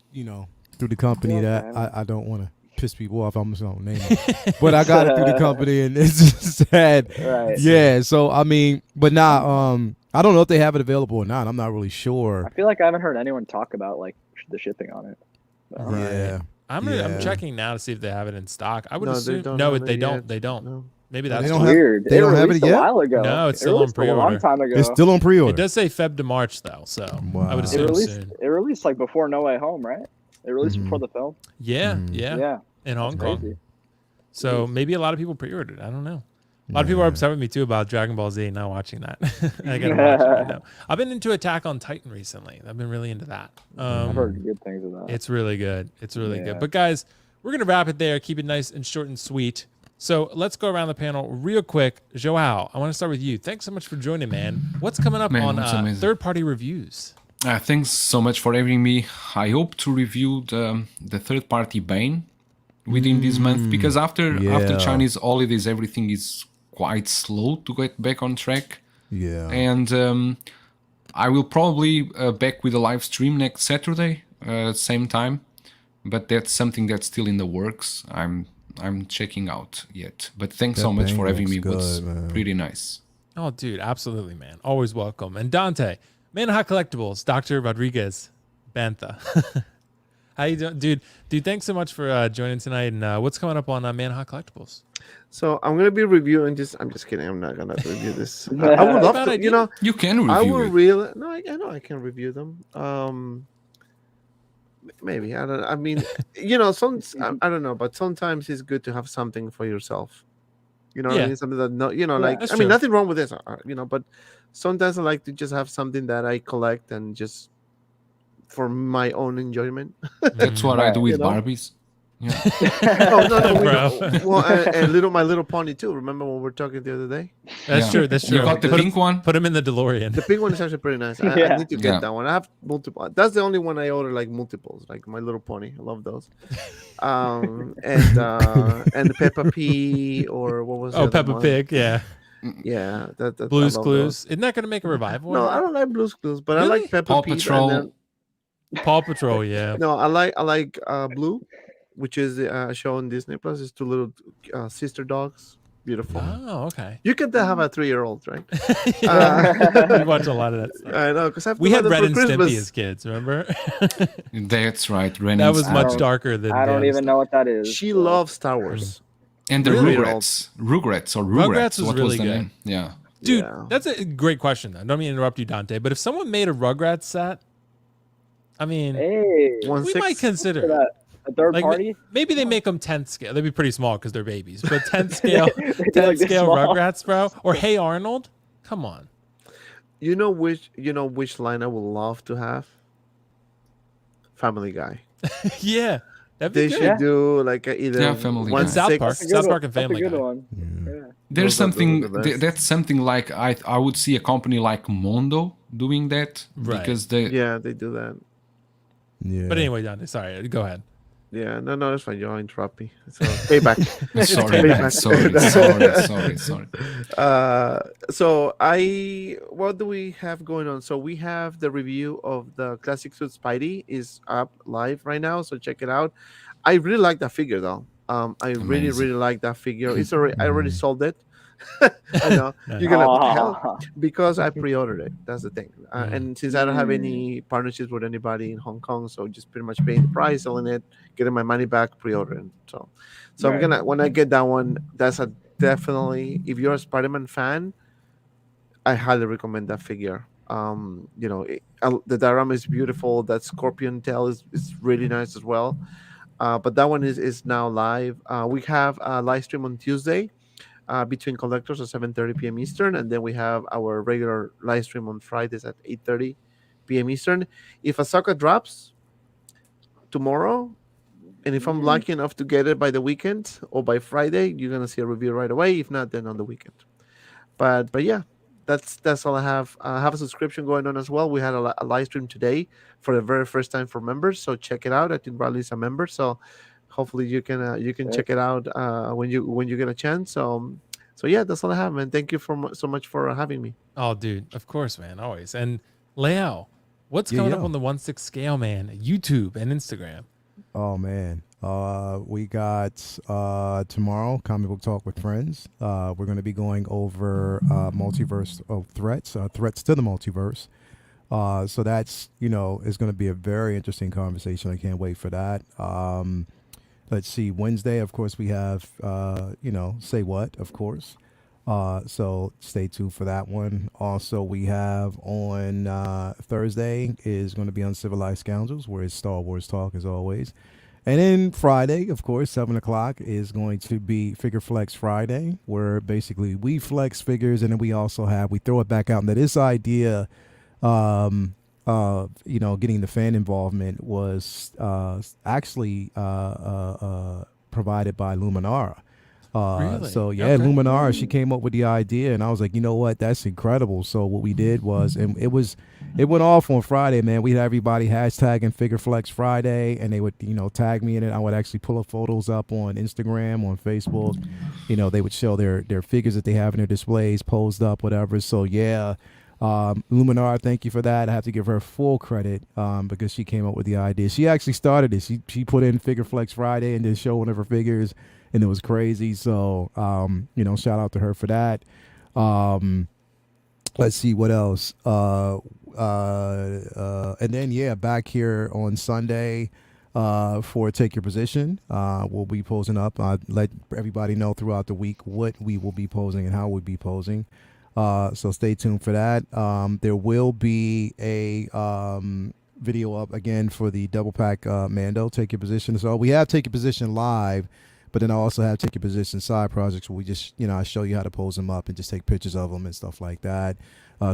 through the company that Okay. I don't want to piss people off. I'm just gonna name it, but I got it through the company and it's just sad. Right. Yeah. So I mean, but nah. I don't know if they have it available or not. I'm not really I sure. feel like I haven't heard anyone talk about like the shipping on it. But, Yeah. I'm Yeah. checking now to see if they have it in stock. I would No, they assume don't no, have they it don't. yet. They don't. No. Maybe They that's don't why. have- weird. they It don't have it released a yet? while ago. No, it's It still on released a long pre-order. time ago. It's still on pre-order. It does say Feb to March though, so I Wow. would It assume released. soon. It released like before No Way Home, right? It released Mhm. before the film. Yeah, Mhm. yeah, Yeah. in Hong That's Kong. crazy. So maybe a lot of people pre-ordered. I don't know. A lot of people are upset with me too about Dragon Ball Z not watching that. I gotta watch it right now. I've been into Attack on Titan recently. I've been really into that. I've heard good things about it. It's really good. It's really Yeah. good. But guys, we're gonna wrap it there. Keep it nice and short and sweet. So let's go around the panel real quick. Joao, I want to start with you. Thanks so much for joining, man. What's coming up Man, on it's amazing. third-party reviews? Thanks so much for having me. I hope to review the third party Bane within this month because after yeah. Chinese holidays everything is quite slow to get back on track. Yeah. And I will probably back with a live stream next Saturday, same time. But that's something that's still in the works. I'm checking out yet. But thanks so That much Bane for having looks me. It was good, man. pretty nice. Oh, dude, absolutely, man. Always welcome. And Dante, Man of Hot Collectibles, Dr. Rodriguez Bantha. How you doing, dude? Dude, thanks so much for joining tonight. And what's coming up on Man of Hot Collectibles? So I'm gonna be reviewing just. I'm just kidding. I'm not gonna review this. I would love Bad to. idea. You know, You can I review will it. really. No, I know I can review them. Maybe I don't. I mean, some. I don't know, but sometimes it's good to have something for yourself. You know what I mean? Something that that's I true. mean, nothing wrong with this, but sometimes I like to just have something that I collect and just for my own enjoyment. That's what I do with You know? Barbies. Yeah. Oh no, Bro. and My Little Pony too. Remember when we were talking the other day? That's true. That's true. You got the pink one? Put him in the DeLorean. The pink one is actually pretty nice. I need to get that one. I have multiple. That's the only one I order like multiples, like My Little Pony. I love those. And the Peppa Pig or what was? Oh, Peppa Pig. Yeah. Yeah, that Blue's I love Clues. those. Isn't that going to make a revival? No, I don't like Blue's Clues, but Really? I like Peppa Paw Pig. Patrol. Paw Patrol. Yeah. No, I like Blue, which is a show on Disney Plus. It's two little sister dogs. Beautiful. Oh, okay. You can have a 3-year-old, right? We watch a lot of that stuff. I know because We had Ren and Stimpy as kids. Remember? That's right. Ren That and was Stimpy. much darker than. I don't the even other know what that is. She loves Star Wars. And the Really? Rugrats. Rugrats. Rugrats was What really was the good. name? Yeah. Dude, Yeah. that's a great question. Though. I don't mean to interrupt you, Dante, but if someone made a Rugrats set, I mean, Hey, One we six. might consider for it. that a third Like, party. maybe they make them 10th scale. They'd be pretty small because they're babies. But 10th scale, They're 10th like this scale small. Rugrats, bro. Or Hey Arnold. Come on. You know which line I would love to have? Family Guy. Yeah, that'd be They good. should do like either Yeah, Family one Guy. South six- Park. That's a South good Park one. and That's a Family good Guy. one. Yeah. Yeah. There's Those are something the best. that's something like I would see a company like Mondo doing that Right. because they Yeah, they do that. Yeah. But anyway, Dante, sorry. Go ahead. Yeah, no, it's fine. You'll interrupt me. So payback. sorry, payback. man, sorry. So what do we have going on? So we have the review of the Classic Suit Spidey is up live right now. So check it out. I really like that figure though. I really Amazing. like that figure. I already sold it. I know Nice. you're gonna Aw. hell because I pre-ordered it. That's the thing. And since I don't have Mm. any partnerships with anybody in Hong Kong, so just pretty much paying the price, selling it, getting my money back, pre-ordering. So I'm Right. gonna when I get that one, that's a definitely. If you're a Spider-Man fan, I highly recommend that figure. The diorama is beautiful. That scorpion tail is really nice as well. But that one is now live. We have a live stream on Tuesday between collectors at 7:30 p.m. Eastern, and then we have our regular live stream on Fridays at 8:30 p.m. Eastern. If Ahsoka drops tomorrow, and if I'm lucky enough to get it by the weekend or by Friday, you're gonna see a review right away. If not, then on the weekend. But yeah, that's all I have. I have a subscription going on as well. We had a live stream today for the very first time for members, so check it out. I think Bradley's a member, so hopefully you can check it out when you get a chance. So yeah, that's all I have, man. Thank you so much for having me. Oh, dude. Of course, man. Always. And Leo, what's Yeah, coming yo. up on the 1/6 scale, man? YouTube and Instagram. Oh man, we got tomorrow Comic Book Talk with Friends. We're going to be going over multiverse of threats, threats to the multiverse. So that's is going to be a very interesting conversation. I can't wait for that. Let's see, Wednesday, of course, we have Say What, of course. So stay tuned for that one. Also, we have on Thursday is going to be Uncivilized Scoundrels, where it's Star Wars talk as always. And then Friday, of course, 7 o'clock is going to be Figure Flex Friday, where basically we flex figures, and then we throw it back out. And this idea getting the fan involvement was actually provided by Luminara. Really? So yeah, Okay. Luminara, she came up with the idea, and I was like, you know what, that's incredible. So what we did was, and it went off on Friday, man. We had everybody hashtagging Figure Flex Friday, and they would tag me in it. I would actually pull up photos up on Instagram, on Facebook. They would show their figures that they have in their displays, posed up, whatever. So yeah. Luminar, thank you for that. I have to give her full credit because she came up with the idea. She actually started it. She put in Figure Flex Friday and did show one of her figures, and it was crazy. So shout out to her for that. Let's see what else. And then back here on Sunday for Take Your Position. We'll be posing up. Let everybody know throughout the week what we will be posing and how we'll be posing. So stay tuned for that. There will be a video up again for the double pack Mando Take Your Position. So we have Take Your Position live, But then I also have Take Your Position side projects where we just, I show you how to pose them up and just take pictures of them and stuff like that.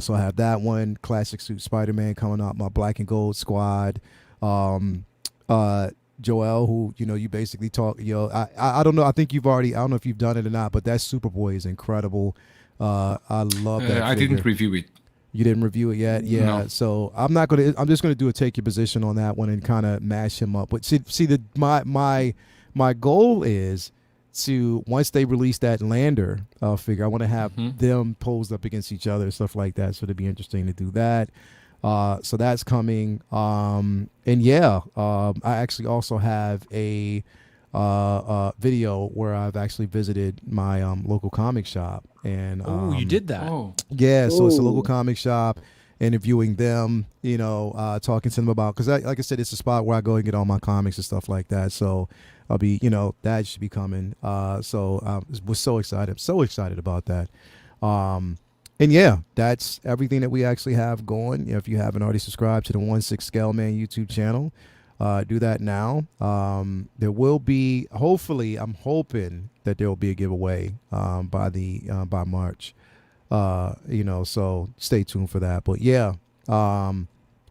So I have that one, Classic Suit Spider-Man coming up, my Black and Gold Squad. Joel, who, you basically talk, I don't know. I think I don't know if you've done it or not, but that Superboy is incredible. I love that. I didn't review it. You didn't review it yet? Yeah. No. So I'm just going to do a Take Your Position on that one and kind of mash him up. But my goal is to, once they release that Lander figure, I want to have them posed up against each other, stuff like that. So it'd be interesting to do that. So that's coming. I actually also have a video where I've actually visited my local comic shop. And you did that? Oh. Yeah, so it's a local comic shop, interviewing them, talking to them about, because like I said, it's a spot where I go and get all my comics and stuff like that. So I'll be, that should be coming. So I was so excited. I'm so excited about that. And yeah, that's everything that we actually have going. If you haven't already subscribed to the 1/6 Scale Man YouTube channel, do that now. There will be, hopefully, I'm hoping that there will be a giveaway by March. So stay tuned for that. But yeah,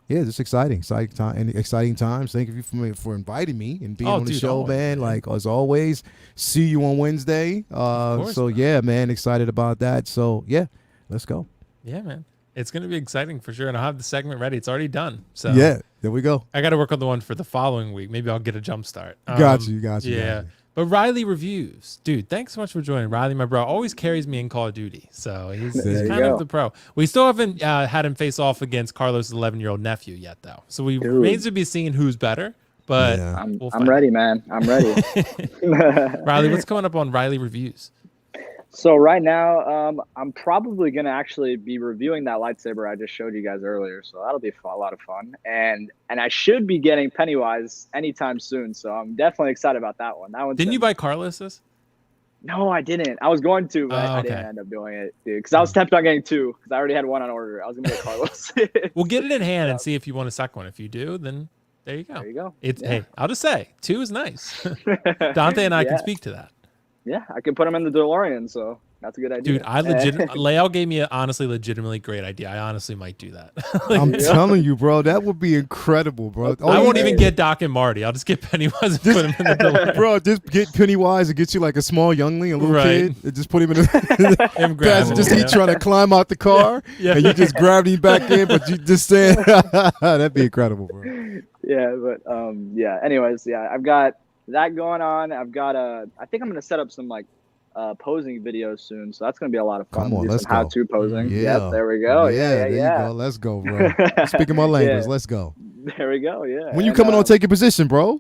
it's exciting times. Thank you for inviting me and being on the show, man. Like as always, see you on Wednesday. Yeah, man, excited about that. So yeah, let's go. Yeah, man. It's going to be exciting for sure. And I'll have the segment ready. It's already done. So yeah, there we go. I got to work on the one for the following week. Maybe I'll get a jump start. Got you. Yeah. But Riley Reviews. Dude, thanks so much for joining. Riley, my bro, always carries me in Call of Duty. So he's kind of the pro. We still haven't had him face off against Carlos' 11-year-old nephew yet, though. So we remains to be seeing who's better. But I'm ready, man. I'm ready. Riley, what's coming up on Riley Reviews? So right now, I'm probably going to actually be reviewing that lightsaber I just showed you guys earlier. So that'll be a lot of fun. And I should be getting Pennywise anytime soon. So I'm definitely excited about that one. Didn't you buy Carlos's? No, I didn't. I was going to, but I didn't end up doing it, dude. Because I was tempted on getting two, because I already had one on order. I was going to get Carlos. We'll get it in hand and see if you want a second one. If you do, then there you go. There you go. Hey, I'll just say, 2 is nice. Dante and I can speak to that. Yeah, I can put him in the DeLorean, so that's a good idea. Dude, Lael gave me a legitimately great idea. I honestly might do that. I'm telling you, bro, that would be incredible, bro. I won't even get Doc and Marty. I'll just get Pennywise and put him in the DeLorean. Bro, just get Pennywise and get you like a small youngling, a little kid, and just put him in the just he trying to climb out the car, and you just grab him back in, but you just saying that'd be incredible, bro. Yeah, but anyways, I've got that going on. I've got I think I'm gonna set up some like posing videos soon, so that's gonna be a lot of fun. Come on, let's go. How-to posing. Yeah, yep, there we go. Yeah, there you go. Let's go, bro. Speaking my language, let's go. There we go. Yeah. When you coming on, take your position, bro.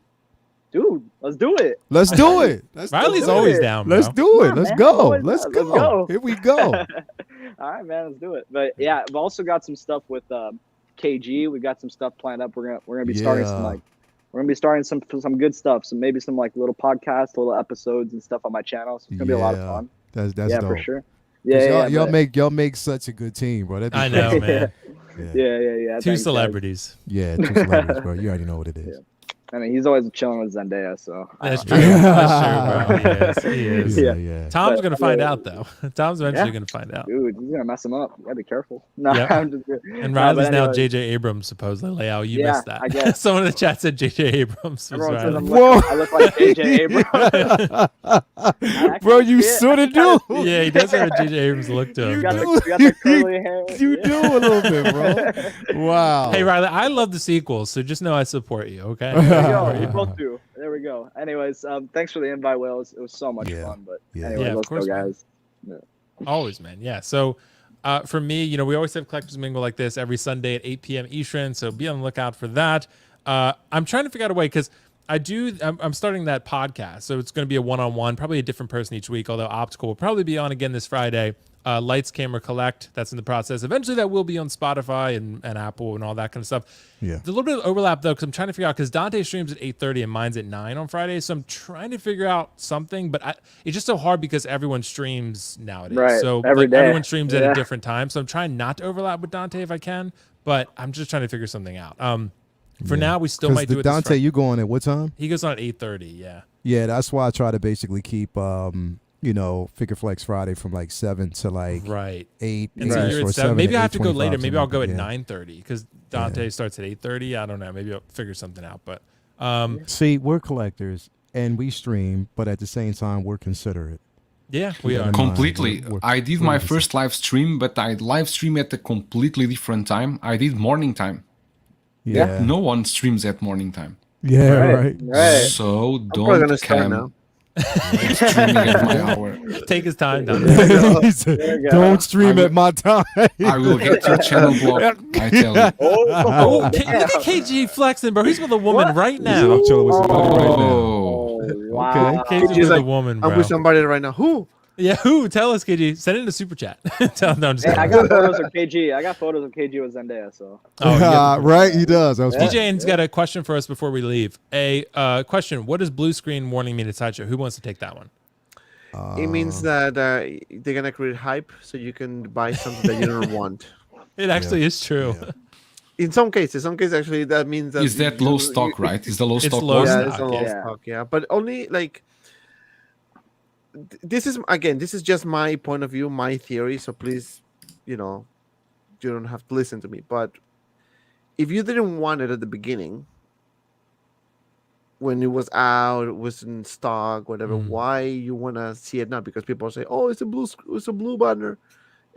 Dude, let's do it. Let's do it. Riley's always down, bro. Let's do it. Let's go. Let's go. Here we go. All right, man. Let's do it. But yeah, I've also got some stuff with KG. We got some stuff planned up. We're gonna be starting some some good stuff. So maybe some like little podcasts, little episodes and stuff on my channel. So it's gonna be a lot of fun. That's dope. for sure. Y'all make such a good team, bro. I know, man. Yeah. Two celebrities. Yeah, 2 celebrities, bro. You already know what it is. Yeah. I mean, he's always chilling with Zendaya, so that's true. That's true, bro. He is. Yeah. Tom's gonna find out, though. Tom's eventually gonna find out. Dude, he's gonna mess him up. You gotta be careful. No, I'm just good. And Riley's now J.J. Abrams, supposedly. Lael, you missed that. I guess. Someone in the chat said J.J. Abrams. Everyone says I look like J.J. Abrams. Bro, you sort of do. Yeah, he does have a J.J. Abrams look to him. You got the curly hair. You do a little bit, bro. Wow. Hey, Riley, I love the sequels, so just know I support you, okay? There we go. We both do. There we go. Anyways, thanks for the invite, Will. It was so much fun. But anyway, let's go, guys. Yeah. Always, man. Yeah. So for me, we always have Collectors Mingle like this every Sunday at 8 p.m. Eastern. So be on the lookout for that. I'm trying to figure out a way because I'm starting that podcast. So it's going to be a one-on-one, probably a different person each week, although Optical will probably be on again this Friday. Lights, Camera, Collect, that's in the process. Eventually that will be on Spotify and Apple and all that kind of stuff. Yeah. There's a little bit of overlap though, because I'm trying to figure out, because Dante streams at 8:30 and mine's at 9 on Friday. So I'm trying to figure out something, but it's just so hard because everyone streams nowadays. Right. So every day. Everyone streams at a different time. So I'm trying not to overlap with Dante if I can, but I'm just trying to figure something out. For now, we still might do it. Dante, you go on at what time? He goes on at 8:30. Yeah. Yeah, that's why I try to basically keep, Figure Flex Friday from like 7 to like Right. 8. And so or you're at 7 7. Maybe I have to go 8:25, later. Maybe I'll go at something. 9:30 because Dante starts at 8:30. I don't know. Maybe I'll figure something out. But See, we're collectors and we stream, but at the same time, we're considerate. yeah, we are. Completely. We're I did my first live stream, but I live stream at a completely different time. I did morning time. Yeah. No one streams at morning time. Yeah, right. Right. So I'm probably don't gonna start come now. streaming at my hour. Take his time, Dante. He said, There you go. don't stream at my time. I will get your channel blocked. I tell you. Oh, Oh, look at KG flexing, bro. He's with a woman right now. I'm chilling with somebody right now. Oh, wow. KG's KG's with a like, woman, I'm bro. with somebody right now. Who? Yeah, who? Tell us, KG. Send it in a super chat. Tell him. No, I'm just Hey, I kidding. got photos of KG. I got photos of KG with Zendaya. So Oh, you have the- Right, he does. That was Yeah. DJ's got a question for us before we leave. A question. What does blue screen warning mean at Sideshow? Who wants to take that one? It means that they're gonna create hype, so you can buy something that you don't want. It actually is true. Yeah. In some cases, actually that means that is that low stock, right? Is the low It's stock low one? Yeah, stock, it's a low yeah. stock. Yeah, but only like this is just my point of view, my theory. So please, you don't have to listen to me. But if you didn't want it at the beginning, when it was out, it was in stock, whatever, why you wanna see it now? Because people say, "Oh, it's a blue banner."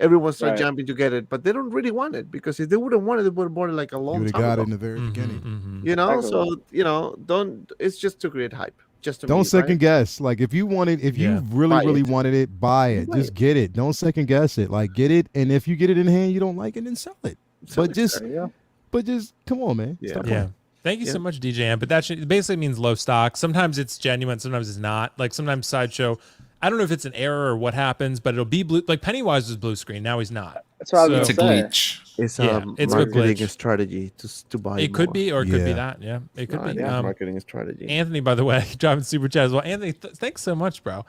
Everyone starts Right. jumping to get it, but they don't really want it because if they wouldn't want it, they would have bought it like a You long would have time got ago. it in the very beginning. You know, Exactly. so don't. It's just to create hype. Just to Don't me, second right? guess. Like if you wanted, if Yeah. you really, Buy really it. wanted it, buy it. Buy Just it. get it. Don't second guess it. Like get it, and if you get it in hand, you don't like it, then sell it. Sell But it. just, there you go. but just come on, man. Yeah. Stop Yeah. playing. Thank you so Yeah. much, DJ Amp. But that it basically means low stock. Sometimes it's genuine, sometimes it's not. Like sometimes Sideshow, I don't know if it's an error or what happens, but it'll be blue. Like Pennywise was blue screen. Now he's not. That's what I was It's a gonna say. glitch. It's Yeah, it's a marketing glitch. strategy to buy. It could more. be, or it could be Yeah. that. Yeah, it could No, I be. think it's marketing strategy. Anthony, by the way, driving super chat as well. Anthony, thanks so much, bro.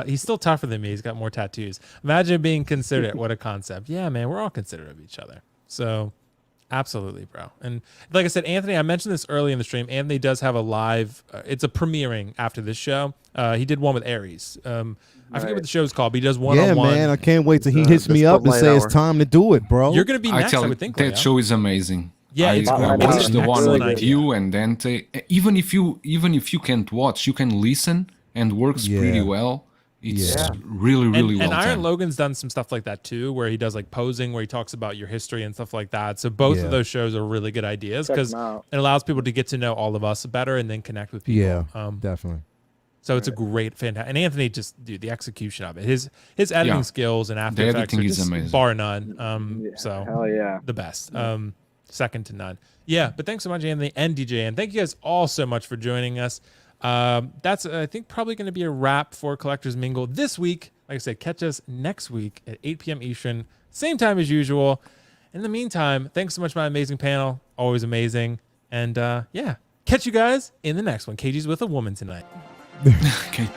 He's still tougher than me. He's got more tattoos. Imagine being considerate. What a concept. Yeah, man, we're all considerate of each other. So, absolutely, bro. And like I said, Anthony, I mentioned this early in the stream. Anthony does have a live. It's a premiering after this show. He did one with Aries. I forget what the show's called, but he does one Yeah, on one. man. I can't wait till he The- hits the me up and spotlight say it's hour. time to do it, bro. You're gonna be I next, tell I you, would think. that Leo. show is amazing. Yeah, it's I it's watched an the one excellent with idea. you and Dante. Even if you can't watch, you can listen, and works pretty Yeah. well. It's Yeah. really, really and well Iron done. Logan's done some stuff like that too, where he does like posing, where he talks about your history and stuff like that. So both Yeah. of those shows are really good ideas Check because 'em out. it allows people to get to know all of us better and then connect with people. Yeah, definitely. So it's a great, fantastic. And Anthony just, dude, the execution of it, his editing Yeah. skills and After The Effects are editing is just amazing. bar none. So Hell yeah. the best, second to none. Yeah, but thanks so much, Anthony and DJ, and thank you guys all so much for joining us. That's I think probably going to be a wrap for Collectors Mingle this week. Like I said, catch us next week at 8 p.m. Eastern, same time as usual. In the meantime, thanks so much, my amazing panel, always amazing, and yeah, catch you guys in the next one. KG's with a woman tonight. Okay.